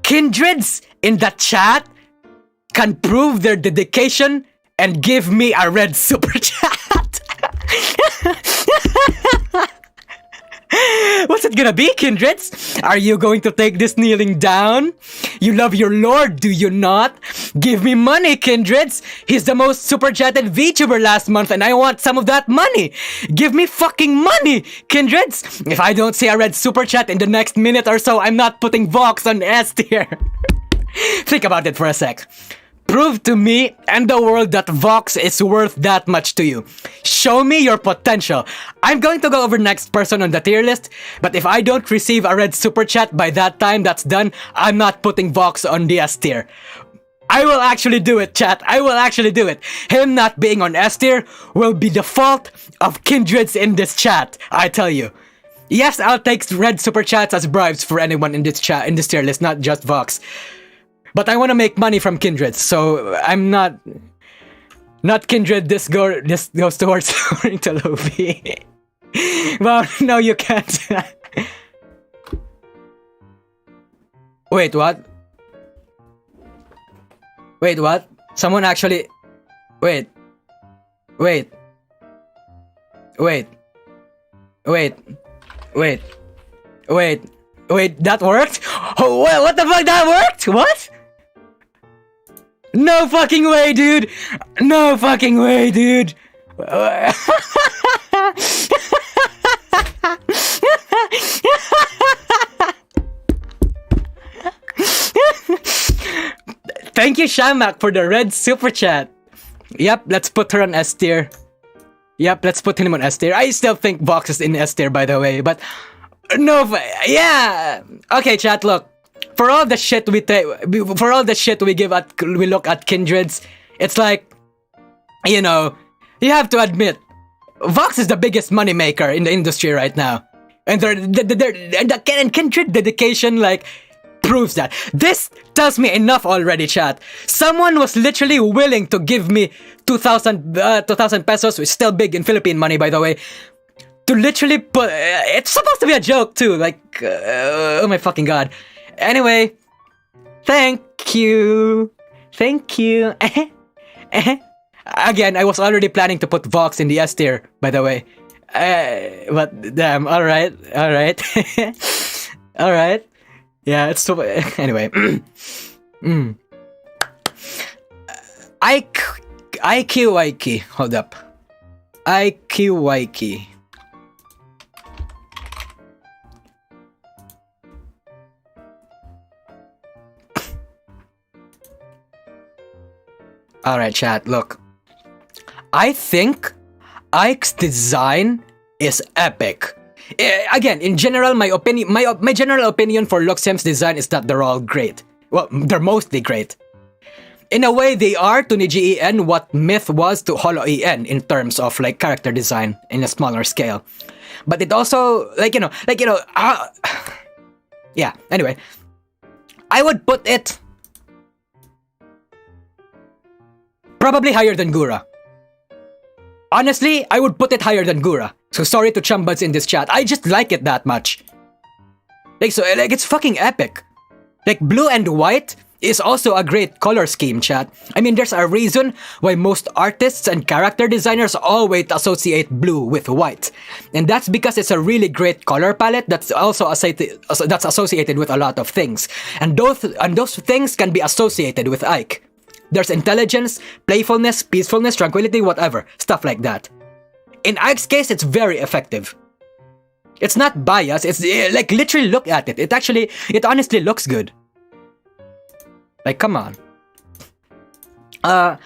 kindreds in the chat can prove their dedication and give me a red super chat. What's it gonna be, kindreds? Are you going to take this kneeling down? You love your lord, do you not? Give me money, kindreds! He's the most super chatted VTuber last month and I want some of that money! Give me fucking money, kindreds! If I don't see a red super chat in the next minute or so, I'm not putting Vox on S tier. Think about it for a sec. Prove to me and the world that Vox is worth that much to you. Show me your potential. I'm going to go over next person on the tier list, but if I don't receive a red super chat by that time that's done, I'm not putting Vox on the S tier. I will actually do it, chat. I will actually do it. Him not being on S tier will be the fault of kindreds in this chat, I tell you. Yes, I'll take red super chats as bribes for anyone in this chat, in this tier list, not just Vox. But I want to make money from kindred, so I'm not kindred. This goes towards Lofi. Well, no, you can't. Wait, what? Wait, what? Someone actually... Wait. Wait, that worked? Oh, what the fuck, that worked? What? No fucking way, dude! No fucking way, dude! Thank you, Shamak, for the red super chat. Yep, let's put her on S tier. Yep, let's put him on S tier. I still think Vox is in S tier, by the way, but no, yeah. Okay, chat. Look, for all the shit we we look at kindreds. It's like, you know, you have to admit, Vox is the biggest moneymaker in the industry right now, and and kindred dedication like proves that. This tells me enough already, chat. Someone was literally willing to give me 2,000 pesos, which is still big in Philippine money, by the way, to literally put... it's supposed to be a joke, too. Like, oh my fucking god. Anyway, thank you. Thank you. Again, I was already planning to put Vox in the S tier, by the way. But, damn, alright. Alright. Yeah, it's so... Anyway. IQ. Hold up. IQ. Alright, chat, look. I think Ike's design is epic. Again, in general, my general opinion for Luxiem's design is that they're all great. Well, they're mostly great. In a way, they are to NijiEN what Myth was to HoloEN in terms of like character design in a smaller scale. But it also, yeah, anyway. I would put it probably higher than Gura. Honestly, I would put it higher than Gura. So sorry to Chumbuds in this chat. I just like it that much. It's fucking epic. Like, blue and white is also a great color scheme, chat. I mean, there's a reason why most artists and character designers always associate blue with white. And that's because it's a really great color palette that's also associated with a lot of things. And those things can be associated with Ike. There's intelligence, playfulness, peacefulness, tranquility, whatever. Stuff like that. In Ike's case, it's very effective. It's not biased. It's like, literally look at it. It honestly looks good. Like, come on. I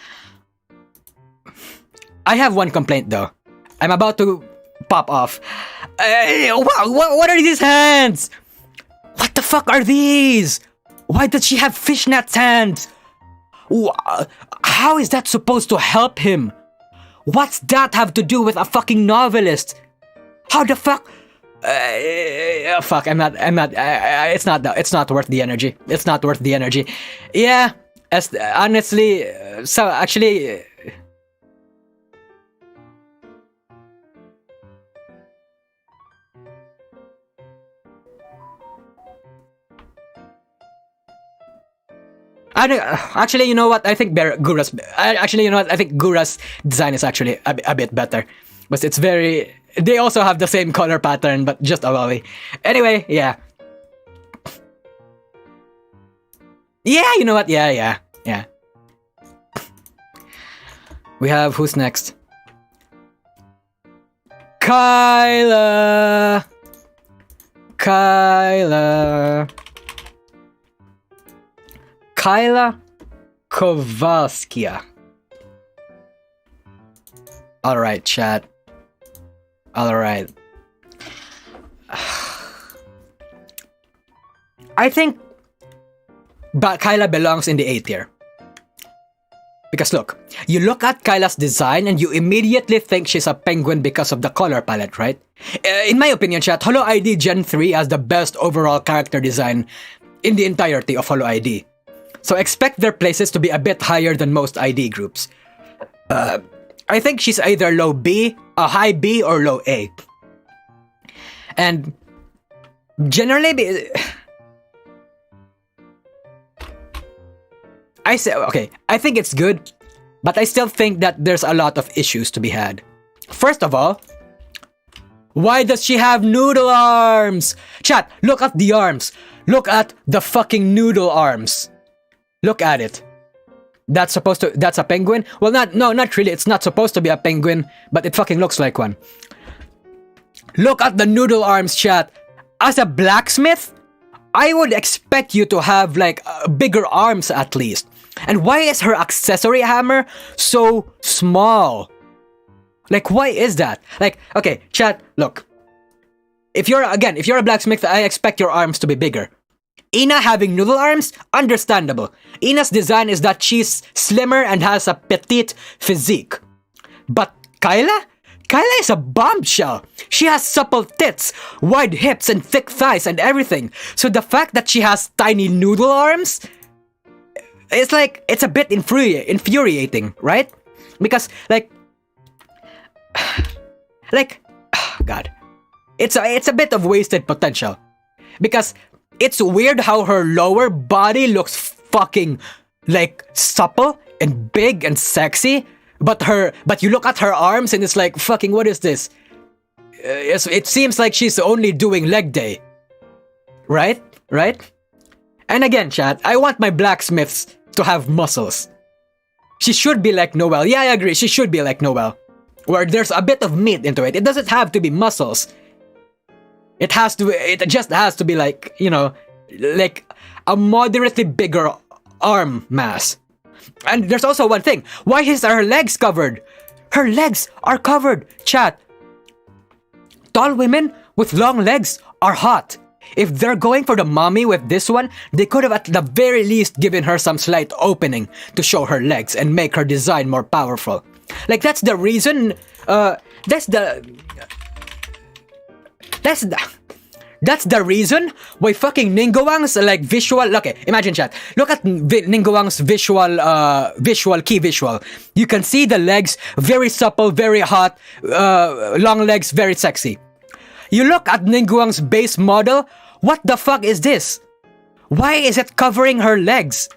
have one complaint though. I'm about to pop off. Wow, what are these hands? What the fuck are these? Why does she have fishnet's hands? How is that supposed to help him? What's that have to do with a fucking novelist? How the fuck? Fuck, it's not worth the energy. It's not worth the energy. Yeah, honestly, so actually... Actually, you know what? I think Gura's design is actually a bit better. But it's very... They also have the same color pattern, but just a lolly. Anyway, yeah. Yeah, you know what? Yeah. We have... Who's next? Kyla Kowalskia. Alright, chat. Alright. I think Kyla belongs in the A tier. Because look, you look at Kyla's design and you immediately think she's a penguin because of the color palette, right? In my opinion, chat, HoloID Gen 3 has the best overall character design in the entirety of HoloID. So expect their places to be a bit higher than most ID groups. I think she's either low B, a high B, or low A. And generally, I think it's good, but I still think that there's a lot of issues to be had. First of all, why does she have noodle arms? Chat, look at the arms. Look at the fucking noodle arms. Look at it. That's a penguin? Well, not really. It's not supposed to be a penguin, but it fucking looks like one. Look at the noodle arms, chat. As a blacksmith, I would expect you to have like bigger arms at least. And why is her accessory hammer so small? Like, why is that? Like, okay, chat, look. If you're a blacksmith, I expect your arms to be bigger. Ina having noodle arms? Understandable. Ina's design is that she's slimmer and has a petite physique. But Kyla? Kyla is a bombshell. She has supple tits, wide hips, and thick thighs and everything. So the fact that she has tiny noodle arms, it's like, it's a bit infuriating, right? Because, God, it's a bit of wasted potential. Because it's weird how her lower body looks fucking, supple and big and sexy. But you look at her arms and it's like, fucking, what is this? It seems like she's only doing leg day. Right? And again, chat, I want my blacksmiths to have muscles. She should be like Noelle. Yeah, I agree. She should be like Noelle. Where there's a bit of meat into it. It doesn't have to be muscles. It just has to be like a moderately bigger arm mass. And there's also one thing. Why is her legs covered? Her legs are covered, chat. Tall women with long legs are hot. If they're going for the mommy with this one, they could have at the very least given her some slight opening to show her legs and make her design more powerful. Like, that's the reason, that's the reason why fucking Ningguang's visual. Okay, imagine, chat. Look at Ningguang's visual key visual. You can see the legs, very supple, very hot, long legs, very sexy. You look at Ningguang's base model. What the fuck is this? Why is it covering her legs?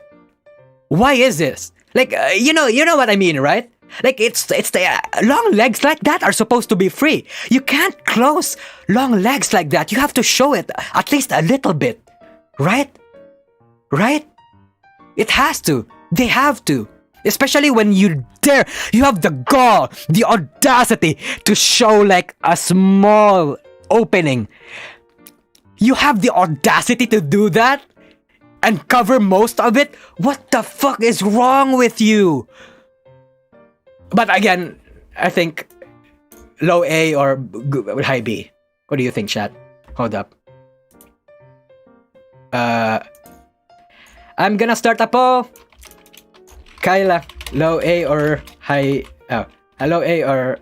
Why is this? You know what I mean, right? It's the long legs like that are supposed to be free. You can't close long legs like that. You have to show it at least a little bit. Right? It has to. They have to. Especially when you have the gall, the audacity to show a small opening. You have the audacity to do that and cover most of it? What the fuck is wrong with you? But again, I think low A or high B. What do you think, chat? Hold up. I'm gonna start a poll. Kyla, low A or high... low A or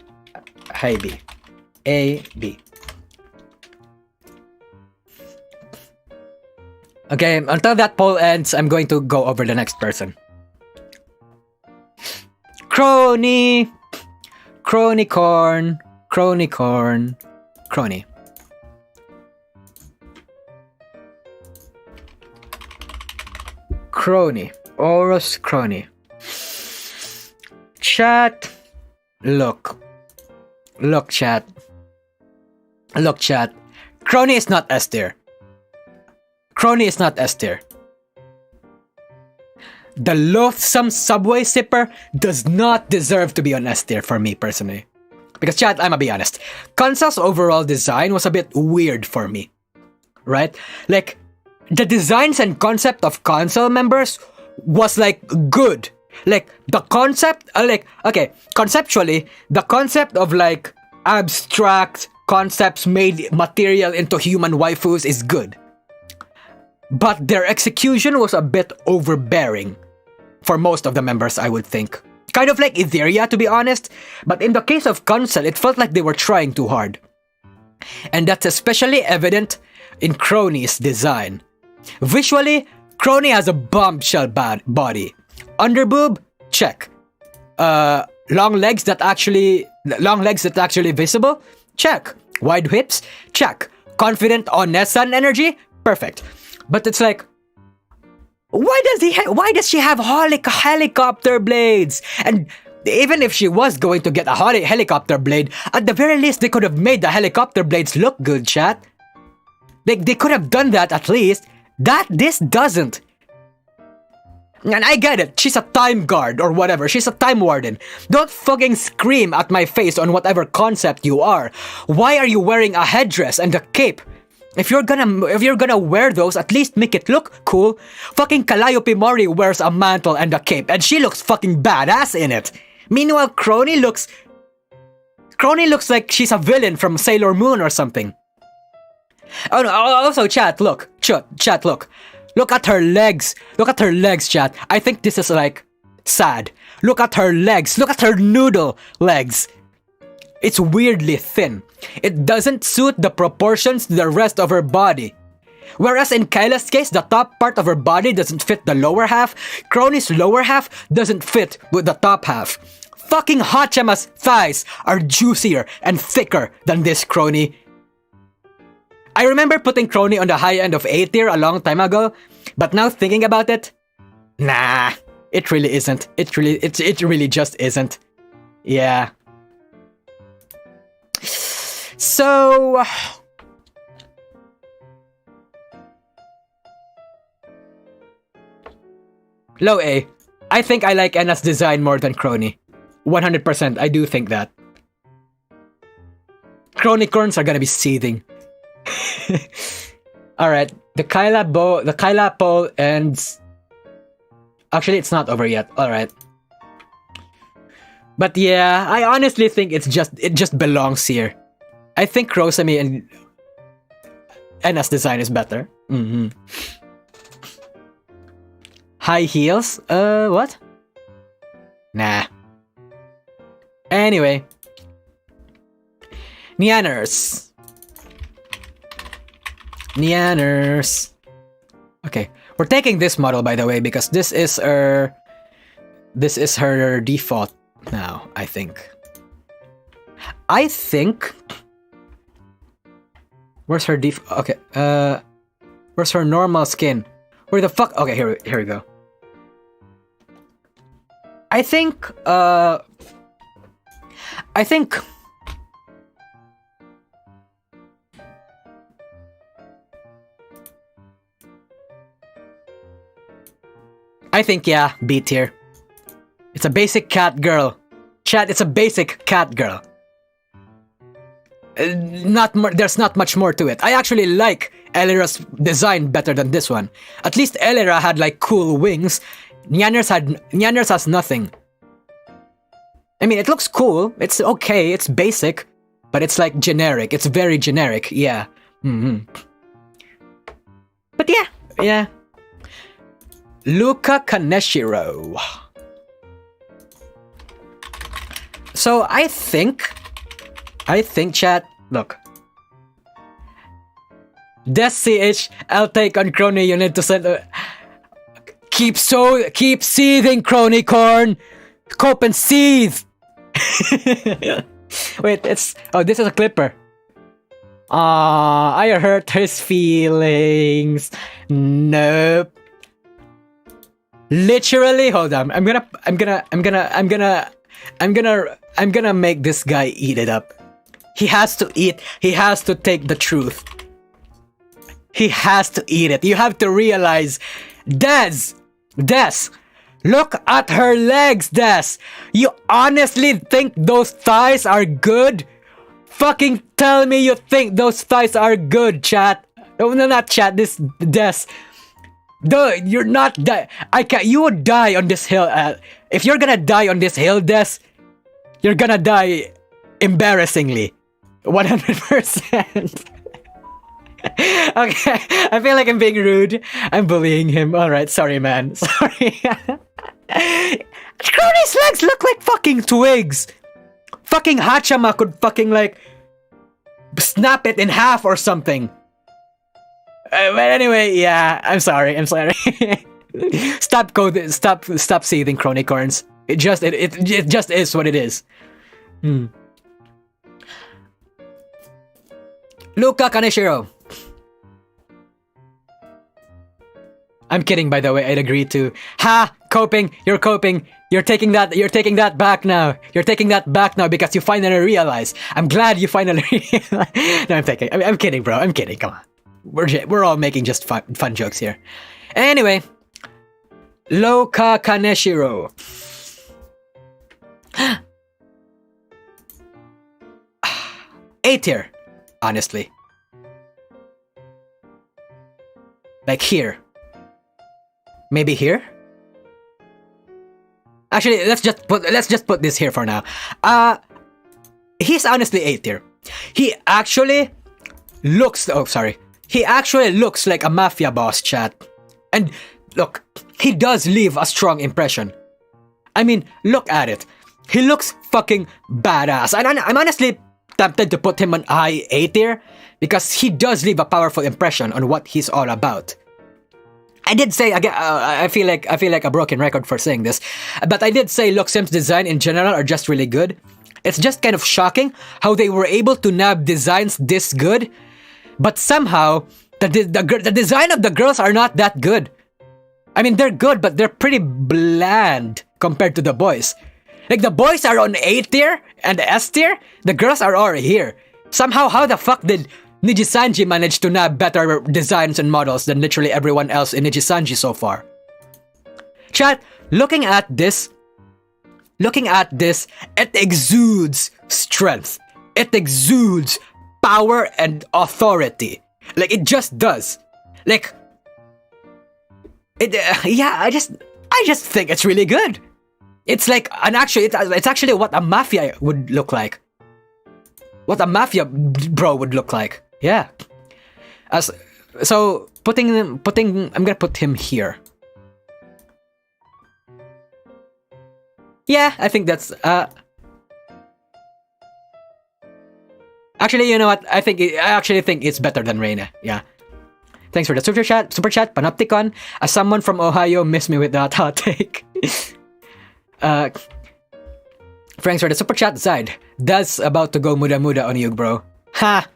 high B? A, B. Okay, until that poll ends, I'm going to go over the next person. Crony. Crony. Oros Crony. Chat. Look, chat. Crony is not S tier. The loathsome subway sipper does not deserve to be on S tier for me personally. Because, chat, I'ma be honest. Kansa's overall design was a bit weird for me. Right? The designs and concept of Council members was good. The concept, conceptually, the concept of abstract concepts made material into human waifus is good. But their execution was a bit overbearing for most of the members, I would think. Kind of like Ethyria, to be honest. But in the case of Council, it felt like they were trying too hard. And that's especially evident in Crony's design. Visually, Crony has a bombshell body. Underboob? Check. Long legs that actually visible? Check. Wide hips? Check. Confident on Nessan energy? Perfect. But it's why does she have helicopter blades? And even if she was going to get a helicopter blade, at the very least they could have made the helicopter blades look good, chat. They could have done that at least. This doesn't. And I get it, she's a time guard or whatever, she's a time warden. Don't fucking scream at my face on whatever concept you are. Why are you wearing a headdress and a cape? If you're gonna wear those, at least make it look cool. Fucking Calliope Mori wears a mantle and a cape, and she looks fucking badass in it. Meanwhile, Crony looks like she's a villain from Sailor Moon or something. Oh no, also chat, look. Chat, look. Look at her legs. Look at her legs, chat. I think this is like sad. Look at her legs. Look at her noodle legs. It's weirdly thin. It doesn't suit the proportions to the rest of her body. Whereas in Kyla's case, the top part of her body doesn't fit the lower half, Crony's lower half doesn't fit with the top half. Fucking Hachama's thighs are juicier and thicker than this Crony. I remember putting Crony on the high end of A tier a long time ago, but now thinking about it, nah, it really isn't. It really just isn't. Yeah. So low A. I think I like Enna's design more than Crony. 100%, I do think that. Cronicorns are gonna be seething. Alright, the Kyla poll ends. Actually, it's not over yet. Alright. But yeah, I honestly think it just belongs here. I think Rosemi and Enna's design is better. High heels? What? Nah. Anyway. Nyanners. Okay, we're taking this model, by the way, because this is her default now, I think. Where's her okay, where's her normal skin? Where the fuck? Okay, here we go. I think yeah, B tier. It's a basic cat girl. Chat, it's a basic cat girl. Not more, there's not much more to it. I actually like Elira's design better than this one. At least Elira had like cool wings. Nyanners has nothing. I mean, it looks cool. It's okay. It's basic, but it's like generic. It's very generic. Yeah. But yeah. Luka Kaneshiro. So I think, chat, look. Des I'll take on Crony, you need to send keep seething, Crony corn. Cope and seethe. Wait, this is a clipper. I hurt his feelings. Nope. Literally, hold on. I'm gonna make this guy eat it up. He has to eat. He has to take the truth. He has to eat it. You have to realize, Des, look at her legs, Des. You honestly think those thighs are good? Fucking tell me you think those thighs are good, chat. No, not chat. This Des. Dude, you're not die. You would die on this hill. If you're gonna die on this hill, Des, you're gonna die embarrassingly. 100%. Okay, I feel like I'm being rude. I'm bullying him. Alright, sorry, man. Sorry. Crony's legs look like fucking twigs. Fucking Hachama could fucking like snap it in half or something. But anyway, yeah, I'm sorry. Stop seething, Chronicorns. It just is what it is. Luka Kaneshiro. I'm kidding, by the way. I'd agree to. Ha! Coping. You're coping. You're taking that back now. You're taking that back now because you finally realize. I'm glad you finally realize. No, I'm kidding, bro. I'm kidding. Come on. We're all making just fun jokes here. Anyway, Luka Kaneshiro. A tier, honestly. Like here. Maybe here? Actually, let's just put this here for now. He's honestly A tier. He actually looks like a mafia boss, chat. And look, he does leave a strong impression. I mean, look at it. He looks fucking badass. And I'm honestly tempted to put him on high A tier because he does leave a powerful impression on what he's all about. I did say again, I feel like a broken record for saying this, but I did say Luxiem's design in general are just really good. It's just kind of shocking how they were able to nab designs this good, but somehow the design of the girls are not that good. I mean, they're good, but they're pretty bland compared to the boys. Like, the boys are on A tier and S tier, the girls are all here. Somehow, how the fuck did Niji-sanji manage to nab better designs and models than literally everyone else in Niji-sanji so far? Chat, looking at this, it exudes strength. It exudes power and authority. Like, it just does. Like, I just think it's really good. It's like it's actually what a mafia would look like. What a mafia bro would look like. Yeah. So I'm gonna put him here. Yeah, I think that's actually, you know what? I actually think it's better than Reina. Yeah. Thanks for the super chat, Panopticon. As someone from Ohio, miss me with that hot take. Thanks for the super chat, Zide. That's about to go muda on you, bro. Ha!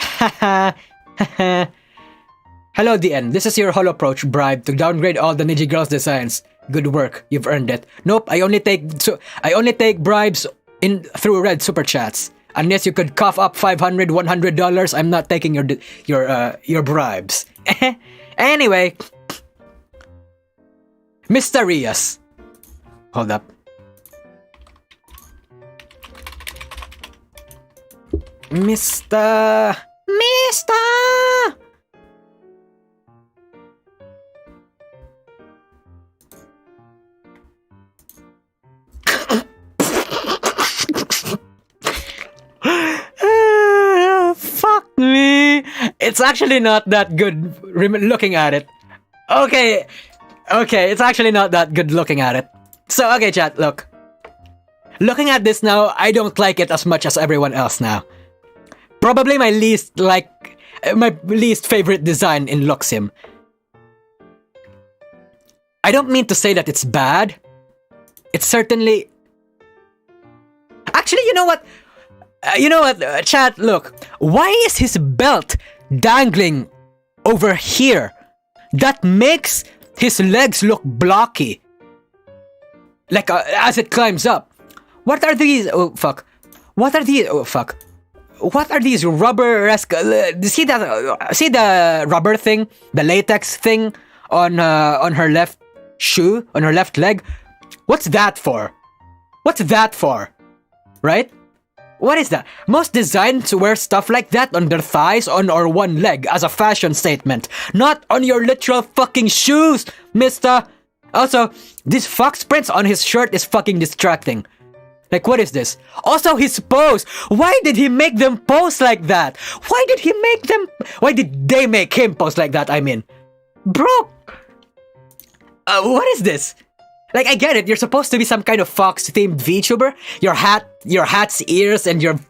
Ha ha! Ha. Hello, DN. This is your holo approach bribe to downgrade all the Niji girls' designs. Good work. You've earned it. Nope, I only take bribes through red super chats. Unless you could cough up $500, $100, I'm not taking your bribes. Anyway, Mysterious. Hold up. Mister. Fuck me. It's actually not that good looking at it. Okay, it's actually not that good looking at it. So, okay, chat, look. Looking at this now, I don't like it as much as everyone else now. Probably my least favorite design in Luxiem. I don't mean to say that it's bad. It's certainly... Actually, you know what? Chat, look. Why is his belt dangling over here? That makes his legs look blocky. Like, as it climbs up. What are these? Oh, fuck. What are these? Oh, fuck. What are these rubber-esque... see the rubber thing? The latex thing on her left shoe? On her left leg? What's that for? Right? What is that? Most designs wear stuff like that on their thighs or one leg as a fashion statement. Not on your literal fucking shoes, mister! Also, this fox prints on his shirt is fucking distracting. Like, what is this? Also, his pose! Why did he make them pose like that? Why did they make him pose like that, I mean? Bro! What is this? Like, I get it, you're supposed to be some kind of fox-themed VTuber. Your hat's ears and your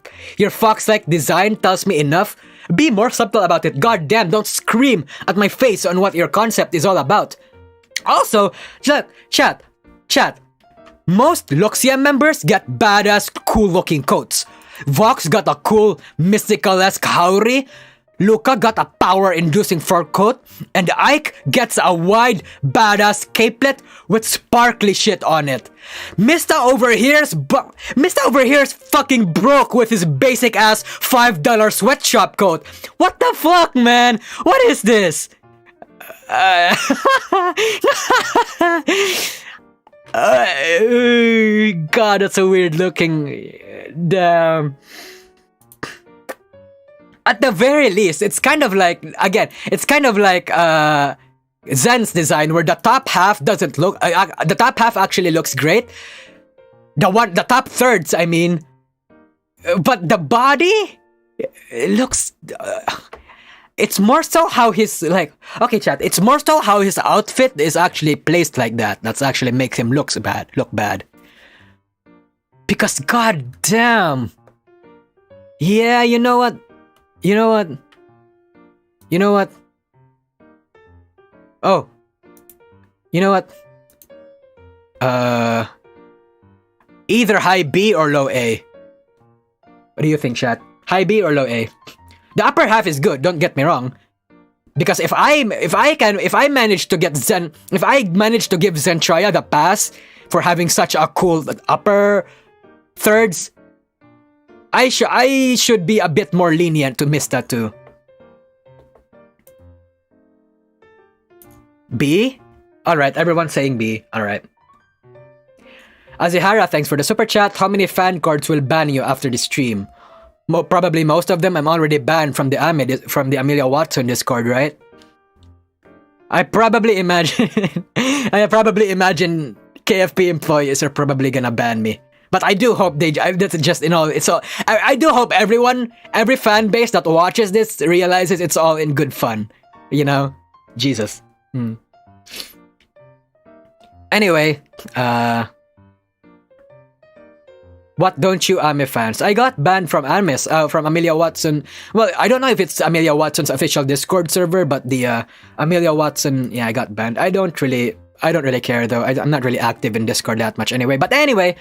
fox-like design tells me enough. Be more subtle about it. God damn, don't scream at my face on what your concept is all about. Also, chat. Most Luxiem members get badass, cool-looking coats. Vox got a cool, mystical-esque Haori. Luca got a power-inducing fur coat. And Ike gets a wide, badass capelet with sparkly shit on it. Mr. over here's fucking broke with his basic-ass $5 sweatshop coat. What the fuck, man? What is this? God, that's a weird looking. Damn. At the very least, it's kind of like Zen's design, where the top half doesn't look. The top half actually looks great. The top thirds, I mean. But the body looks. It's more so how his like. Okay, chat. It's more so how his outfit is actually placed like that. That's actually makes him look bad. Because god damn. Yeah, you know what? Oh. You know what? Either high B or low A. What do you think, chat? High B or low A? The upper half is good, don't get me wrong. Because if I manage to give Zentreya the pass for having such a cool upper thirds, I should be a bit more lenient to miss that too. B? Alright, everyone's saying B. Alright. Azihara, thanks for the super chat. How many fan cards will ban you after the stream? Probably most of them. I'm already banned from the Amelia Watson Discord, right? I probably imagine KFP employees are probably gonna ban me. But I do hope that's just, it's all, I do hope every fan base that watches this realizes it's all in good fun. Jesus. Anyway, what don't you anime fans? I got banned from animes, from Amelia Watson. Well, I don't know if it's Amelia Watson's official Discord server, but the Amelia Watson, yeah, I got banned. I don't really care though. I'm not really active in Discord that much anyway. But anyway,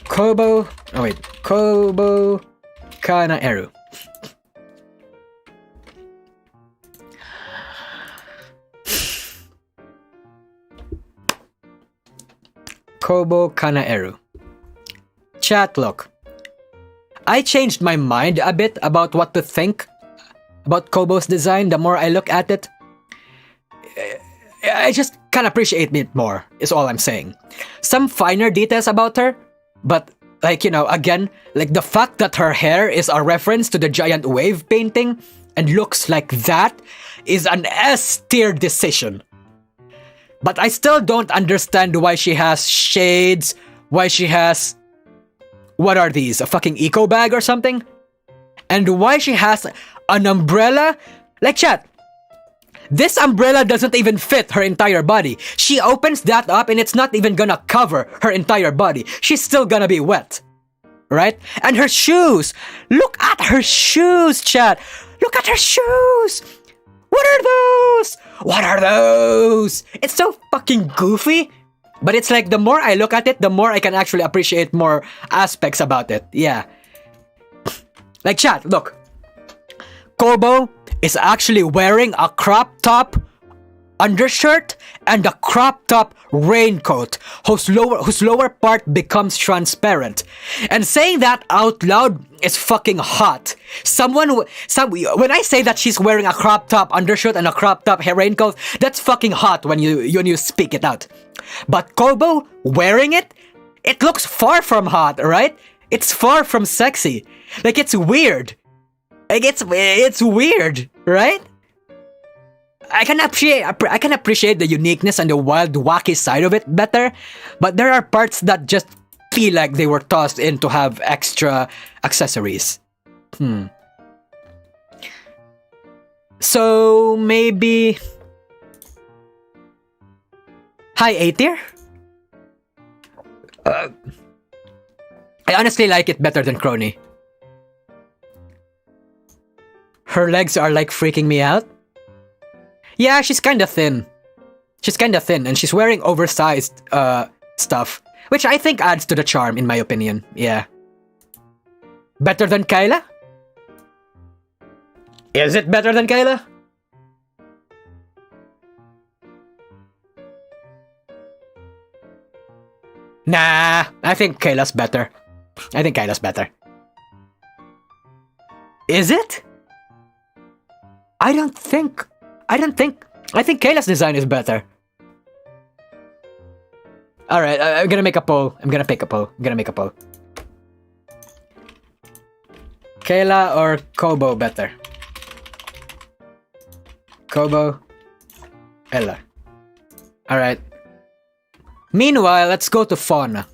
Kobo Kana Eru. Kobo Kana Eru. Chat, look. I changed my mind a bit about what to think about Kobo's design. The more I look at it, I just can appreciate it more, is all I'm saying. Some finer details about her, but again, like the fact that her hair is a reference to the giant wave painting and looks like that is an S tier decision. But I still don't understand why she has shades, why she has... What are these? A fucking eco bag or something? And why she has an umbrella? Like, chat, this umbrella doesn't even fit her entire body. She opens that up and it's not even gonna cover her entire body. She's still gonna be wet. Right? And her shoes! Look at her shoes, chat! Look at her shoes! What are those? What are those? It's so fucking goofy. But it's like the more I look at it, the more I can actually appreciate more aspects about it. Yeah. Like, chat, look. Kobo is actually wearing a crop top undershirt and a crop top raincoat whose lower part becomes transparent. And saying that out loud is fucking hot. When I say that she's wearing a crop top undershirt and a crop top raincoat, that's fucking hot when you speak it out. But Kobo wearing it looks far from hot, right? It's far from sexy. Like, it's weird. Like, it's weird, right? I can appreciate the uniqueness and the wild, wacky side of it better, but there are parts that just feel like they were tossed in to have extra accessories. So maybe high A tier? I honestly like it better than Crony. Her legs are like freaking me out. Yeah, she's kinda thin. And she's wearing oversized stuff, which I think adds to the charm, in my opinion. Yeah. Better than Kyla? Is it better than Kyla? Nah, I think Kyla's better. Is it? I think Kayla's design is better. Alright, I'm gonna make a poll. Kayla or Kobo better? Kobo, Ella. Alright. Meanwhile, let's go to Fauna.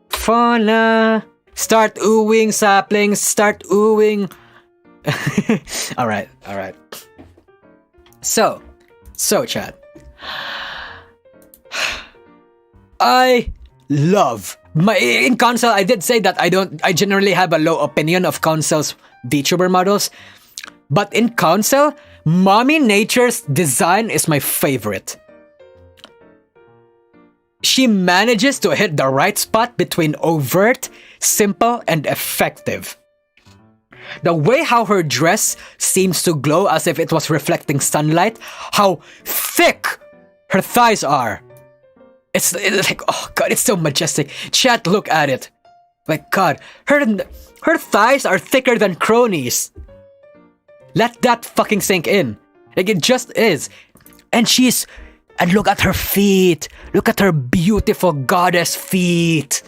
Fauna! Start oohing, saplings, start oohing. Alright, alright. So, chat. I love in console. I did say that I generally have a low opinion of console's VTuber models, but in console, Mommy Nature's design is my favorite. She manages to hit the right spot between overt, simple, and effective. The way how her dress seems to glow as if it was reflecting sunlight, how thick her thighs are. It's like, oh god, it's so majestic. Chat, look at it. Like, god, her thighs are thicker than cronies. Let that fucking sink in. Like, it just is. And look at her feet. Look at her beautiful goddess feet.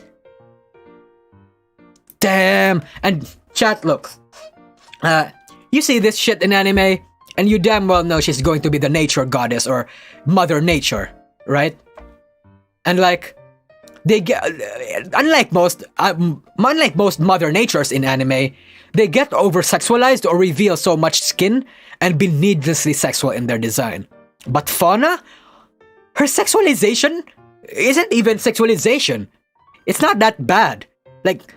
Damn. And chat, look. You see this shit in anime, and you damn well know she's going to be the nature goddess or Mother Nature, right? And like, they get unlike most Mother Natures in anime, they get over-sexualized or reveal so much skin and be needlessly sexual in their design. But Fauna, her sexualization isn't even sexualization. It's not that bad. Like,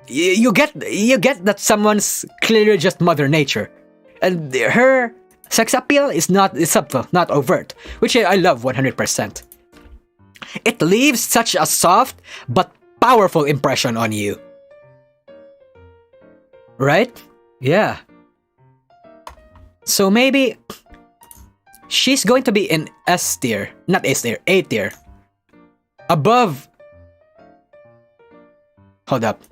you get that someone's clearly just Mother Nature, and her sex appeal is subtle, not overt, which I love 100%. It leaves such a soft but powerful impression on you. Right? Yeah. So maybe she's going to be in S tier, not S tier, A tier. Above. Hold up.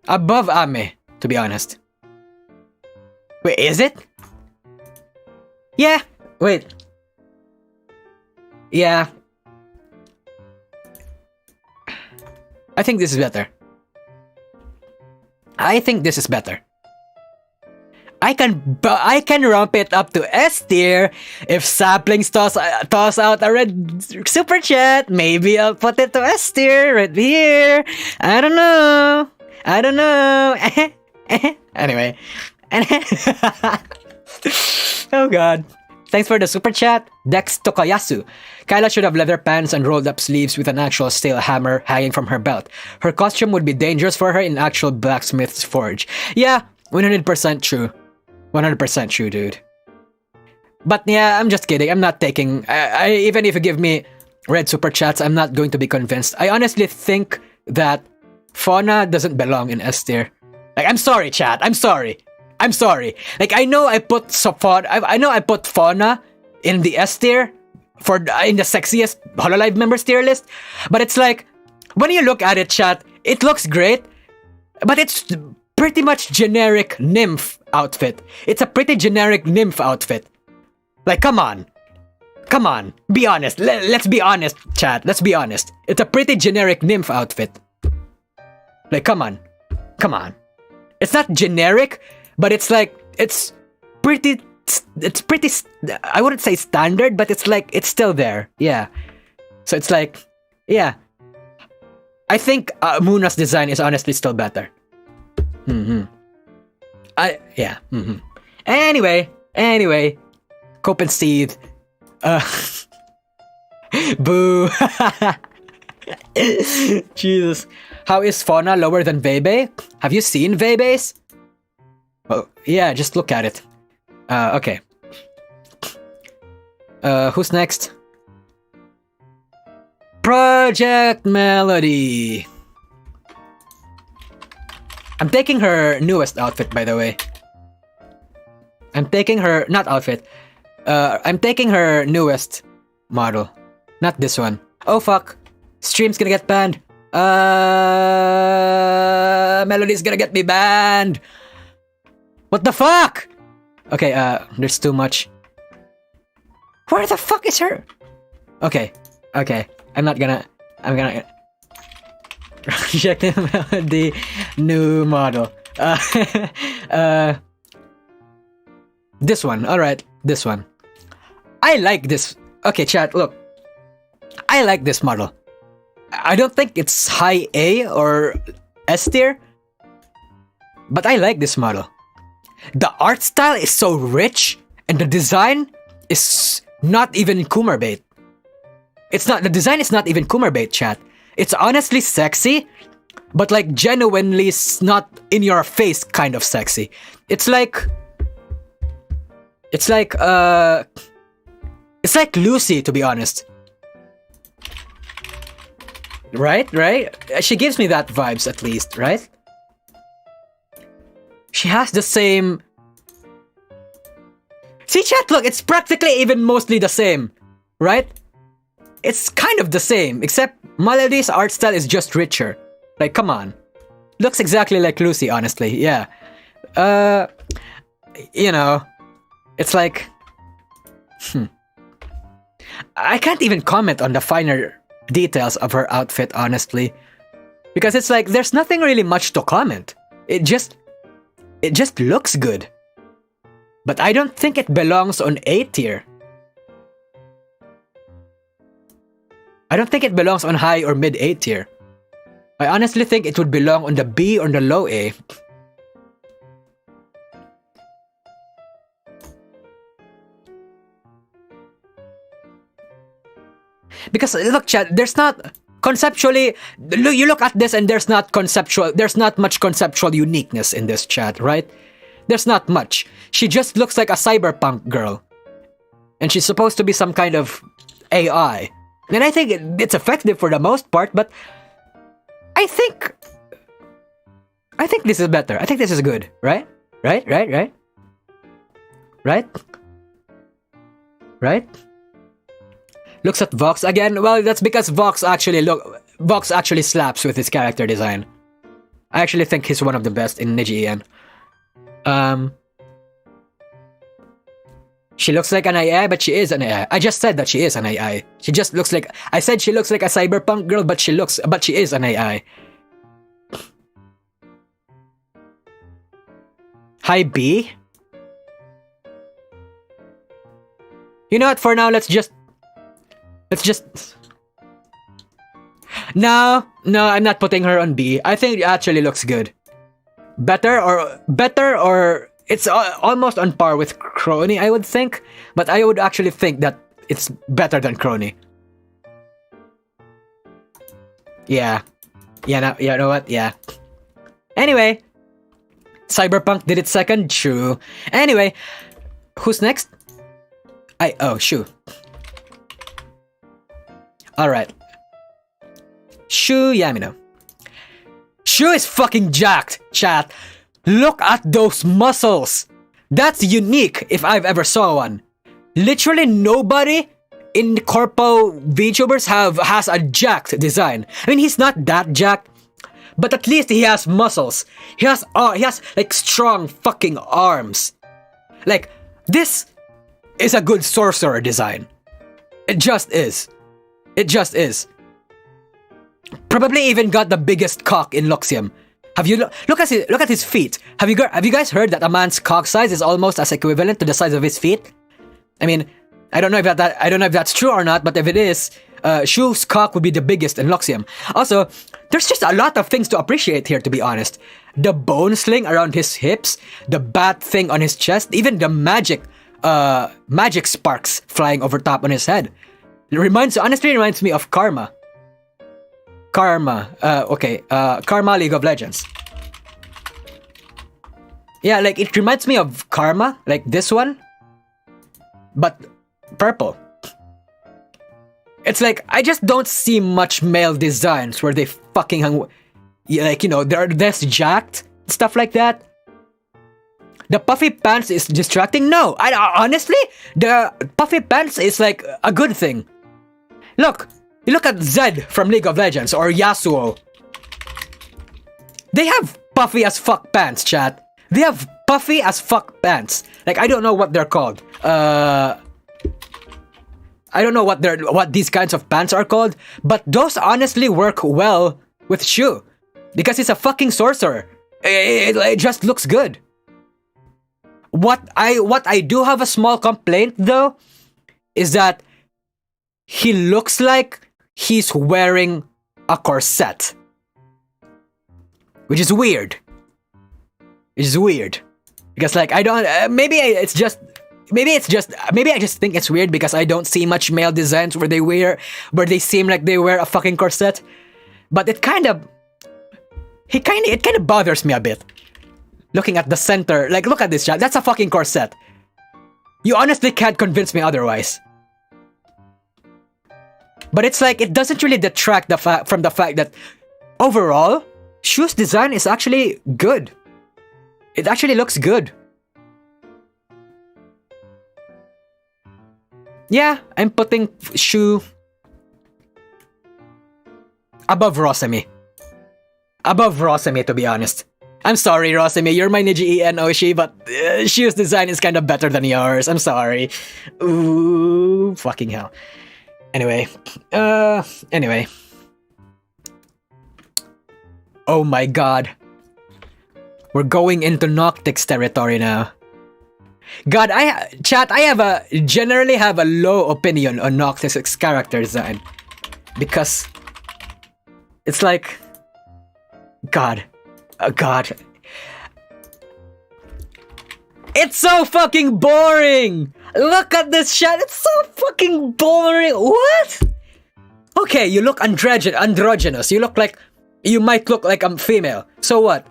Above Ame, to be honest. Wait, is it? Yeah. Wait. Yeah. I think this is better. I think this is better. I can ramp it up to S tier if Saplings toss out a red super chat. Maybe I'll put it to S tier right here. I don't know. Anyway. Oh god. Thanks for the super chat, Dex Tokayasu. Kyla should have leather pants and rolled up sleeves with an actual steel hammer hanging from her belt. Her costume would be dangerous for her in actual blacksmith's forge. Yeah, 100% true. 100% true, dude. But yeah, I'm just kidding. I'm not taking... even if you give me red super chats, I'm not going to be convinced. I honestly think that Fauna doesn't belong in S tier. Like, I'm sorry, chat. I'm sorry. Like, I know I put Fauna in the S tier in the sexiest HoloLive members tier list, but it's like, when you look at it, chat, it looks great, but it's pretty much generic nymph outfit. It's a pretty generic nymph outfit. Like, come on, be honest. Let's be honest, chat. Let's be honest. It's a pretty generic nymph outfit. Like, come on. It's not generic, but it's like, it's pretty, I wouldn't say standard, but it's like, it's still there. Yeah. So it's like, yeah. I think Muna's design is honestly still better. Yeah. Anyway. Cope and Seethe. Boo. Jesus. How is Fauna lower than Vebe? Have you seen Vebe's? Oh, yeah, just look at it. Okay. Who's next? Project Melody. I'm taking her newest outfit, by the way. I'm taking her... Not outfit. I'm taking her newest model. Not this one. Oh, fuck. Stream's gonna get banned. Melody's gonna get me banned. What the fuck? Okay, there's too much. Where the fuck is her? Okay. I'm gonna... Check the new model. This one. Alright, this one. I like this. Okay, chat, look. I like this model. I don't think it's high A or S tier, but I like this model. The art style is so rich, and the design is not even Kumar bait. The design is not even Kumar bait, chat. It's honestly sexy, but like genuinely not in your face kind of sexy. It's like Lucy, to be honest. Right? She gives me that vibes at least, right? She has the same... See, chat, look, it's practically even mostly the same, right? It's kind of the same, except Melody's art style is just richer. Like, come on. Looks exactly like Lucy, honestly, yeah. You know, it's like... I can't even comment on the finer details of her outfit, honestly. Because it's like, there's nothing really much to comment. It just looks good. But I don't think it belongs on A tier. I don't think it belongs on high or mid A tier. I honestly think it would belong on the B or the low A. Because look, chat, there's not conceptually. You look at this and there's not much conceptual uniqueness in this, chat, right? There's not much. She just looks like a cyberpunk girl, and she's supposed to be some kind of AI. And I think it's effective for the most part, but I think this is better. I think this is good, right? Right? Looks at Vox again. Well, that's because Vox actually slaps with his character design. I actually think he's one of the best in NijiEN. She looks like an AI, but she is an AI. I just said that she is an AI. She just looks like... I said she looks like a cyberpunk girl, but she is an AI. High B? You know what, for now, let's just... No, I'm not putting her on B. I think it actually looks good. Better or it's almost on par with Crony, I would think. But I would actually think that it's better than Crony. Yeah. You know what? Yeah. Anyway. Cyberpunk did it second? True. Anyway. Who's next? Shu. Alright. Shu Yamino. Shu is fucking jacked, chat. Look at those muscles. That's unique if I've ever saw one. Literally nobody in the corpo VTubers has a jacked design. I mean, he's not that jacked, but at least he has muscles. He has like strong fucking arms. Like, this is a good sorcerer design. It just is. Probably even got the biggest cock in Luxiem. Have you look at his feet? Have you guys heard that a man's cock size is almost as equivalent to the size of his feet? I mean, I don't know if that's true or not, but if it is, Shu's cock would be the biggest in Luxiem. Also, there's just a lot of things to appreciate here, to be honest. The bone sling around his hips, the bat thing on his chest, even the magic sparks flying over top on his head. Honestly reminds me of Karma. Karma League of Legends. Yeah, like it reminds me of Karma, like this one, but purple. It's like, I just don't see much male designs where they fucking they're less jacked, stuff like that. The puffy pants is distracting? No, honestly, the puffy pants is like a good thing. You look at Zed from League of Legends or Yasuo. They have puffy as fuck pants, chat. They have puffy as fuck pants. Like, I don't know what they're called. I don't know what these kinds of pants are called, but those honestly work well with Shu. Because he's a fucking sorcerer. It just looks good. What I do have a small complaint though is that he looks like he's wearing a corset. Which is weird. Because like I don't maybe I just think it's weird because I don't see much male designs where they seem like they wear a fucking corset. But it kind of bothers me a bit. Looking at the center, like look at this shot. That's a fucking corset. You honestly can't convince me otherwise. But it's like it doesn't really detract from the fact that overall, Shu's design is actually good. It actually looks good. Yeah, I'm putting Shu above Rosemi. Above Rosemi, to be honest. I'm sorry, Rosemi, you're my NijiEN oshi, but Shu's design is kind of better than yours. I'm sorry. Ooh, fucking hell. Anyway. Oh my god. We're going into noctyx territory now. God, I generally have a low opinion on noctyx's character design. Because it's like God. It's so fucking boring! Look at this shot, it's so fucking boring! What? Okay, you look androgynous. You might look like I'm female. So what?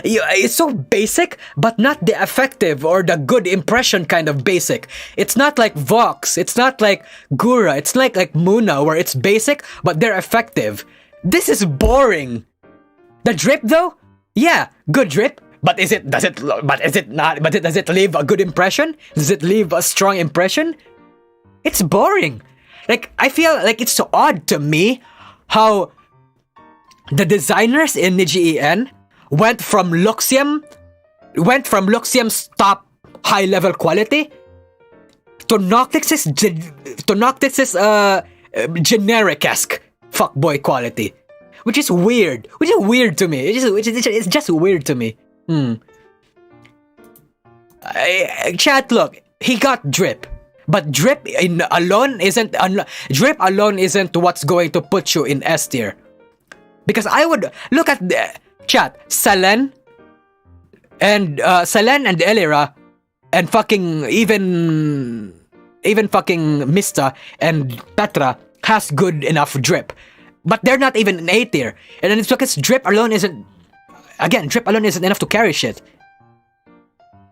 It's so basic, but not the effective or the good impression kind of basic. It's not like Vox, it's not like Gura, it's like Muna where it's basic, but they're effective. This is boring. The drip though? Yeah, good drip. But does it leave a good impression? Does it leave a strong impression? It's boring. Like, I feel like it's so odd to me how the designers in NijiEN went from Luxiem's top high level quality to Noctyx's generic-esque fuckboy quality. Which is weird. Which is weird to me. It's just weird to me. Chat, look, he got drip, but drip alone isn't what's going to put you in S tier. Because I would look at the chat, Selen and Elira and fucking even fucking Mista and Petra has good enough drip, but they're not even in A tier. And then it's because drip alone isn't enough to carry shit.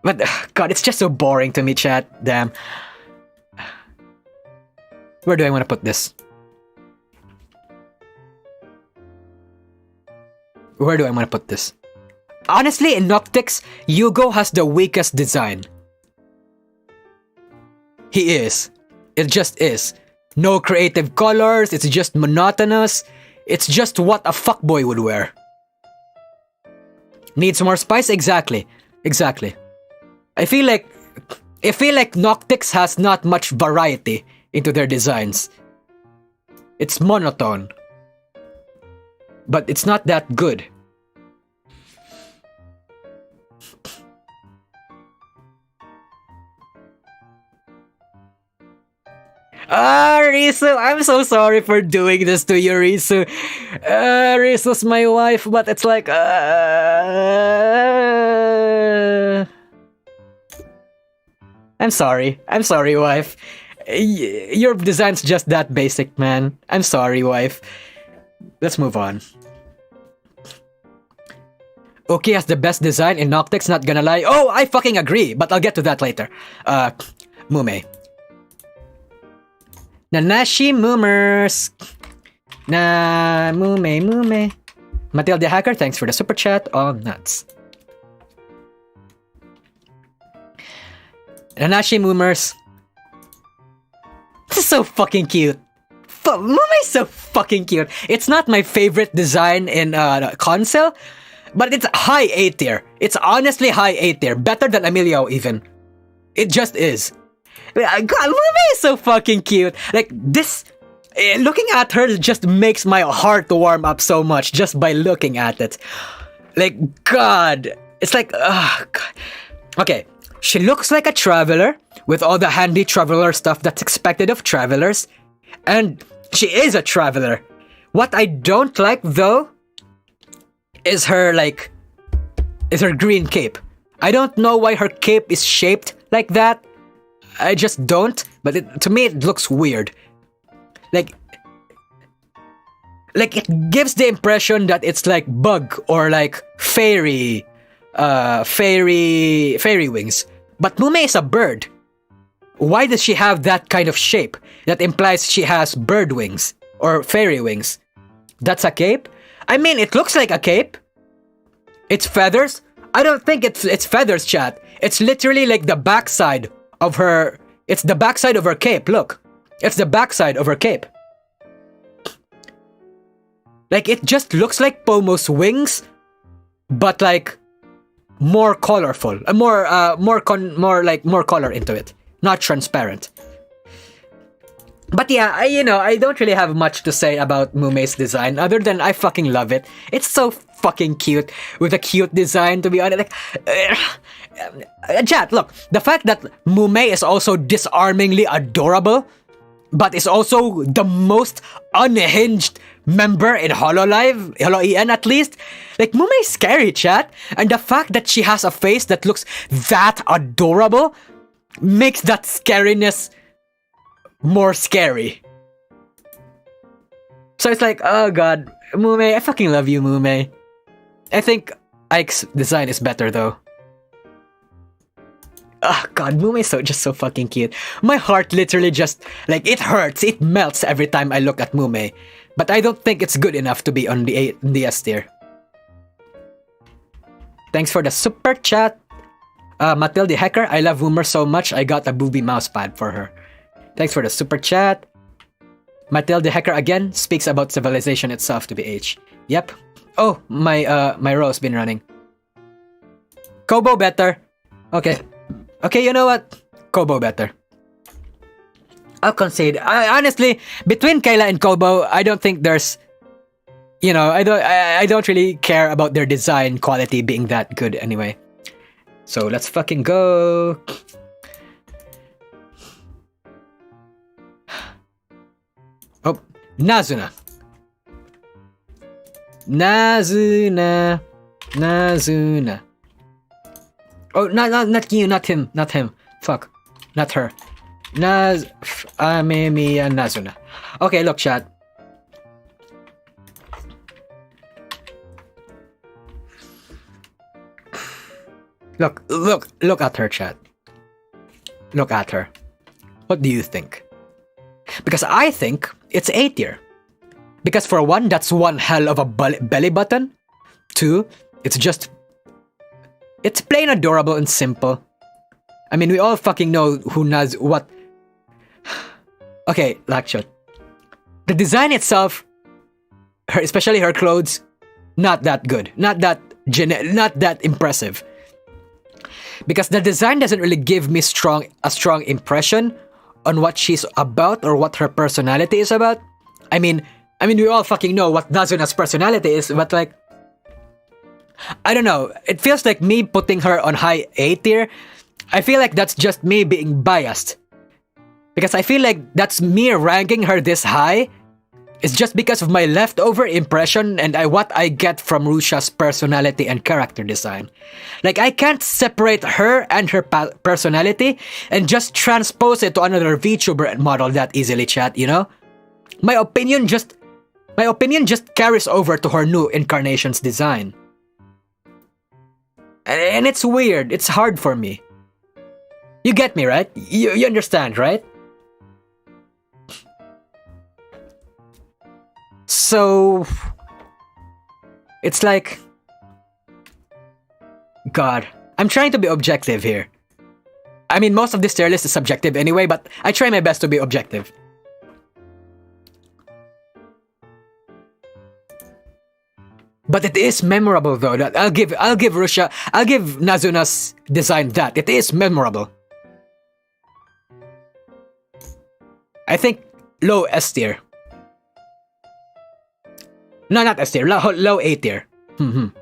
But God, it's just so boring to me, chat. Damn. Where do I want to put this? Honestly, in Noctyx, Yugo has the weakest design. He is. It just is. No creative colors, it's just monotonous. It's just what a fuckboy would wear. Needs more spice? Exactly. I feel like Noctyx has not much variety into their designs. It's monotone. But it's not that good. Risu, I'm so sorry for doing this to you, Risu. Risu's my wife, but it's like I'm sorry, wife. Your design's just that basic, man. I'm sorry, wife. Let's move on. Uki has the best design in Noctyx, not gonna lie. Oh, I fucking agree, but I'll get to that later. Mumei. Nanashi Moomers. Mumei. Matilda Hacker, thanks for the super chat. All nuts. Nanashi Moomers. This is so fucking cute. Mumei's so fucking cute. It's not my favorite design in console, but it's high A tier. It's honestly high A tier. Better than Emilio even. It just is. God, Mumei is so fucking cute. Like this Looking at her just makes my heart warm up so much just by looking at it. Like, God. It's like, God. Okay, she looks like a traveler with all the handy traveler stuff that's expected of travelers. And she is a traveler. What I don't like, though, is her green cape. I don't know why her cape is shaped like that. I just don't. But to me, it looks weird. Like it gives the impression that it's like bug or like fairy wings. But Mumei is a bird. Why does she have that kind of shape? That implies she has bird wings or fairy wings. That's a cape? I mean, it looks like a cape. It's feathers? I don't think it's feathers, chat. It's literally like the backside of her. It's the backside of her cape, look. It's the backside of her cape. Like, it just looks like Pomo's wings, but like more colorful, more color into it, not transparent. But yeah, I don't really have much to say about Mumei's design other than I fucking love it. It's so fucking cute with a cute design, to be honest. Like, chat, look, the fact that Mumei is also disarmingly adorable, but is also the most unhinged member in HoloLive, HoloEN at least. Like, Mumei's scary, chat. And the fact that she has a face that looks that adorable makes that scariness more scary. So it's like, oh god, Mumei, I fucking love you, Mumei. I think Ike's design is better though. Oh god, Mumei's just so fucking cute. My heart literally just, like, it hurts, it melts every time I look at Mumei. But I don't think it's good enough to be on the S tier. Thanks for the super chat. Matilde Hecker, I love Woomer so much, I got a booby mousepad for her. Thanks for the super chat. Matilde Hecker again speaks about civilization itself to be H. Yep. Oh, my row's been running. Kobo better. Okay. Okay, you know what? Kobo better. I'll concede. Honestly, between Kayla and Kobo, I don't think there's, I don't really care about their design quality being that good anyway. So let's fucking go. Oh, Nazuna. Oh, not you, not him. Fuck. Not her. Amemiya Nazuna. Okay, look, chat. Look at her, chat. Look at her. What do you think? Because I think it's A tier. Because for one, that's one hell of a belly button. Two, it's plain adorable and simple. I mean, we all fucking know who knows what. Okay, Lakshot. The design itself, especially her clothes, not that good. Not that impressive. Because the design doesn't really give me a strong impression on what she's about or what her personality is about. I mean, we all fucking know what Nazuna's personality is, but like, I don't know. It feels like me putting her on high A tier. I feel like that's just me being biased. Because I feel like that's me ranking her this high. It's just because of my leftover impression and what I get from Rusha's personality and character design. Like, I can't separate her and her personality and just transpose it to another VTuber model that easily, chat, you know? My opinion just carries over to her new incarnation's design. And it's weird. It's hard for me. You get me, right? You understand, right? So, it's like, God, I'm trying to be objective here. I mean, most of this tier list is subjective anyway, but I try my best to be objective. But it is memorable though. That I'll give Nazuna's design that. It is memorable. I think low S tier. No, not S tier. Low A tier. The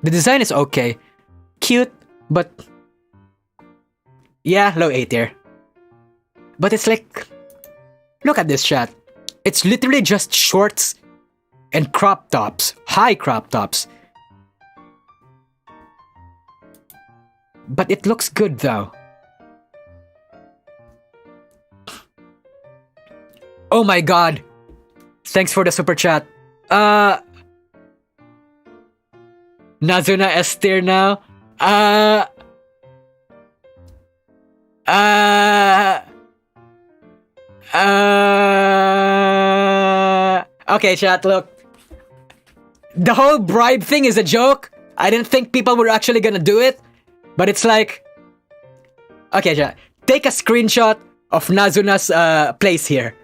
design is okay. Cute, but... Yeah, low A tier. But it's like... Look at this chat. It's literally just shorts and crop tops. High crop tops. But it looks good though. Oh my god. Thanks for the super chat. Nazuna S tier now. Okay, chat, look. The whole bribe thing is a joke. I didn't think people were actually gonna do it. But it's like... Okay, chat. Take a screenshot of Nazuna's place here.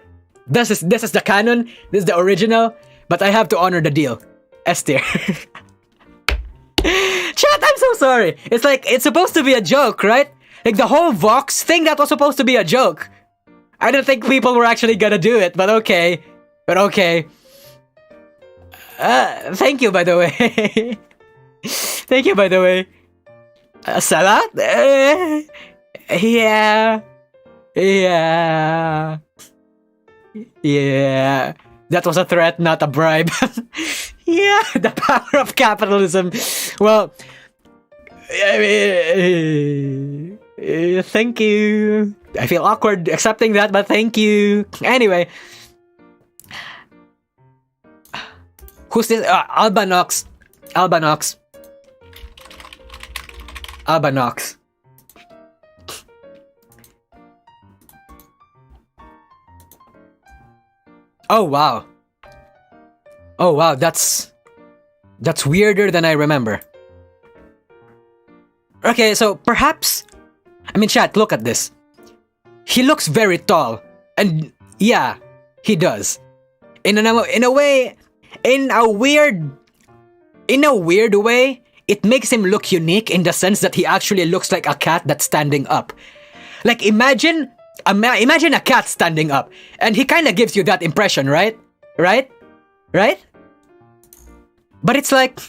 This is the canon. This is the original. But I have to honor the deal. S tier. Chat, I'm so sorry. It's like, it's supposed to be a joke, right? Like the whole Vox thing, that was supposed to be a joke. I didn't think people were actually gonna do it, but okay. But okay. Thank you, by the way. Thank you, by the way. Salat? Yeah. Yeah. Yeah. That was a threat, not a bribe. Yeah, the power of capitalism. Well, I mean, thank you. I feel awkward accepting that, but thank you. Anyway. Who's this? Albanox. Albanox. Albanox. Oh wow. Oh wow, that's weirder than I remember. Okay, so perhaps... I mean, chat, look at this. He looks very tall. And yeah, he does. In a weird way, it makes him look unique in the sense that he actually looks like a cat that's standing up. Like, imagine a cat standing up, and he kind of gives you that impression, right? Right? Right? But it's like...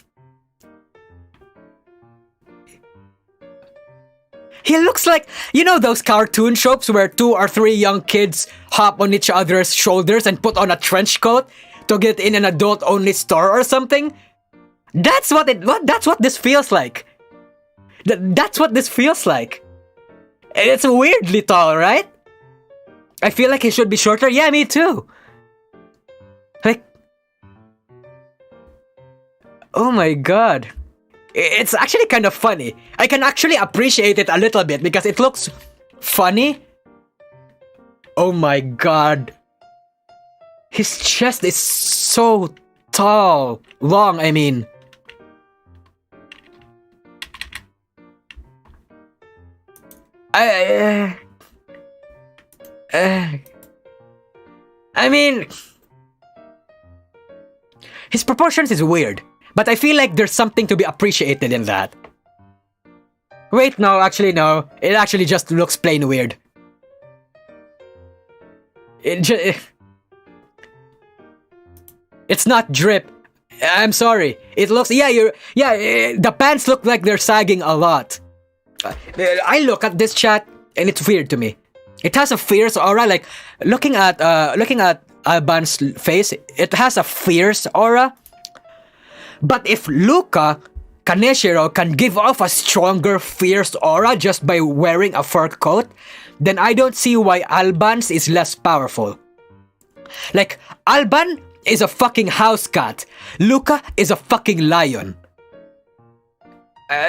He looks like... You know those cartoon shows where 2 or 3 young kids hop on each other's shoulders and put on a trench coat to get in an adult-only store or something? That's what this feels like. That's what this feels like. It's weirdly tall, right? I feel like he should be shorter. Yeah, me too. Like... Oh my god. It's actually kind of funny. I can actually appreciate it a little bit because it looks funny. Oh my god. His chest is so tall. Long, I mean. I mean... His proportions is weird. But I feel like there's something to be appreciated in that. Wait, no, actually no. It actually just looks plain weird. It's not drip. I'm sorry. It looks... Yeah, the pants look like they're sagging a lot. I look at this chat and it's weird to me. It has a fierce aura. Like, looking at Alban's face, it has a fierce aura. But if Luca Kaneshiro can give off a stronger, fierce aura just by wearing a fur coat, then I don't see why Alban's is less powerful. Like, Alban is a fucking house cat. Luca is a fucking lion.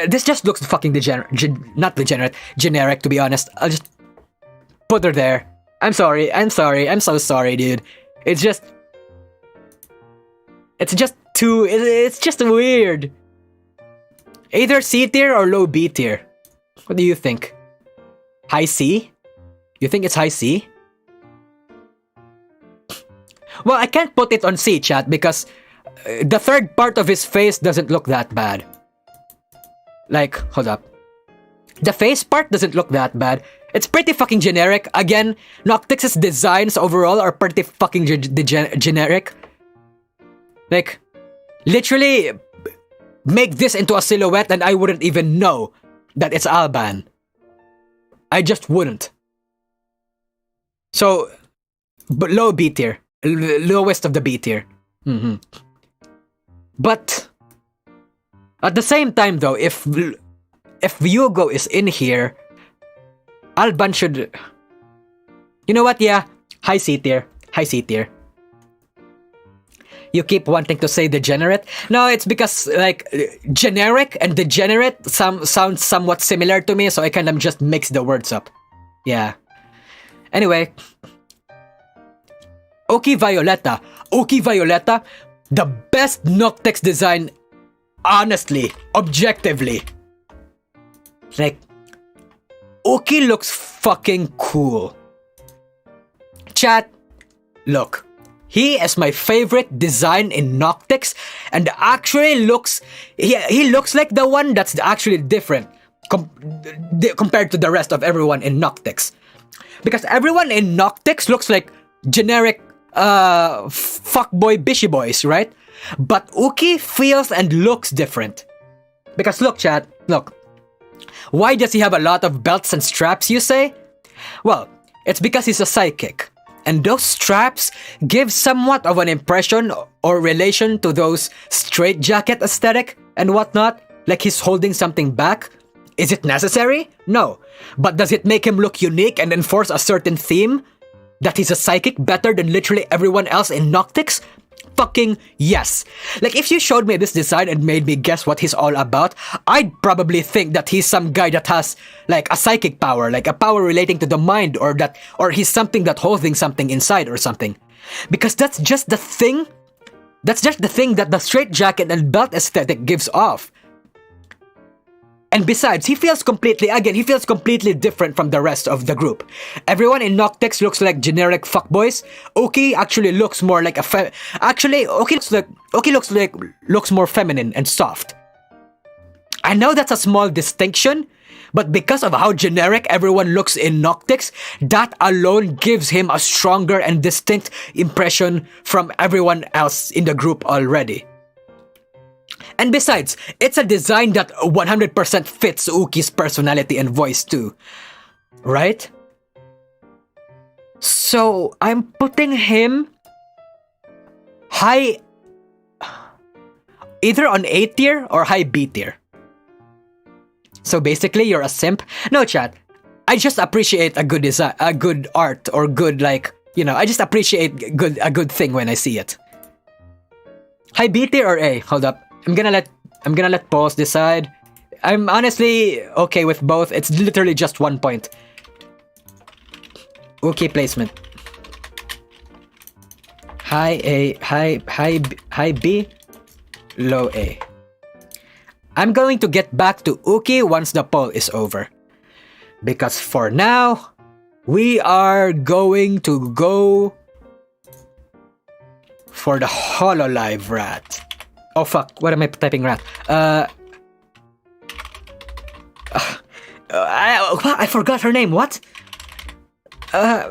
This just looks fucking generic, to be honest. I'll just put her there. I'm sorry. I'm so sorry, dude. It's just weird. Either C tier or low B tier. What do you think? High C? You think it's high C? Well, I can't put it on C, chat, because the third part of his face doesn't look that bad. Like, hold up. The face part doesn't look that bad. It's pretty fucking generic. Again, Noctyx's designs overall are pretty fucking generic. Like, literally make this into a silhouette and I wouldn't even know that it's Alban. I just wouldn't. So, but low B tier. Lowest of the B tier. But at the same time though, if Hugo is in here, Alban should... You know what? Yeah. High C tier. High C tier. You keep wanting to say degenerate? No, it's because, like, generic and degenerate sounds somewhat similar to me, so I kind of just mix the words up. Yeah. Anyway. Uki Violetta. Uki Violetta, the best noctyx design, honestly, objectively. Like, Uki looks fucking cool. Chat, look. He is my favorite design in noctyx, and actually looks... He looks like the one that's actually different compared to the rest of everyone in noctyx. Because everyone in noctyx looks like generic fuckboy bishy boys, right? But Uki feels and looks different. Because look, chat, look. Why does he have a lot of belts and straps, you say? Well, it's because he's a psychic. And those straps give somewhat of an impression or relation to those straitjacket aesthetic and whatnot, like he's holding something back. Is it necessary? No. But does it make him look unique and enforce a certain theme? That he's a psychic better than literally everyone else in noctyx? Fucking yes. Like, if you showed me this design and made me guess what he's all about, I'd probably think that he's some guy that has, like, a psychic power, like a power relating to the mind, or he's something that holding something inside or something. Because that's just the thing that the straitjacket and belt aesthetic gives off. And besides, he feels completely different from the rest of the group. Everyone in noctyx looks like generic fuckboys. Uki actually looks more like Uki looks more feminine and soft. I know that's a small distinction, but because of how generic everyone looks in noctyx, that alone gives him a stronger and distinct impression from everyone else in the group already. And besides, it's a design that 100% fits Uki's personality and voice too. Right? So, I'm putting him high... either on A tier or high B tier. So basically, you're a simp? No, chat. I just appreciate a good design, a good art, or good, like, you know, I just appreciate a good thing when I see it. High B tier or A? Hold up. I'm gonna let Pulse decide. I'm honestly okay with both. It's literally just 1 point. Okay, placement. High A, high B, low A. I'm going to get back to Uki once the poll is over. Because for now, we are going to go for the Hololive rat. Oh fuck, what am I typing rat? I forgot her name, what? I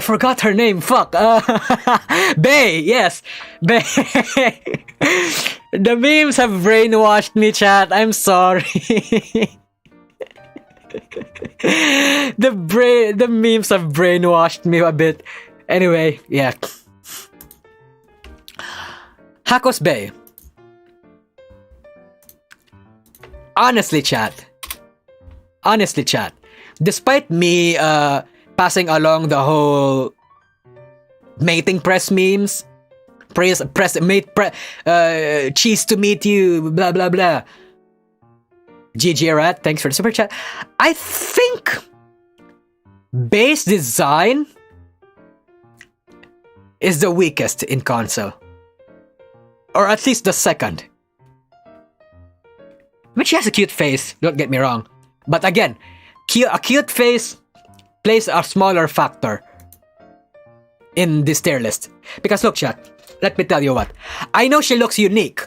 forgot her name, fuck. Bae, yes. Bae. The memes have brainwashed me, chat. I'm sorry. The memes have brainwashed me a bit. Anyway, yeah. Hako's Bae. Honestly, chat. Despite me passing along the whole mating press memes, cheese to meet you, blah blah blah. GG Rat, thanks for the super chat. I think base design is the weakest in console. Or at least the second. I mean, she has a cute face, don't get me wrong. But again, a cute face plays a smaller factor in this tier list. Because look, chat, let me tell you what. I know she looks unique.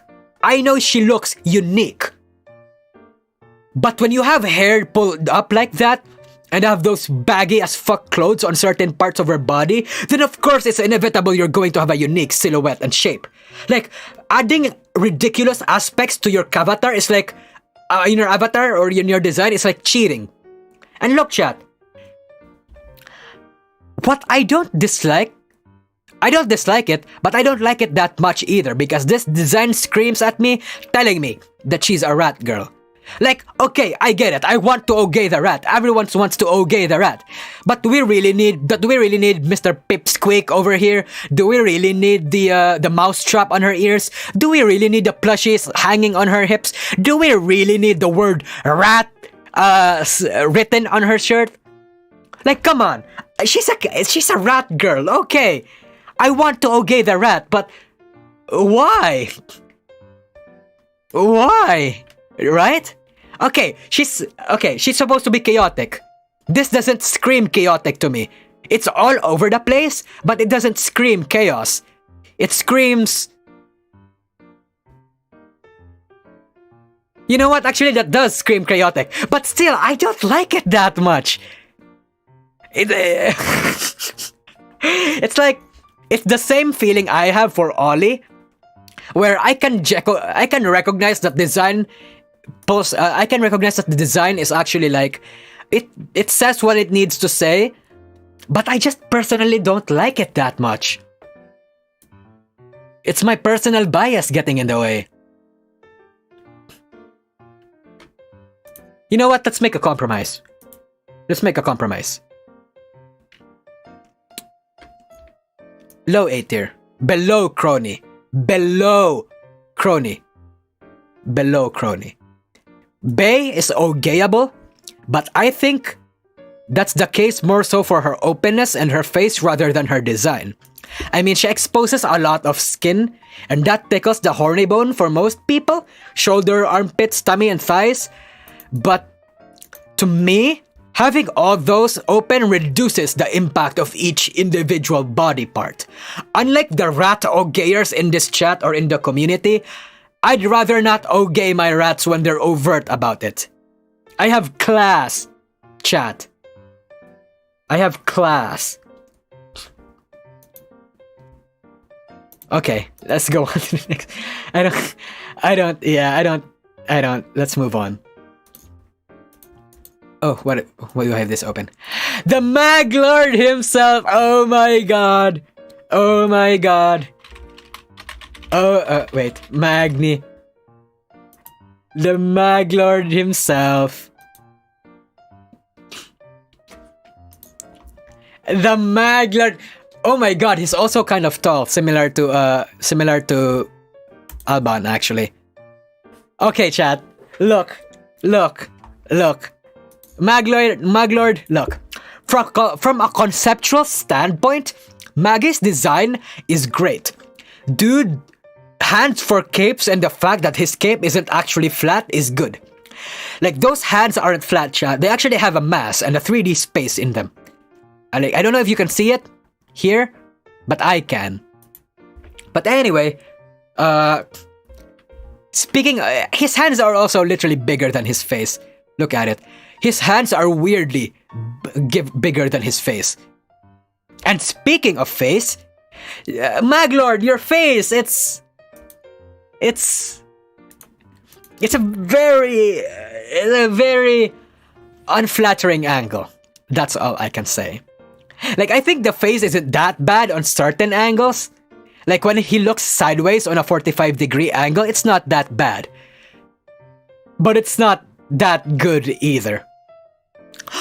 But when you have hair pulled up like that, and have those baggy as fuck clothes on certain parts of her body, then of course it's inevitable you're going to have a unique silhouette and shape. Like, adding ridiculous aspects to your avatar is like, in your avatar or in your design, it's like cheating. And look, chat, what I don't dislike it, but I don't like it that much either, because this design screams at me, telling me that she's a rat girl. Like, okay, I get it. I want to okay the rat. Everyone wants to okay the rat. But do we really need Mr. Pipsqueak over here? Do we really need the mouse trap on her ears? Do we really need the plushies hanging on her hips? Do we really need the word rat written on her shirt? Like, come on. She's a rat girl. Okay. I want to okay the rat, but why? Why? Right? Okay, she's supposed to be chaotic. This doesn't scream chaotic to me. It's all over the place, but it doesn't scream chaos. It screams... You know what? Actually, that does scream chaotic. But still, I don't like it that much. It's like... It's the same feeling I have for Ollie, where I can recognize that design... I can recognize that the design is actually like... It says what it needs to say, but I just personally don't like it that much. It's my personal bias getting in the way. You know what? Let's make a compromise. Let's make a compromise. Low A tier. Below crony. Below crony. Below crony. Bae is okayable, but I think that's the case more so for her openness and her face rather than her design. I mean, she exposes a lot of skin, and that tickles the horny bone for most people. Shoulder, armpits, tummy, and thighs. But to me, having all those open reduces the impact of each individual body part. Unlike the rat okayers in this chat or in the community, I'd rather not okay my rats when they're overt about it. I have class, chat. I have class. Okay, let's go on to the next. I don't. Let's move on. Oh, what do I have this open? The Mag Lord himself! Oh my god! Oh my god! Oh, wait. Magni. The Mag Lord himself. The Mag Lord. Oh my god, he's also kind of tall, similar to Alban, actually. Okay, chat. Look. Maglord, look. From a conceptual standpoint, Maggie's design is great. Dude, hands for capes and the fact that his cape isn't actually flat is good. Like, those hands aren't flat, chat. They actually have a mass and a 3D space in them. I don't know if you can see it here, but I can. But anyway, his hands are also literally bigger than his face. Look at it. His hands are weirdly bigger than his face. And speaking of face, Maglord, your face, it's a very unflattering angle. That's all I can say. Like, I think the face isn't that bad on certain angles. Like, when he looks sideways on a 45-degree angle, it's not that bad. But it's not that good either.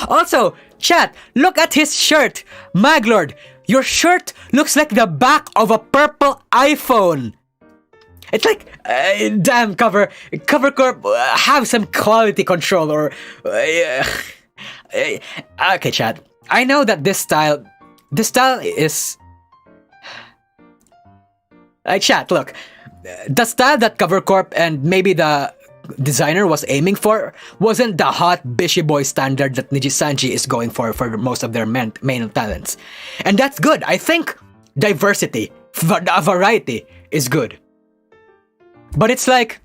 Also, chat, look at his shirt. Maglord, your shirt looks like the back of a purple iPhone. It's like, damn, Cover Corp, have some quality control or... okay, chat. I know that this style is... chat, look. The style that Cover Corp and maybe the designer was aiming for wasn't the hot bishy boy standard that Niji Sanji is going for most of their main talents. And that's good. I think diversity, variety is good. But it's like,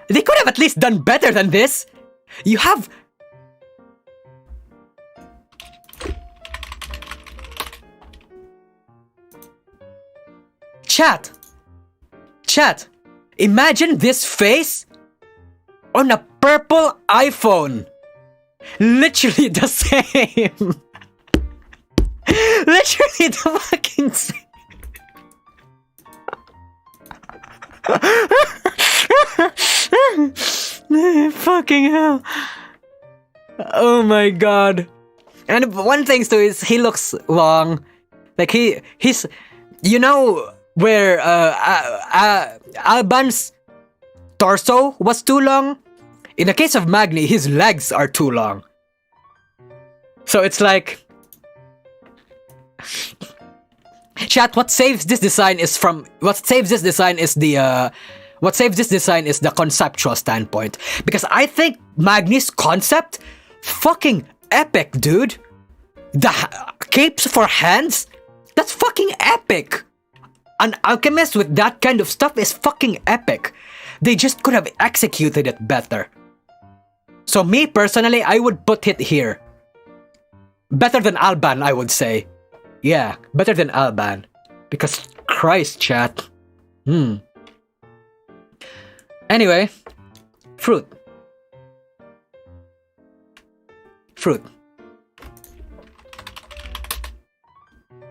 they could have at least done better than this. You have Chat! Imagine this face on a purple iPhone. Literally the same. Literally the fucking same. Fucking hell. Oh my god. And one thing too is he looks long. Like he's you know where Alban's torso was too long? In the case of Magni, his legs are too long. So it's like chat, what saves this design is the conceptual standpoint. Because I think Magni's concept fucking epic, dude. The capes for hands, that's fucking epic. An alchemist with that kind of stuff is fucking epic. They just could have executed it better. So me personally, I would put it here. Better than Alban, I would say. Yeah, better than Alban. Because Christ, chat. Anyway, fruit.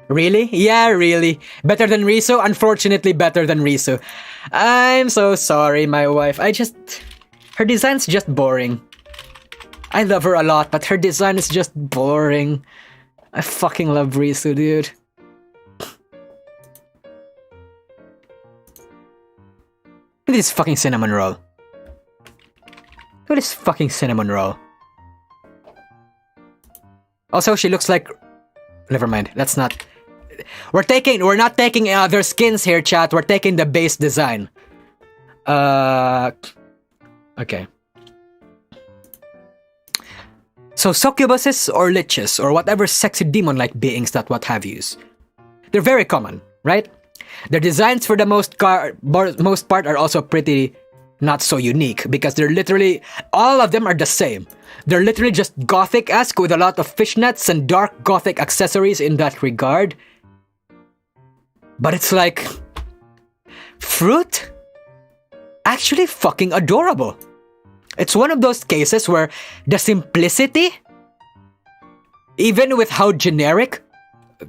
Really? Yeah, really. Better than Risu? Unfortunately, better than Risu. I'm so sorry, my wife. Her design's just boring. I love her a lot, but her design is just boring. I fucking love Risu, dude. Look at this fucking cinnamon roll. Look at this fucking cinnamon roll. Also, she looks like... Never mind, that's not... We're not taking their skins here, chat. We're taking the base design. Okay. So succubuses or liches or whatever sexy demon-like beings that what have yous. They're very common, right? Their designs for the most part are also pretty not so unique because they're literally, all of them are the same. They're literally just gothic-esque with a lot of fishnets and dark gothic accessories in that regard. But it's like... Fruit? Actually fucking adorable. It's one of those cases where the simplicity, even with how generic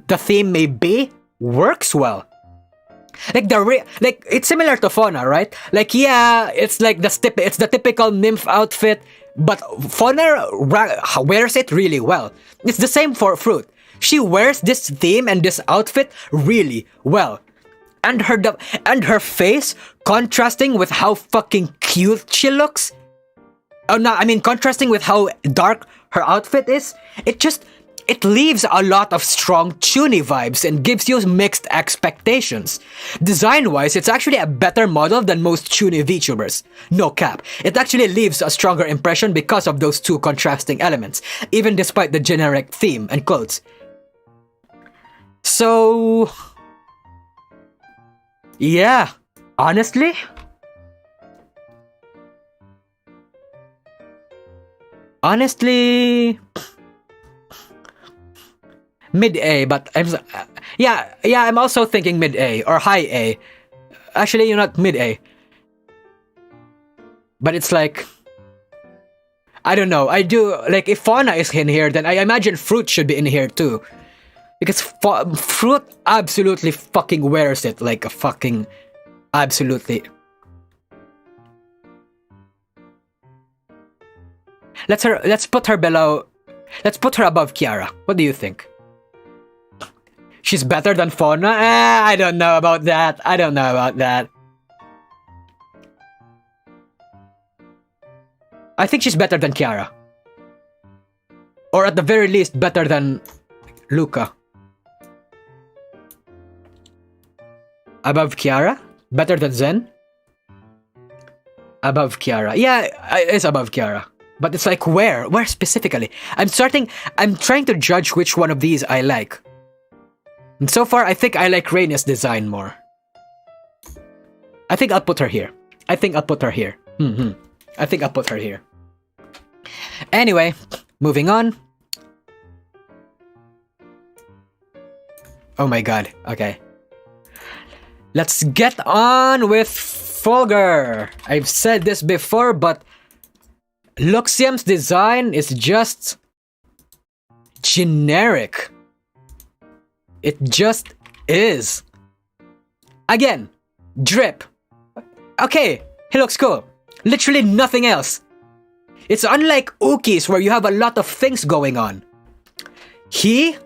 the theme may be, works well. Like it's similar to Fauna, right? Like yeah, it's like it's the typical nymph outfit, but Fauna wears it really well. It's the same for Fruit. She wears this theme and this outfit really well. And her face contrasting with how fucking cute she looks. Oh no, I mean contrasting with how dark her outfit is. It leaves a lot of strong Chuni vibes and gives you mixed expectations. Design-wise, it's actually a better model than most Chuni VTubers. No cap. It actually leaves a stronger impression because of those two contrasting elements, even despite the generic theme and clothes. So... yeah, honestly... mid-A, but I'm also thinking mid-A or high-A. Actually, you're not mid-A. But it's like... I don't know. I do... Like, if Fauna is in here, then I imagine Fruit should be in here too. Because Fruit absolutely fucking wears it like a fucking... Absolutely. Let's put her below... Let's put her above Kiara. What do you think? She's better than Fauna? I don't know about that. I think she's better than Kiara. Or at the very least, better than Luca. Above Kiara? Better than Zen? Above Kiara. Yeah, it's above Kiara. But it's like, where? Where specifically? I'm trying to judge which one of these I like. And so far, I think I like Raina's design more. I think I'll put her here. I think I'll put her here. Anyway, moving on. Oh my god, okay. Let's get on with Fulgur. I've said this before, but Luxiem's design is just generic. It just is. Again, drip. Okay, he looks cool. Literally nothing else. It's unlike Uki's where you have a lot of things going on. He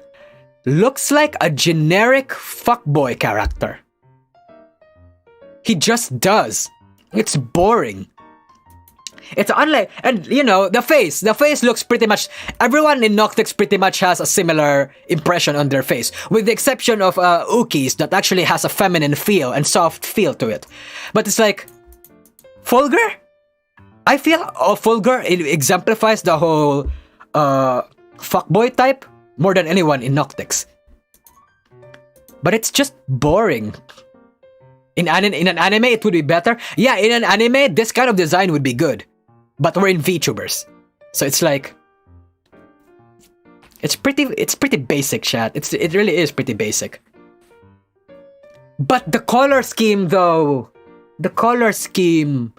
looks like a generic fuckboy character. He just does. It's boring. It's unlike, and you know, the face looks pretty much, everyone in Noctyx pretty much has a similar impression on their face, with the exception of Uki's that actually has a feminine feel and soft feel to it. But it's like, Fulgur? I feel Fulgur exemplifies the whole fuckboy type more than anyone in Noctyx. But it's just boring. In an anime, it would be better. Yeah, in an anime, this kind of design would be good. But we're in VTubers. So it's like... It's pretty basic, chat. It really is pretty basic. But the color scheme, though... The color scheme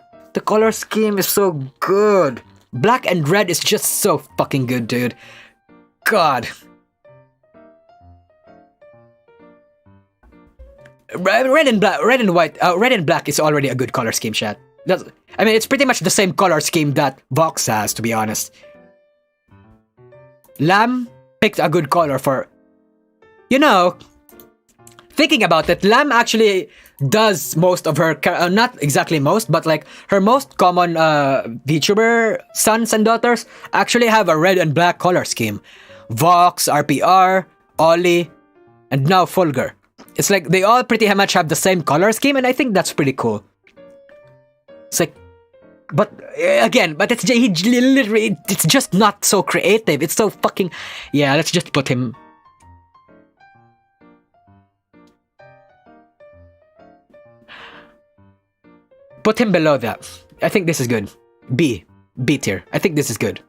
is so good. Black and red is just so fucking good, dude. God. Red and black is already a good color scheme, chat. I mean, it's pretty much the same color scheme that Vox has, to be honest. Lamb picked a good color for... You know, thinking about it, Lamb actually does most of her... not exactly most, but like her most common VTuber sons and daughters actually have a red and black color scheme. Vox, RPR, Ollie, and now Fulgur. It's like they all pretty much have the same color scheme, and I think that's pretty cool. It's like, but again, it's literally, it's just not so creative. It's so fucking, yeah. Let's just put him. Put him below that. I think this is good. B tier. I think this is good.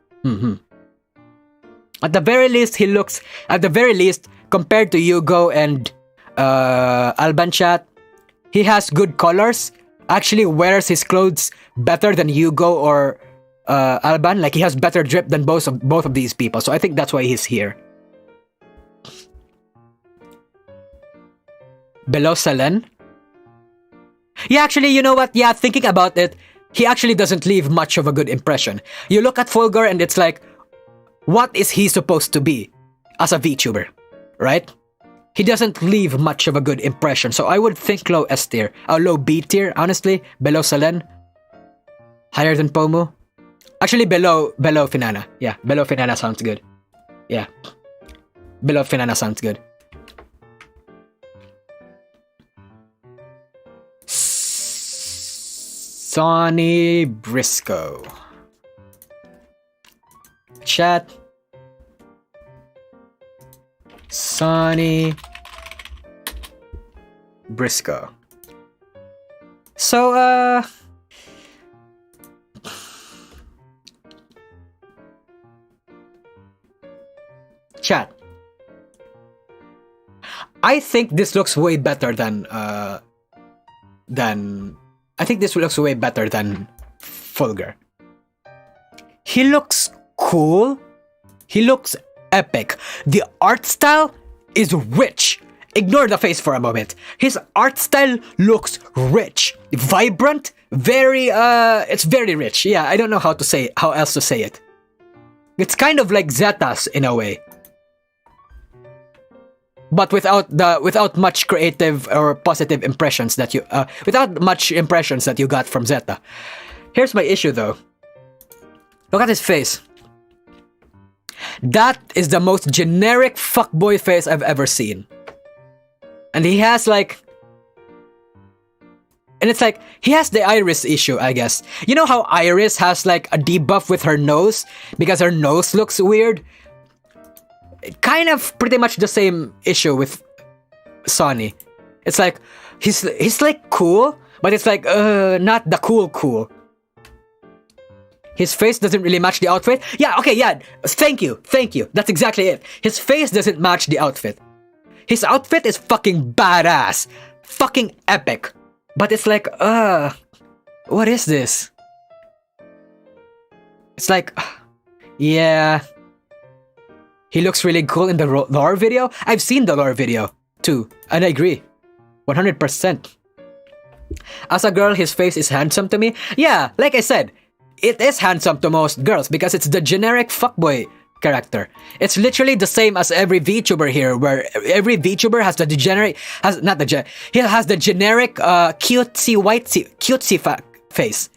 At the very least, he looks. At the very least, compared to Yugo and Alban chat, he has good colors. Actually wears his clothes better than Yugo or Alban. Like, he has better drip than both of these people. So I think that's why he's here. Below Selen. Yeah, actually, you know what? Yeah, thinking about it, he actually doesn't leave much of a good impression. You look at Fulgur and it's like, what is he supposed to be as a VTuber, right? He doesn't leave much of a good impression, so I would think low S tier. Low B tier, honestly. Below Selen. Higher than Pomu. Actually, below Finana. Yeah, below Finana sounds good. Yeah. Below Finana sounds good. Sonny Briscoe. Chat. Sonny Briscoe. So, chat. I think this looks way better than I think this looks way better than Fulgur. He looks cool. He looks epic. The art style is rich. Ignore the face for a moment. His art style looks rich, vibrant, very it's very rich. Yeah, I don't know how else to say it. It's kind of like Zeta's in a way, but without much creative or positive impressions that you without much impressions that you got from Zeta. Here's my issue though. Look at his face. That is the most generic fuckboy face I've ever seen. And he has like... And it's like, he has the iris issue, I guess. You know how Iris has like a debuff with her nose? Because her nose looks weird? Kind of pretty much the same issue with Sonny. It's like, he's like cool, but it's like, not the cool. His face doesn't really match the outfit. Yeah, okay, yeah. Thank you. That's exactly it. His face doesn't match the outfit. His outfit is fucking badass. fucking epic. But it's like, what is this? It's like, yeah. He looks really cool in the lore video. I've seen the lore video too, and I agree. 100%. As a girl, his face is handsome to me. Yeah, like I said, it is handsome to most girls because it's the generic fuckboy character. It's literally the same as every VTuber here, where every VTuber has the generic, he has the generic cutesy face.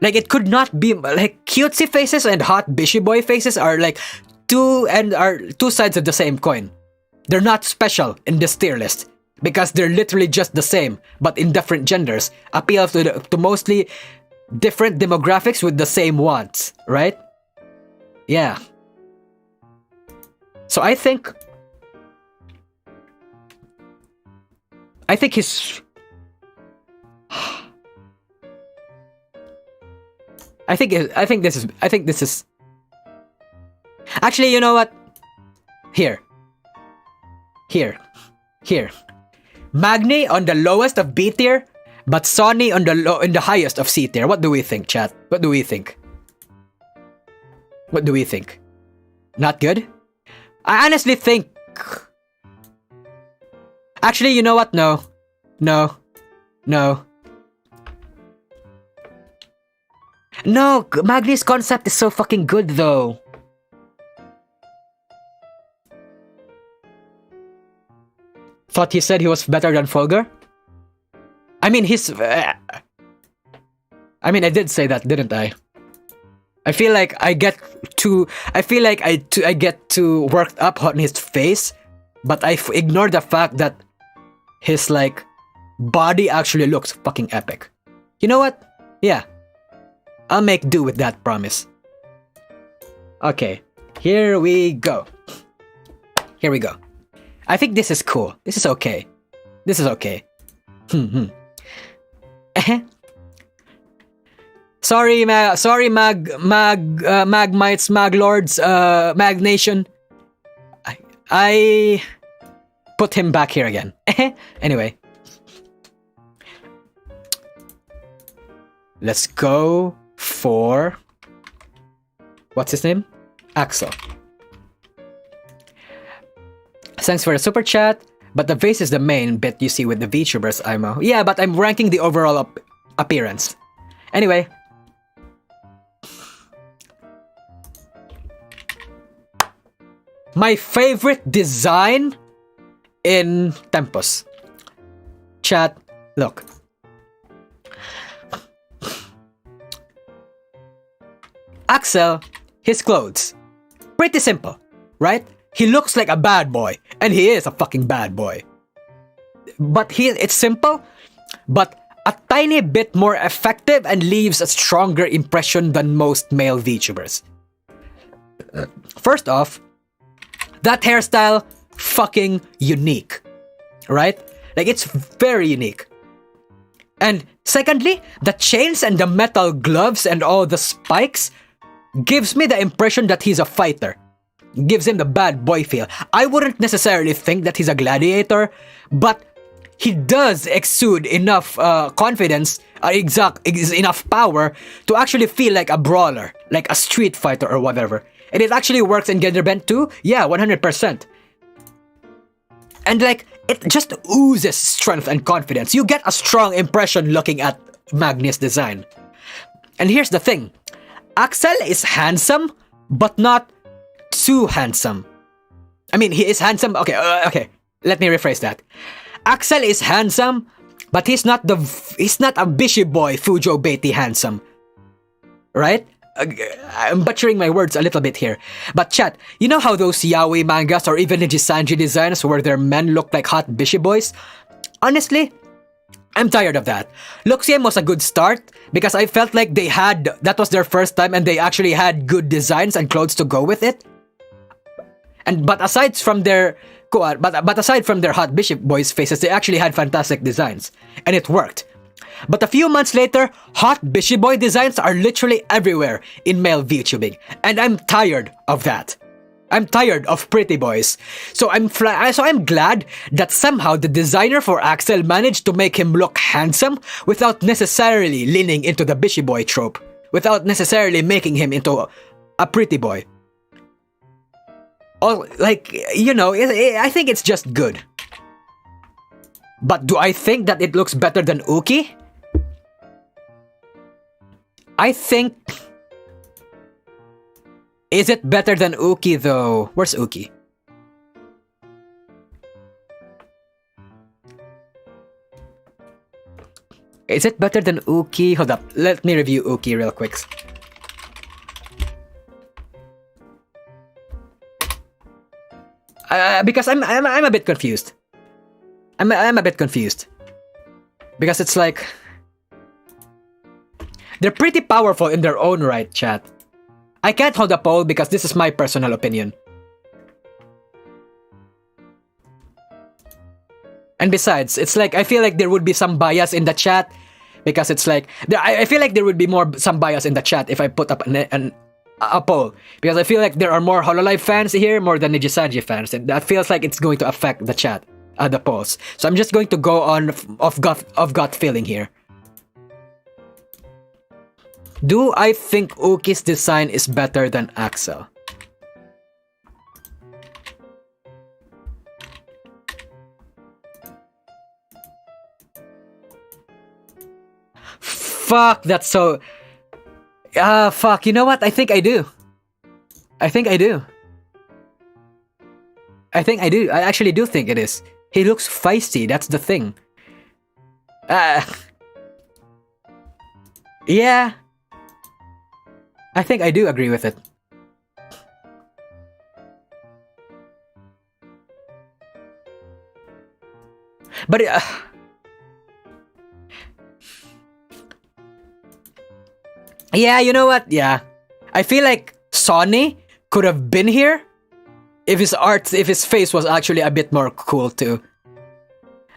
Like, it could not be, like, cutesy faces and hot bishy boy faces are like two sides of the same coin. They're not special in this tier list because they're literally just the same, but in different genders. Appeal to mostly different demographics with the same wants, right? Yeah. So I think his... I think this is... Actually, you know what? Here. Magni on the lowest of B tier, but Sonny on the highest of C tier. What do we think, chat? What do we think? Not good? I honestly think... Actually, you know what? No. No, Magni's concept is so fucking good though. Thought he said he was better than Fulgur? I mean, I did say that, didn't I? I feel like I get too worked up on his face, but I ignore the fact that his, like, body actually looks fucking epic. You know what? Yeah. I'll make do with that promise. Okay, here we go. I think this is cool. This is okay. Sorry, Magmites, Maglords, Mag Nation. I put him back here again. Anyway. Let's go for... What's his name? Axel. Thanks for the super chat, but the face is the main bit you see with the VTubers, Imo. Yeah, but I'm ranking the overall appearance. Anyway. My favorite design in Tempus. Chat, look. Axel, his clothes. Pretty simple, right? He looks like a bad boy, and he is a fucking bad boy. But it's simple, but a tiny bit more effective and leaves a stronger impression than most male VTubers. First off, that hairstyle, fucking unique, right? Like, it's very unique. And secondly, the chains and the metal gloves and all the spikes gives me the impression that he's a fighter. Gives him the bad boy feel. I wouldn't necessarily think that he's a gladiator, but he does exude enough confidence, enough power to actually feel like a brawler, like a street fighter or whatever. And it actually works in Genderbend too? Yeah, 100%. And like, it just oozes strength and confidence. You get a strong impression looking at Magni's design. And here's the thing. Axel is handsome, but not too handsome. I mean, he is handsome. Okay. Let me rephrase that. Axel is handsome, but he's not a bishy boy Fujo Beatty handsome. Right? I'm butchering my words a little bit here. But chat, you know how those yaoi mangas or even Nijisanji designs where their men look like hot bishy boys? Honestly, I'm tired of that. Luxiem was a good start because I felt like that was their first time and they actually had good designs and clothes to go with it. But aside from their hot bishy boys faces, they actually had fantastic designs. And it worked. But a few months later, hot bishy boy designs are literally everywhere in male VTubing. And I'm tired of that. I'm tired of pretty boys. So I'm glad that somehow the designer for Axel managed to make him look handsome without necessarily leaning into the bishy boy trope, without necessarily making him into a pretty boy. Oh, like, you know, I think it's just good. But do I think that it looks better than Uki? I think... Is it better than Uki though? Where's Uki? Is it better than Uki? Hold up, let me review Uki real quick. Because I'm a bit confused. I'm a bit confused. Because it's like... They're pretty powerful in their own right, chat. I can't hold a poll because this is my personal opinion. And besides, it's like, I feel like there would be some bias in the chat. Because it's like, I feel like there would be some bias in the chat if I put up a poll. Because I feel like there are more HoloLive fans here more than NijiSanji fans. And that feels like it's going to affect the chat, the polls. So I'm just going to go on of gut feeling here. Do I think Uki's design is better than Axel? Fuck, that's so... fuck, you know what? I think I do. I actually do think it is. He looks feisty, that's the thing. Yeah. I think I do agree with it. But yeah, you know what? Yeah. I feel like Sonny could have been here if his face was actually a bit more cool too.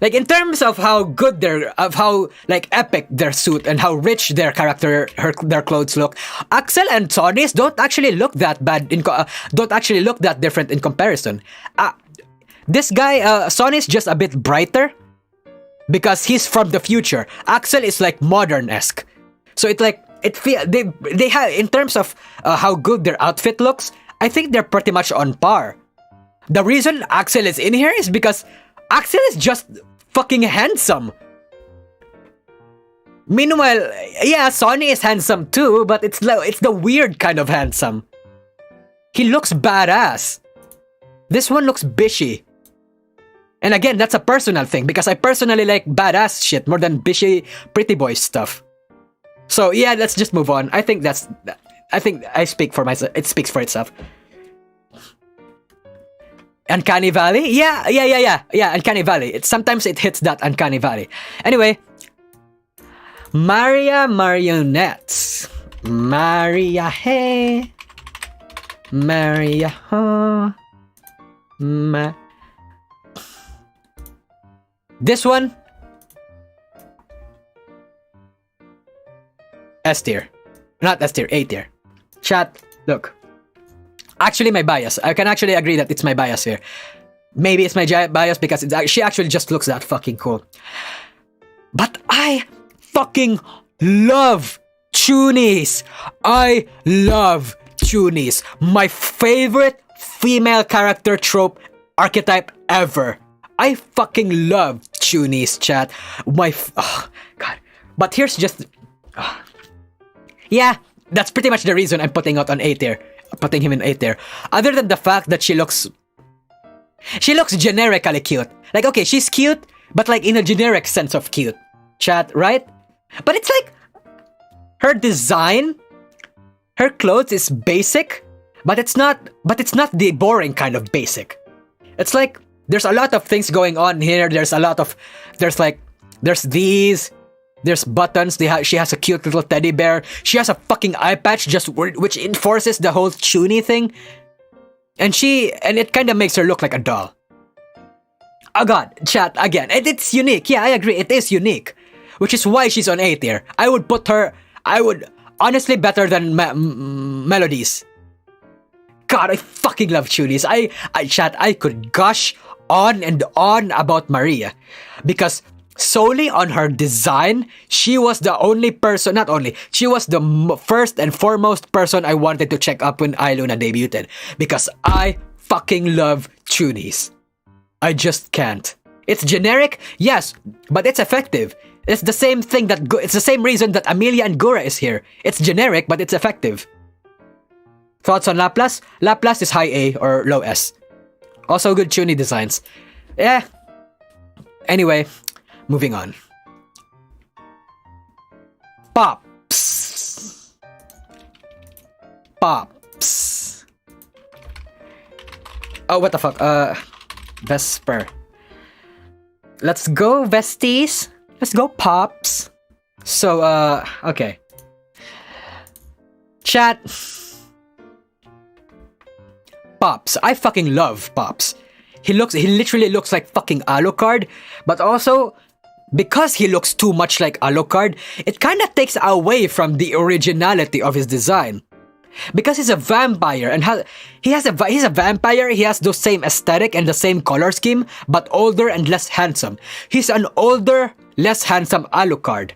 Like, in terms of how good how like epic their suit and how rich their their clothes look, Axel and Sonny's don't actually look that bad don't actually look that different in comparison. This guy, Sonny's just a bit brighter because he's from the future. Axel is like modern-esque, so they have, in terms of how good their outfit looks, I think they're pretty much on par. The reason Axel is in here is because Axel is just fucking handsome. Meanwhile, yeah, Sonny is handsome too, but it's the weird kind of handsome. He looks badass. This one looks bishy. And again, that's a personal thing because I personally like badass shit more than bishy pretty boy stuff. So yeah, let's just move on. I think I speak for myself. It speaks for itself. Uncanny Valley? Yeah, Uncanny Valley. Sometimes it hits that Uncanny Valley. Anyway, Maria Marionettes. Maria, hey. Maria, huh. This one? S tier. Not S tier, A tier. Chat, look. Actually, my bias. I can actually agree that it's my bias here. Maybe it's my bias because she actually just looks that fucking cool. But I fucking love Chunies. I love Chunies. My favorite female character trope archetype ever. I fucking love Chunies, chat. God. But here's just... yeah, that's pretty much the reason I'm putting out on A tier. Putting him in A tier. Other than the fact that she looks generically cute. Like, okay, she's cute, but like in a generic sense of cute. Chat, right? But it's like her design, her clothes is basic, but it's not the boring kind of basic. It's like there's a lot of things going on here. There's buttons. She has a cute little teddy bear. She has a fucking eye patch which enforces the whole Chuni thing. And it kind of makes her look like a doll. Oh god, chat, again. It's unique. Yeah, I agree. It is unique. Which is why she's on A tier. I would honestly better than Melodies. God, I fucking love Chunies. I could gush on and on about Maria because solely on her design, she was the only person, not only, she was the first and foremost person I wanted to check up when Iluna debuted because I fucking love Chunies. I just can't. It's generic, yes, but it's effective. It's the same thing it's the same reason that Amelia and Gura is here. It's generic, but it's effective. Thoughts on Laplace? Laplace is high A or low S. Also good Chuni designs. Yeah. Anyway, moving on. Pops. Oh, what the fuck? Vesper. Let's go, Vesties. Let's go, Pops. So, okay. Chat. Pops. I fucking love Pops. He literally looks like fucking Alucard, but also, because he looks too much like Alucard, it kinda takes away from the originality of his design. Because he's a vampire and he's a vampire, he has the same aesthetic and the same color scheme, but older and less handsome. He's an older, less handsome Alucard.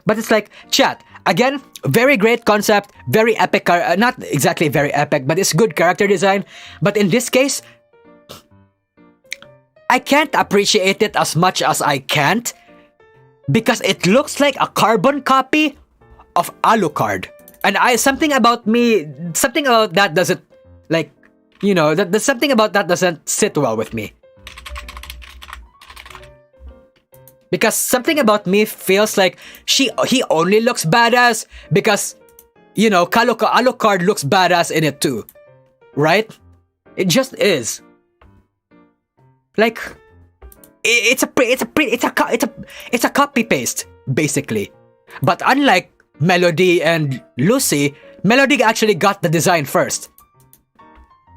But it's like, chat, again, very great concept, very epic, not exactly very epic, but it's good character design. But in this case, I can't appreciate it as much as I can't because it looks like a carbon copy of Alucard. And something about that doesn't, like, you know, there's something about that doesn't sit well with me. Because something about me feels like he only looks badass because, you know, Alucard looks badass in it too. Right? It just is. Like, it's a copy paste, basically. But unlike Melody and Lucy, Melody actually got the design first.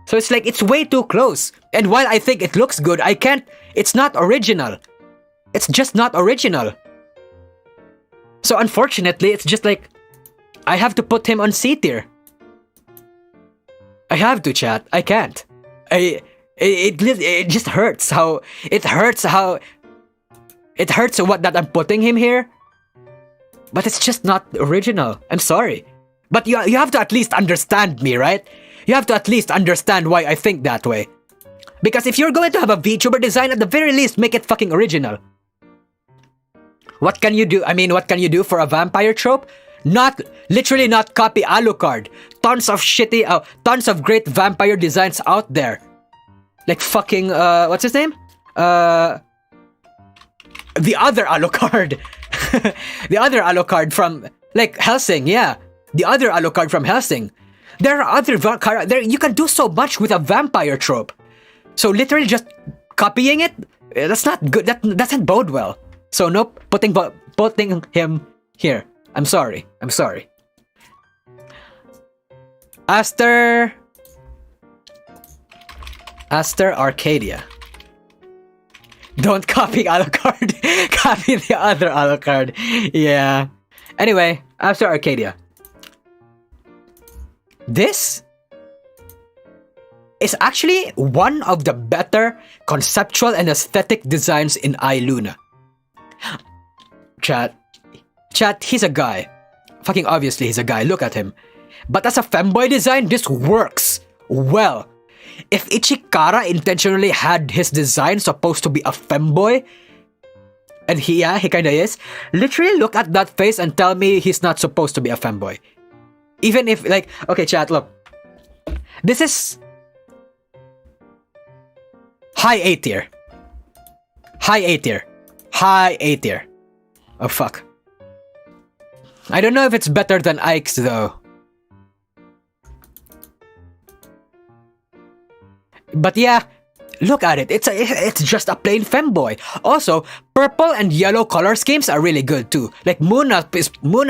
So it's like, it's way too close. And while I think it looks good, it's not original. It's just not original. So unfortunately, it's just like, I have to put him on C tier. I have to, chat. I can't. It just hurts how that I'm putting him here. But it's just not original. I'm sorry. But you have to at least understand me, right? You have to at least understand why I think that way. Because if you're going to have a VTuber design, at the very least, make it fucking original. What can you do? I mean, what can you do for a vampire trope? Literally not copy Alucard. Tons of great vampire designs out there. Like fucking, what's his name? The other Alucard. The other Alucard from, like, Hellsing, yeah. The other Alucard from Hellsing. There are other you can do so much with a vampire trope. So literally just copying it, that's not good. That doesn't bode well. So nope, putting him here. I'm sorry. Aster Arcadia. Don't copy Alucard. Copy the other Alucard. Yeah. Anyway, Aster Arcadia. This is actually one of the better conceptual and aesthetic designs in Iluna. Chat, he's a guy. Fucking obviously he's a guy. Look at him. But as a femboy design, this works well. If Ichikara intentionally had his design supposed to be a femboy, and he kinda is, literally look at that face and tell me he's not supposed to be a femboy. Even if, like, okay, chat, look. This is high A tier. Oh, fuck. I don't know if it's better than Ike's, though. But yeah, look at it. It's just a plain femboy. Also, purple and yellow color schemes are really good too. Like Muna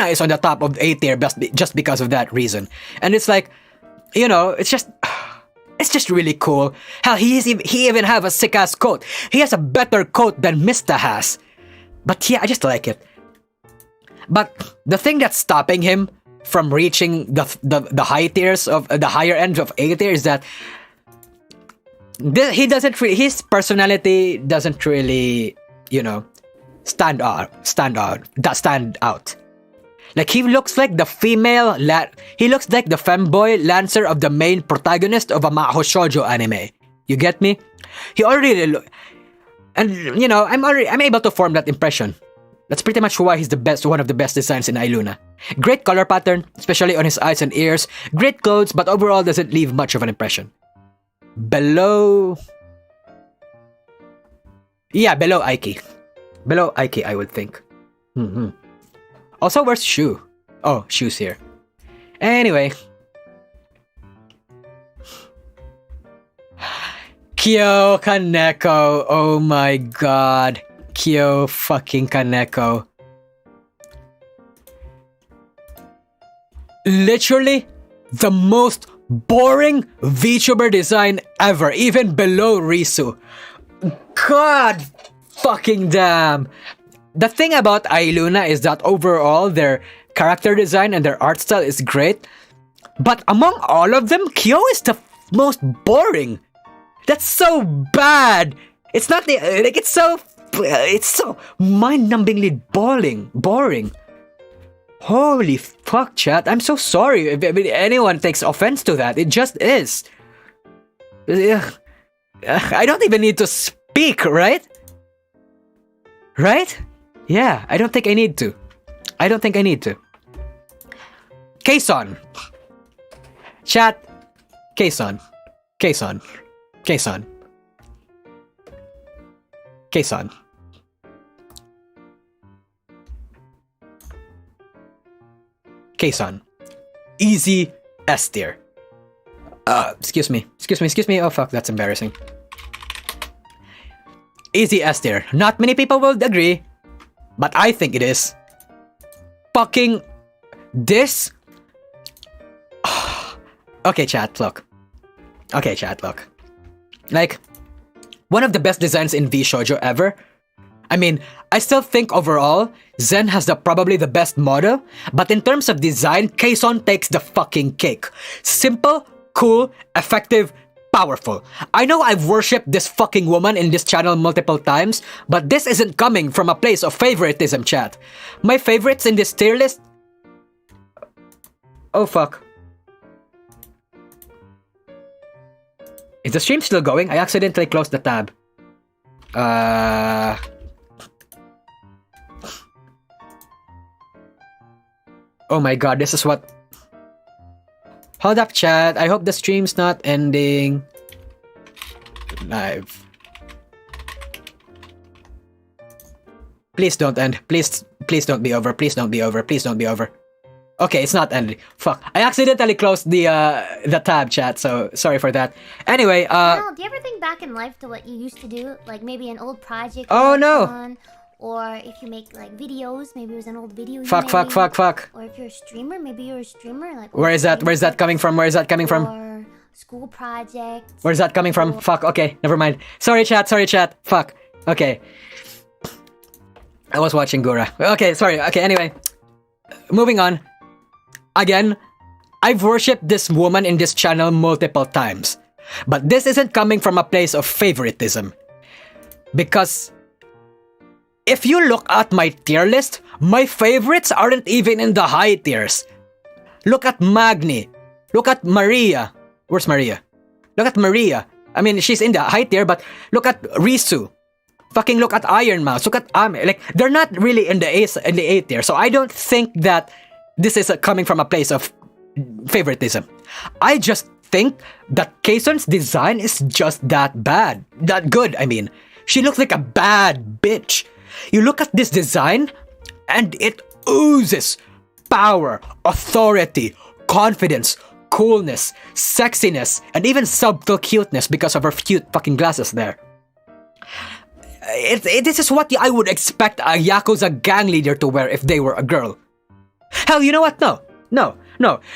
is on the top of A tier just because of that reason. And it's like, you know, it's just really cool. Hell, he even have a sick ass coat. He has a better coat than Mista has. But yeah, I just like it. But the thing that's stopping him from reaching the high tiers of the higher end of A tier is that he doesn't really, his personality doesn't really, you know, stand out. Like, he looks like the he looks like the femboy lancer of the main protagonist of a VShojo anime. You get me? He already and you know, I'm able to form that impression. That's pretty much why he's one of the best designs in Ailuna. Great color pattern, especially on his eyes and ears. Great clothes, but overall doesn't leave much of an impression. Below Aiki. Below Aiki, I would think. Also, where's Shu? Oh, Shu's here. Anyway. Kyo Kaneko. Oh my god. Kyo fucking Kaneko. Literally the most boring VTuber design ever, even below Risu. God fucking damn. The thing about Ailuna is that overall their character design and their art style is great, but among all of them, Kyo is the most boring. That's so bad. It's not it's so mind-numbingly boring. Holy fuck, chat. I'm so sorry if anyone takes offense to that. It just is. I don't even need to speak, right? Right? Yeah, I don't think I need to. Kson. Chat. Kson. Kson. Easy S tier. Excuse me. Oh fuck, that's embarrassing. Easy S tier. Not many people will agree, but I think it is. Fucking this. Okay, chat, look. Like, one of the best designs in VShojo ever. I mean, I still think overall, Zen has probably the best model, but in terms of design, Kson takes the fucking cake. Simple, cool, effective, powerful. I know I've worshipped this fucking woman in this channel multiple times, but this isn't coming from a place of favoritism, chat. My favorites in this tier list... Oh fuck. Is the stream still going? I accidentally closed the tab. Oh my god, this is what... Hold up, chat. I hope the stream's not ending. Live. Please don't end. Please don't be over. Please don't be over. Okay, it's not ending. Fuck. I accidentally closed the tab, chat, so sorry for that. Anyway, No, do you ever think back in life to what you used to do? Like maybe an old project oh no! on, or if you make like videos, maybe it was an old video Fuck. Or if you're a streamer, maybe you're a streamer. Like Where's that coming from? Or school projects. Where's that coming from? Fuck, okay, never mind. Sorry chat. Fuck. Okay. I was watching Gura. Okay, sorry. Okay, anyway. Moving on. Again, I've worshipped this woman in this channel multiple times. But this isn't coming from a place of favoritism. Because if you look at my tier list, my favorites aren't even in the high tiers. Look at Magni. Look at Maria. Where's Maria? Look at Maria. I mean, she's in the high tier, but look at Risu. Fucking look at Iron Mouse. Look at Ame. Like, they're not really in the A tier. So I don't think that this is coming from a place of favoritism. I just think that Kason's design is just that bad. That good, I mean. She looks like a bad bitch. You look at this design, and it oozes power, authority, confidence, coolness, sexiness, and even subtle cuteness because of her cute fucking glasses there. This is what I would expect a Yakuza gang leader to wear if they were a girl. Hell, you know what? No.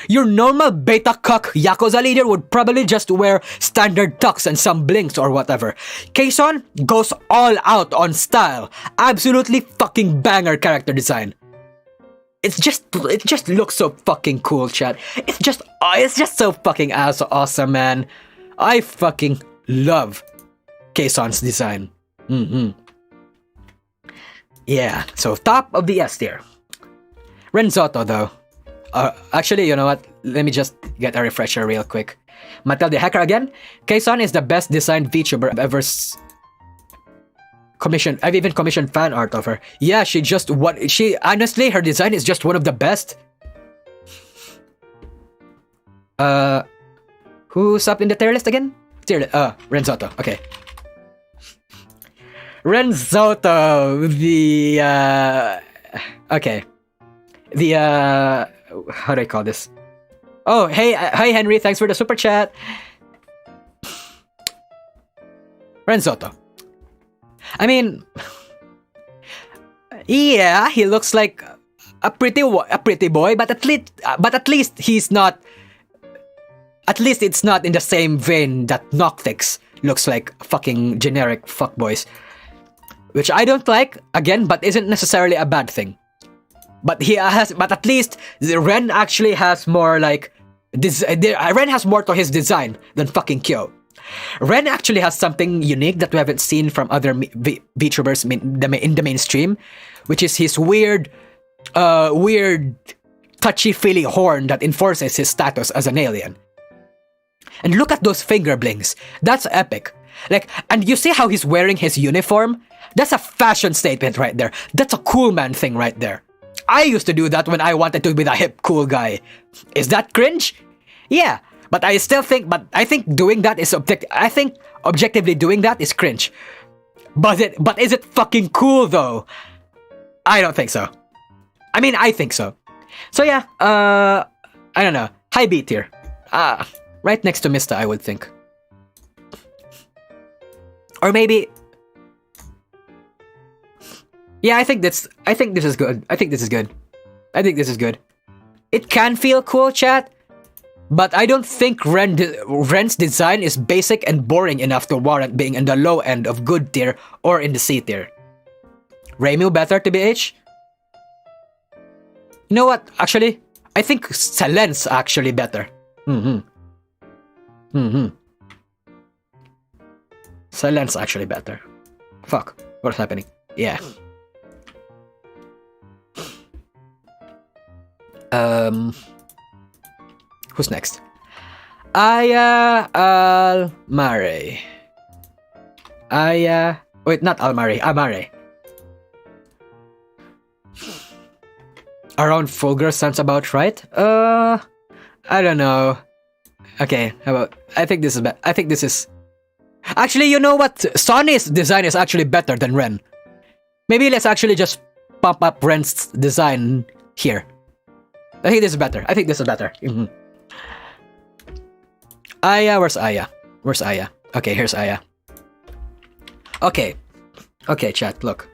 Your normal beta cuck Yakuza leader would probably just wear standard tux and some blinks or whatever. Kson goes all out on style. Absolutely fucking banger character design. it just looks so fucking cool, chat. It's just so fucking awesome, man. I fucking love Kson's design. Yeah, so top of the S tier. Renzoto, though. Actually, you know what? Let me just get a refresher real quick. Mattel the Hacker again. Kson is the best designed VTuber I've ever commissioned. I've even commissioned fan art of her. Yeah, honestly, her design is just one of the best. Who's up in the tier list again? Renzoto. Okay. Renzoto, how do I call this? Oh, hey, hi Henry, thanks for the super chat. Renzoto. I mean, yeah, he looks like a pretty boy, but at least he's not. At least it's not in the same vein that Noctyx looks like fucking generic fuckboys, which I don't like again, but isn't necessarily a bad thing. But at least Ren actually has more like Ren has more to his design than fucking Kyo. Ren actually has something unique that we haven't seen from other VTubers in the mainstream, which is his weird touchy-feely horn that enforces his status as an alien. And look at those finger blings. That's epic. Like, and you see how he's wearing his uniform? That's a fashion statement right there. That's a cool man thing right there. I used to do that when I wanted to be the hip cool guy. Is that cringe? Yeah, but I think doing that is objectively doing that is cringe. But is it fucking cool though? I don't think so. I mean, I think so. So yeah, I don't know. High B tier. Right next to Mista, I would think. Or maybe. Yeah, I think this is good. I think this is good. It can feel cool, chat, but I don't think Ren's design is basic and boring enough to warrant being in the low end of good tier or in the C tier. Reimu better, TBH? You know what? Actually, I think Selen's actually better. Selen's actually better. Fuck. What's happening? Yeah. Who's next? Aya Almare. Wait, not Almare. Amare. Around Fulgur sounds about right. I don't know. Okay, how about? I think this is. Actually, you know what? Sonny's design is actually better than Ren. Maybe let's actually just pump up Ren's design here. I think this is better. Aya, where's Aya? Okay, here's Aya. Okay, chat, look.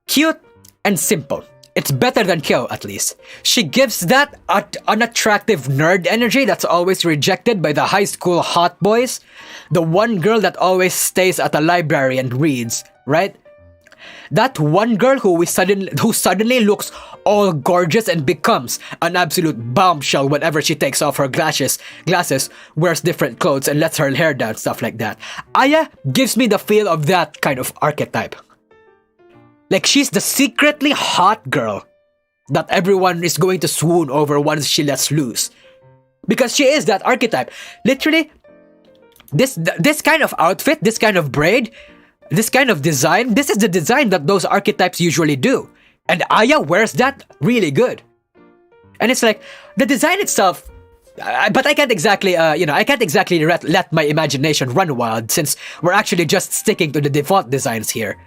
Cute and simple. It's better than Kyo, at least. She gives that unattractive nerd energy that's always rejected by the high school hot boys. The one girl that always stays at a library and reads, right? That one girl who suddenly looks all gorgeous and becomes an absolute bombshell whenever she takes off her glasses, wears different clothes, and lets her hair down, stuff like that. Aya gives me the feel of that kind of archetype. Like, she's the secretly hot girl that everyone is going to swoon over once she lets loose. Because she is that archetype. Literally, this kind of outfit, this kind of braid, this kind of design, this is the design that those archetypes usually do. And Aya wears that really good. And it's like, the design itself, but I can't exactly, let my imagination run wild since we're actually just sticking to the default designs here.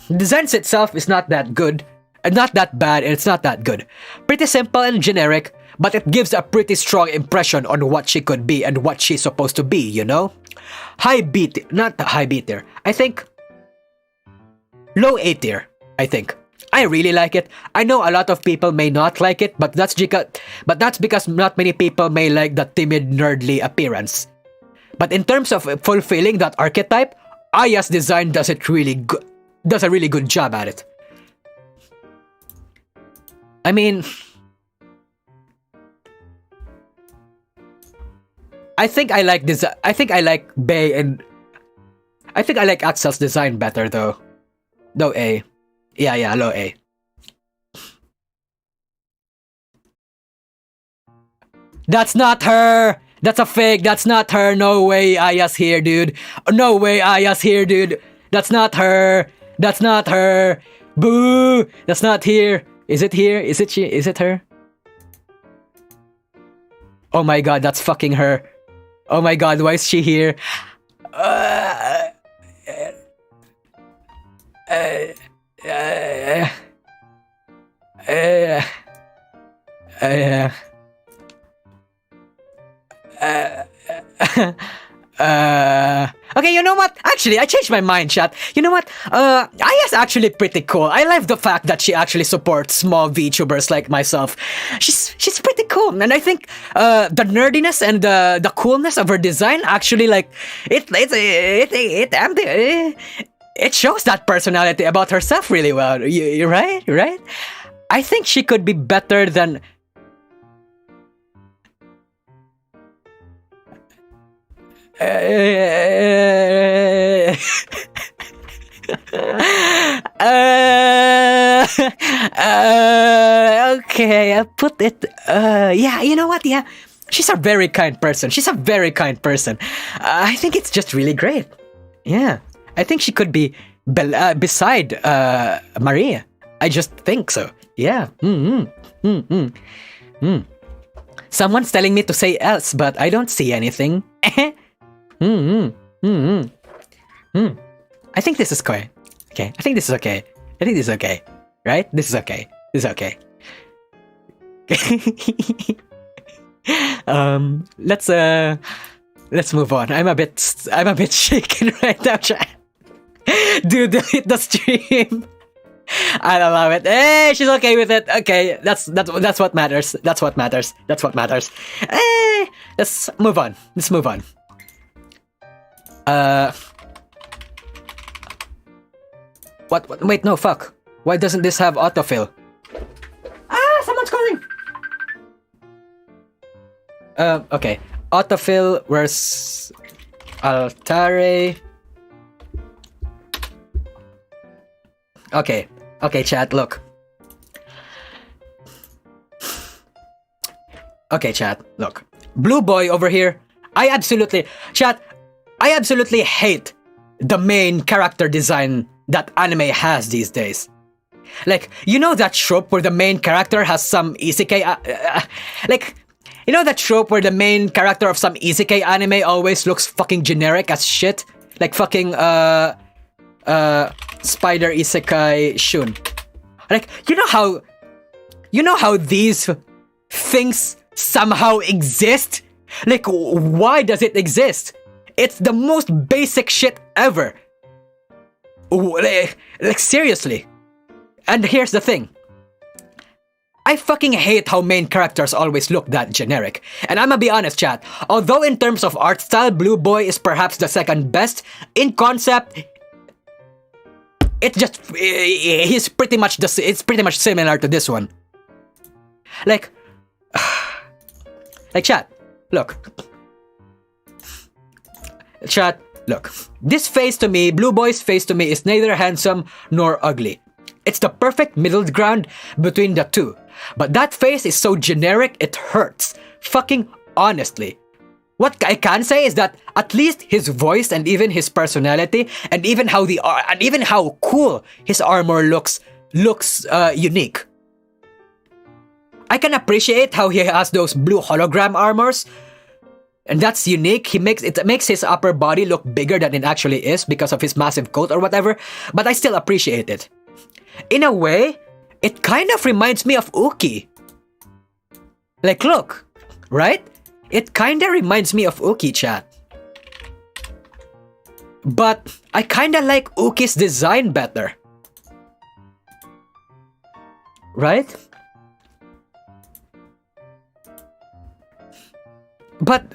The designs itself is not that good, and not that bad, and it's not that good. Pretty simple and generic, but it gives a pretty strong impression on what she could be and what she's supposed to be, you know? Not high B tier. I think low A tier, I think. I really like it. I know a lot of people may not like it, but that's because not many people may like the timid, nerdly appearance. But in terms of fulfilling that archetype, Aya's design does a really good job at it. I mean, I think I like this. I think I like Bay and I think I like Axel's design better though. Low A. Yeah, low A. That's not her! That's a fake, that's not her. No way Aya's here, dude. No way Aya's here, dude. That's not her. That's not her. Boo! That's not here. Is it here? Is it she? Is it her? Oh my god, that's fucking her. Oh my god, why is she here? Okay, you know what? Actually, I changed my mind, chat. You know what? Aya's actually pretty cool. I love the fact that she actually supports small VTubers like myself. She's pretty cool, and I think the nerdiness and the coolness of her design actually like it shows that personality about herself really well. You're right, right? I think she could be better than. Okay, I'll put it. Yeah, you know what? Yeah, she's a very kind person. She's a very kind person. I think it's just really great. Yeah, I think she could be beside Maria. I just think so. Yeah. Someone's telling me to say else, but I don't see anything. I think this is okay. Okay, I think this is okay. I think this is okay. Right? This is okay. This is okay. Let's move on. I'm a bit shaken right now, chat. Dude, delete the stream. I don't love it. Hey, she's okay with it. Okay, that's what matters. That's what matters. That's what matters. Hey, let's move on. Let's move on. What? Wait, no, fuck. Why doesn't this have autofill? Ah, someone's calling. Okay. Autofill, where's Altare? Okay. Okay, chat, look. Okay, chat, look. Blue boy over here. I absolutely hate the main character design that anime has these days. Like, you know that trope where the main character has some isekai... you know that trope where the main character of some isekai anime always looks fucking generic as shit? Like fucking, Spider Isekai Shun. Like, you know how these things somehow exist? Like, why does it exist? It's the most basic shit ever. Like seriously. And here's the thing. I fucking hate how main characters always look that generic. And I'ma be honest, chat. Although in terms of art style, Blue Boy is perhaps the second best, in concept, it's pretty much similar to this one. Like chat, look. Chat, look. This face to me, Blue Boy's face to me, is neither handsome nor ugly. It's the perfect middle ground between the two. But that face is so generic, it hurts. Fucking honestly. What I can say is that at least his voice and even his personality and even how cool his armor looks unique. I can appreciate how he has those blue hologram armors, and that's unique. It makes his upper body look bigger than it actually is because of his massive coat or whatever. But I still appreciate it. In a way, it kind of reminds me of Uki. Like, look, right? It kinda reminds me of Uki, chat. But I kinda like Uki's design better. Right? But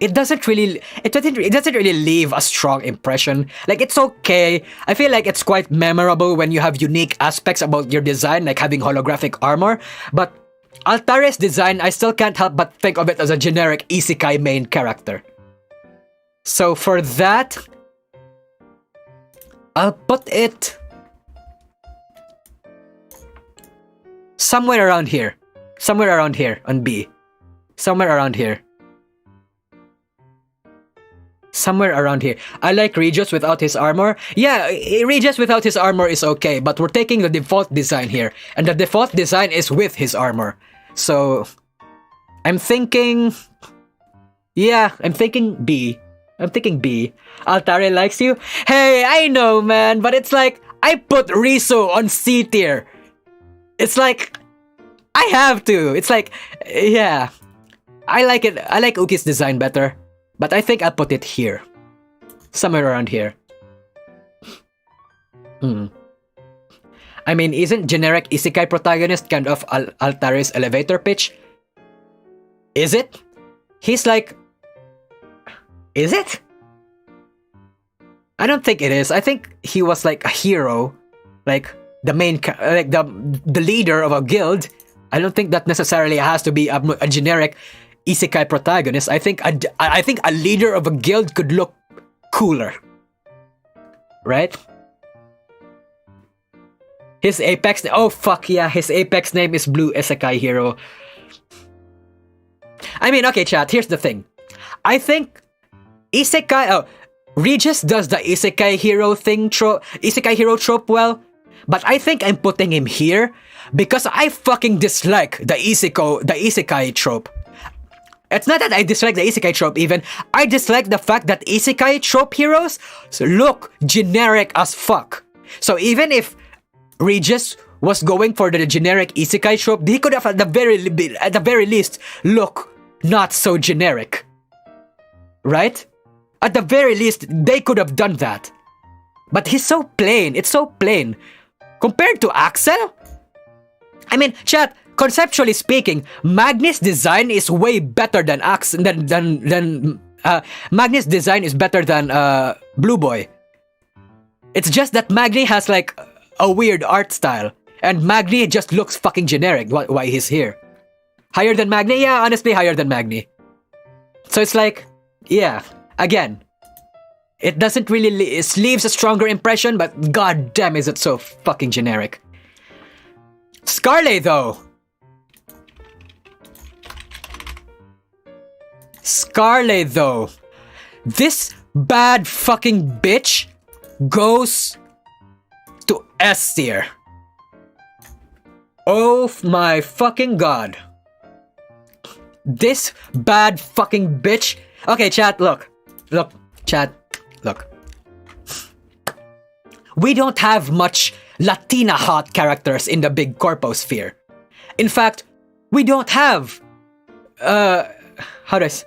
it doesn't really leave a strong impression. Like, it's okay. I feel like it's quite memorable when you have unique aspects about your design, like having holographic armor. But Altare's design, I still can't help but think of it as a generic isekai main character. So for that, I'll put it somewhere around here. Somewhere around here on B. Somewhere around here. Somewhere around here. I like Regis without his armor. Yeah, Regis without his armor is okay, but we're taking the default design here. And the default design is with his armor. So, I'm thinking... Yeah, I'm thinking B. I'm thinking B. Altare likes you? Hey, I know, man, but it's like, I put Risu on C tier. It's like, I have to. It's like, yeah. I like it. I like Uki's design better. But I think I'll put it here. Somewhere around here. I mean, isn't generic isekai protagonist kind of Altare's elevator pitch? Is it? He's like... Is it? I don't think it is. I think he was like a hero. Like, the main... Like, the leader of a guild. I don't think that necessarily has to be a generic isekai protagonist. I think a leader of a guild could look cooler, right? His apex... Oh fuck yeah, his apex name is Blue Isekai Hero. I mean, okay, chat. Here's the thing. I think isekai... Oh, Regis does the isekai hero thing, isekai hero trope well, but I think I'm putting him here because I fucking dislike the isekai trope. It's not that I dislike the isekai trope even. I dislike the fact that isekai trope heroes look generic as fuck. So even if Regis was going for the generic isekai trope, he could have at the very least look not so generic. Right? At the very least, they could have done that. But he's so plain. It's so plain. Compared to Axel? I mean, chat, conceptually speaking, Magni's design is way better than Magni's design is better than Blue Boy. It's just that Magni has like a weird art style, and Magni just looks fucking generic. Why he's here? Higher than Magni? Yeah, honestly, higher than Magni. So it's like, yeah, again, it doesn't really it leaves a stronger impression, but god damn is it so fucking generic. Scarlet though. Scarlet though. This bad fucking bitch goes to S tier. Oh my fucking god. This bad fucking bitch. Okay, chat, look, chat, look. We don't have much Latina hot characters in the big corposphere. In fact, we don't have, how do I say?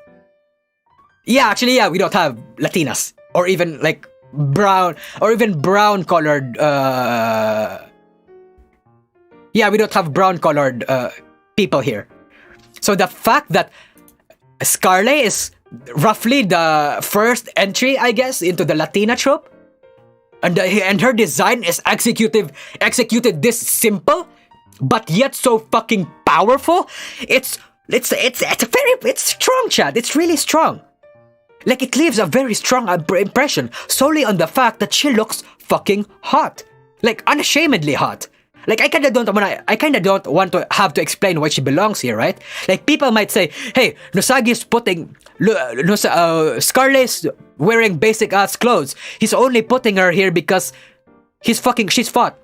Yeah, actually, yeah, we don't have Latinas. Or even, like, brown colored, yeah, we don't have brown colored, people here. So the fact that Scarlet is roughly the first entry, I guess, into the Latina trope, and her design is executed this simple, but yet so fucking powerful. It's strong, chat. It's really strong. Like, it leaves a very strong impression solely on the fact that she looks fucking hot, like unashamedly hot. Like, I kinda don't want to have to explain why she belongs here, right? Like, people might say, hey, Nosagi's putting... Scarlet's wearing basic-ass clothes. He's only putting her here because she's fucking hot.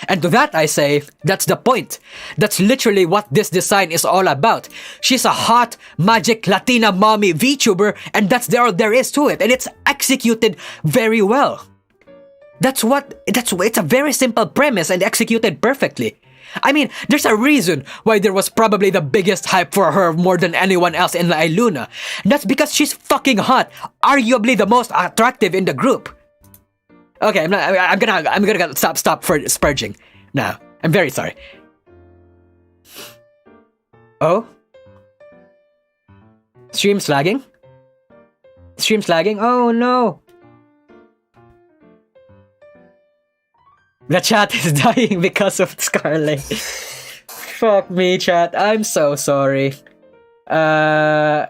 And to that I say, that's the point. That's literally what this design is all about. She's a hot, magic Latina mommy VTuber, and that's all there is to it. And it's executed very well. It's a very simple premise and executed perfectly. I mean, there's a reason why there was probably the biggest hype for her more than anyone else in La Luna. And that's because she's fucking hot, arguably the most attractive in the group. Okay, I'm gonna stop for spurging now. I'm very sorry. Oh? Stream's lagging? Stream's lagging? Oh no! The chat is dying because of Scarlet. Fuck me, chat. I'm so sorry. I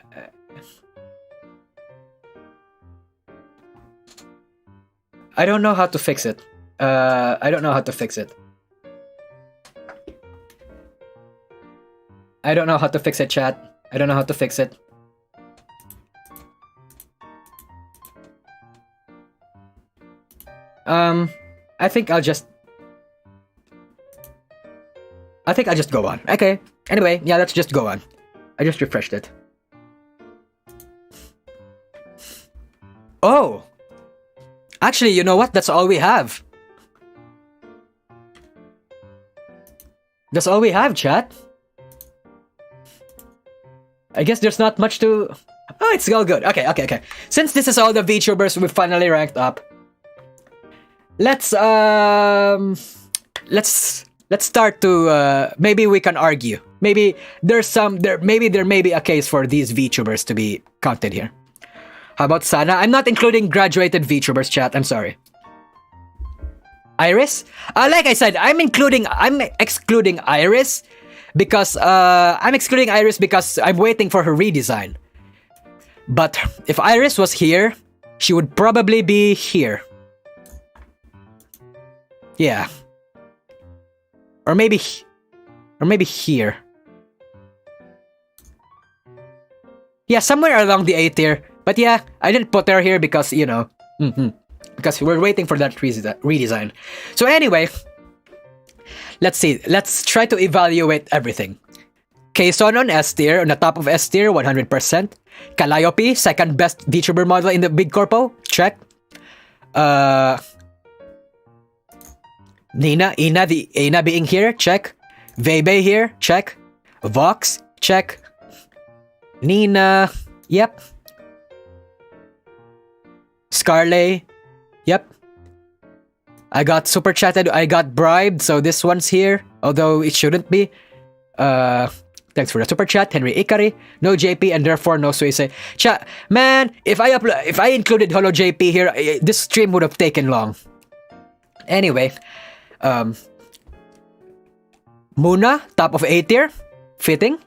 don't know how to fix it. I don't know how to fix it. I don't know how to fix it, chat. I don't know how to fix it. I think I'll just go on. Okay. Anyway, yeah, let's just go on. I just refreshed it. Oh! Actually, you know what? That's all we have. That's all we have, chat. I guess there's not much to... Oh, it's all good. Okay. Since this is all the VTubers we've finally ranked up, let's start to maybe we can argue. Maybe there may be a case for these VTubers to be counted here. How about Sana? I'm not including graduated VTubers, chat. I'm sorry. Iris? Like I said, I'm excluding Iris because I'm waiting for her redesign. But if Iris was here, she would probably be here. Yeah. Or maybe here. Yeah, somewhere along the A tier. But yeah, I didn't put her here because, you know, because we're waiting for that redesign. So anyway, let's see. Let's try to evaluate everything. Kson on S tier, on the top of S tier, 100%. Calliope, second best VTuber model in the Big Corpo, check. Ina being here, check. Vebe here, check. Vox, check. Nina, yep. Scarlet, yep. I got super chatted, I got bribed, so this one's here, although it shouldn't be. Thanks for the super chat, Henry Ikari. No JP and therefore no Suisei. Chat, man, if I included Holo JP here, this stream would have taken long. Anyway, Muna, top of A tier, fitting.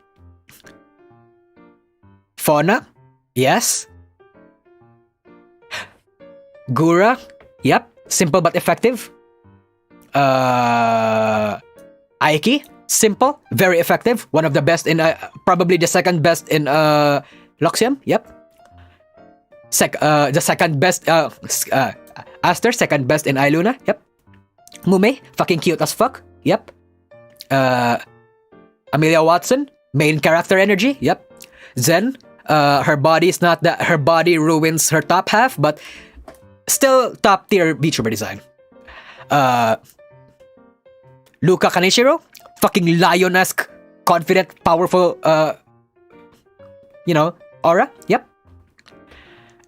Fauna, yes. Gura, yep, simple but effective. Aiki, simple, very effective. One of the best in, probably the second best in Luxiem, yep. The second best, Aster, second best in Iluna, yep. Mumei, fucking cute as fuck, yep. Amelia Watson, main character energy, yep. Zen, her body ruins her top half, but still top tier VTuber design. Luka Kaneshiro, fucking lion-esque, confident, powerful, aura, yep.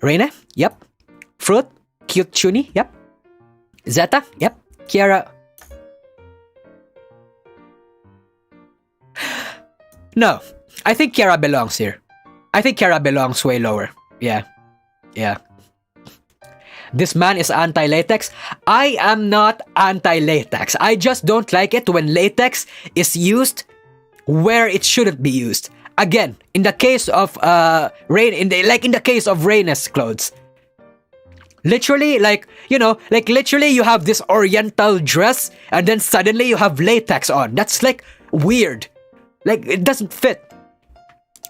Reina, yep. Fruit, cute Chuni, yep. Zeta, yep. Kiara. No, I think Kiara belongs here. I think Kiara belongs way lower. Yeah. This man is anti-latex. I am not anti-latex. I just don't like it when latex is used where it shouldn't be used. Again, in the case of in the case of Reina's clothes. Literally, literally you have this oriental dress and then suddenly you have latex on. That's like weird. Like, it doesn't fit.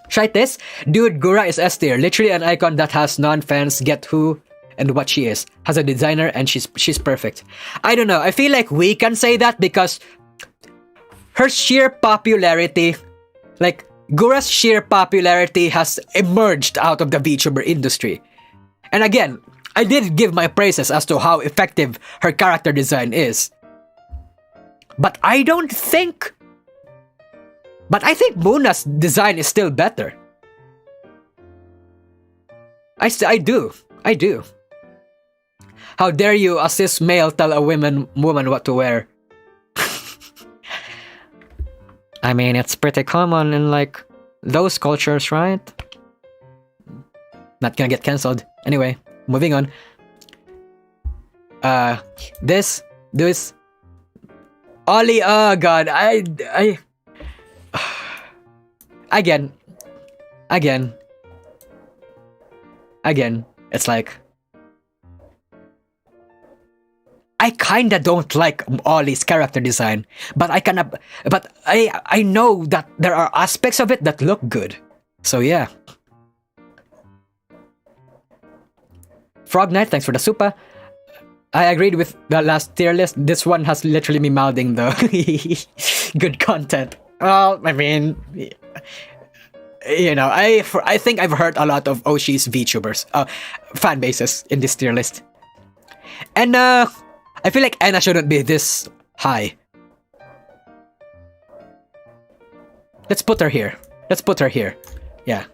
Try this. Dude, Gura is S tier. Literally an icon that has non-fans get who and what she is. Has a designer and she's perfect. I don't know. I feel like we can say that because her sheer popularity, like Gura's sheer popularity has emerged out of the VTuber industry. And again, I did give my praises as to how effective her character design is. But I think Muna's design is still better. I do. How dare you, a cis male, tell a woman what to wear? I mean, it's pretty common in, like, those cultures, right? Not gonna get cancelled. Anyway, moving on. This Ollie. Oh god, I again. It's like I kinda don't like Ollie's character design, but I know that there are aspects of it that look good. So yeah. Frog Knight, thanks for the super. I agreed with the last tier list. This one has literally me mouthing the good content. Well, I mean, you know, I think I've heard a lot of Oshi's VTubers, fan bases in this tier list. And I feel like Anna shouldn't be this high. Let's put her here. Yeah.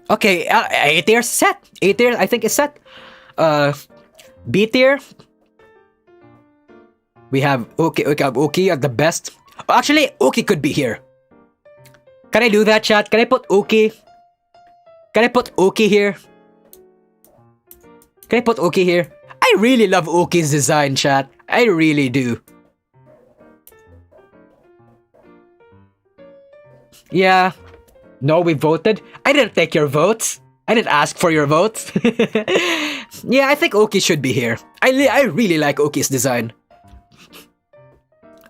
Okay, A tier set. A tier, I think, is set. B tier. We have Uki at the best. Actually, Uki could be here. Can I do that, chat? Can I put Uki? Can I put Uki here? I really love Uki's design, chat. I really do. Yeah. No, we voted. I didn't take your votes. I didn't ask for your votes. Yeah, I think Uki should be here. I really like Uki's design.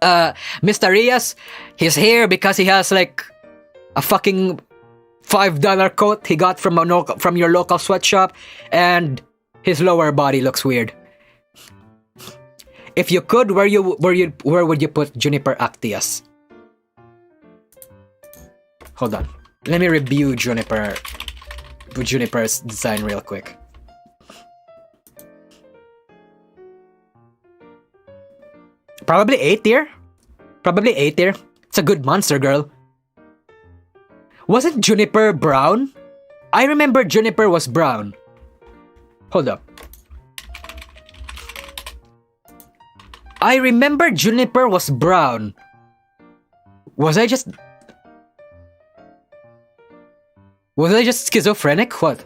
Mr. Rias, he's here because he has like a fucking $5 coat he got from your local sweatshop, and his lower body looks weird. If you could, where would you put Juniper Actias? Hold on. Let me review Juniper's design real quick. Probably A tier. It's a good monster girl. Wasn't Juniper brown? I remember Juniper was brown. Hold up. I remember Juniper was brown. Was I just schizophrenic? What?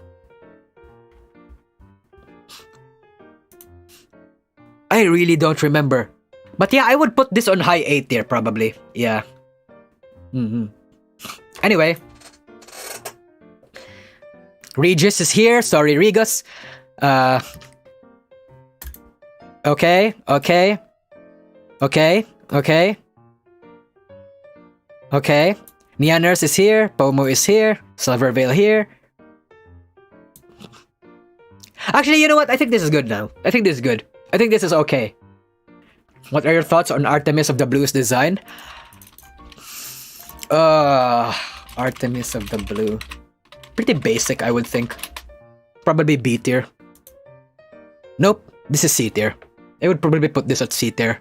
I really don't remember. But yeah, I would put this on high A tier probably. Yeah. Anyway. Regis is here. Sorry, Regus. Okay. Nia Nurse is here. Pomo is here. Silvervale here. Actually, you know what? I think this is good now. I think this is okay. What are your thoughts on Artemis of the Blue's design? Artemis of the Blue. Pretty basic, I would think. Probably B tier. Nope, this is C tier. I would probably put this at C tier.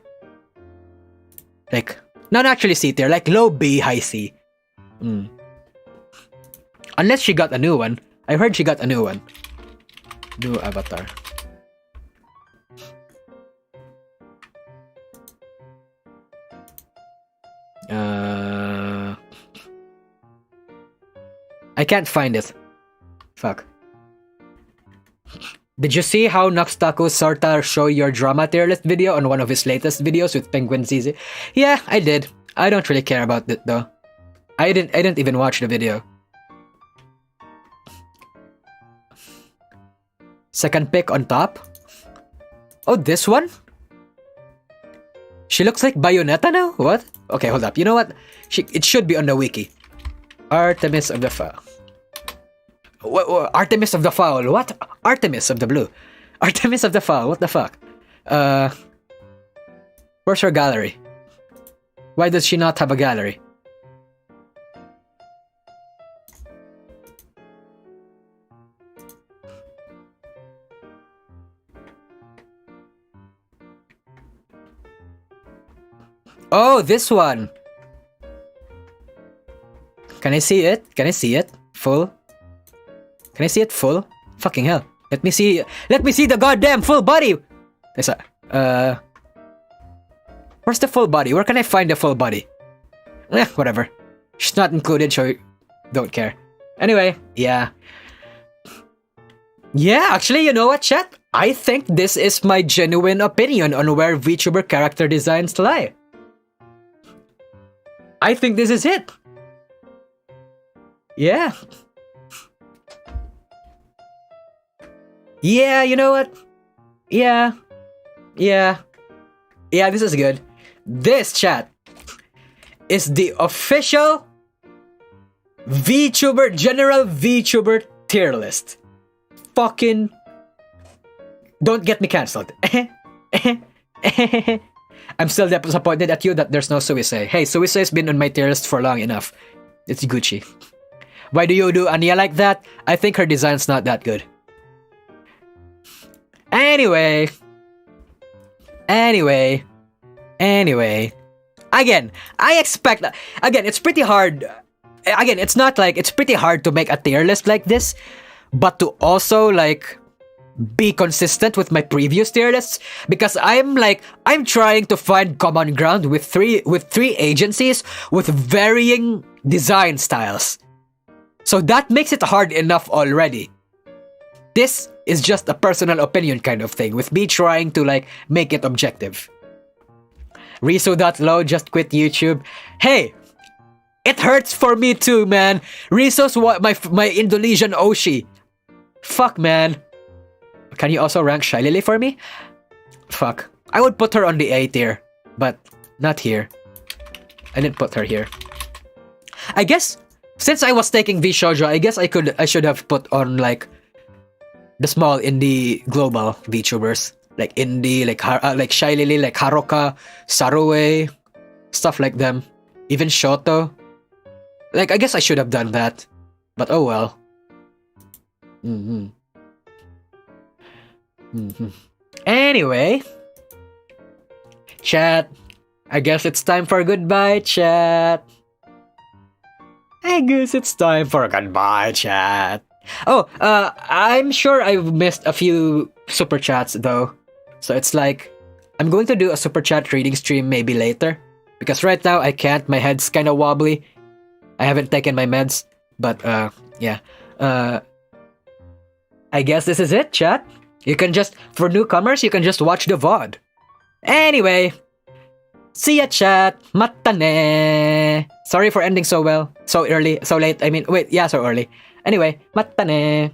Like, not actually C tier, like low B, high C. Unless she got a new one. I heard she got a new one. New avatar. I can't find it. Fuck. Did you see how Noxtaku Sorta show your drama tier list video on one of his latest videos with Penguin ZZ? Yeah, I did. I don't really care about it though. I didn't even watch the video. Second pick on top. Oh, this one? She looks like Bayonetta now? What? Okay, hold up. You know what? It should be on the wiki. Artemis of the Fowl. What? Artemis of the Fowl? What? Artemis of the Blue. Artemis of the Fowl. What the fuck? Where's her gallery? Why does she not have a gallery? Oh, this one. Can I see it? Full? Can I see it full? Fucking hell. Let me see the goddamn full body! Where's the full body? Where can I find the full body? Whatever. She's not included, so don't care. Anyway, yeah. Yeah, actually, you know what, chat? I think this is my genuine opinion on where VTuber character designs lie. I think this is it. Yeah. Yeah, you know what? Yeah. Yeah. Yeah, this is good. This, chat, is the official general VTuber tier list. Fucking don't get me cancelled. I'm still disappointed at you that there's no Suisei. Hey, Suisei has been on my tier list for long enough. It's Gucci. Why do you do Anya like that? I think her design's not that good. Anyway. Again, I expect... Again, it's pretty hard... Again, it's not like... It's pretty hard to make a tier list like this, but to also, like, be consistent with my previous tier lists, because I'm trying to find common ground with three agencies with varying design styles. So that makes it hard enough already. This is just a personal opinion kind of thing, with me trying to, like, make it objective. Risu.low just quit YouTube. Hey! It hurts for me too, man. Risu's my Indonesian oshi. Fuck, man. Can you also rank Shylily for me? Fuck. I would put her on the A tier, but not here. I didn't put her here. I guess, since I was taking VShojo, I guess I should have put on, like, the small indie global VTubers. Like indie, like Shylily, like Haruka, Sarue, stuff like them. Even Shoto. Like, I guess I should have done that. But oh well. Anyway. Chat. I guess it's time for goodbye, chat. I guess it's time for goodbye, chat. Oh, I'm sure I've missed a few super chats though. So it's like, I'm going to do a super chat reading stream maybe later. Because right now I can't, my head's kinda wobbly. I haven't taken my meds. But, yeah. I guess this is it, chat. You can just, for newcomers, you can just watch the VOD. Anyway. See ya, chat. Mata ne. Sorry for ending so well. So early, so late. I mean, wait, yeah, so early. Anyway, mata ne.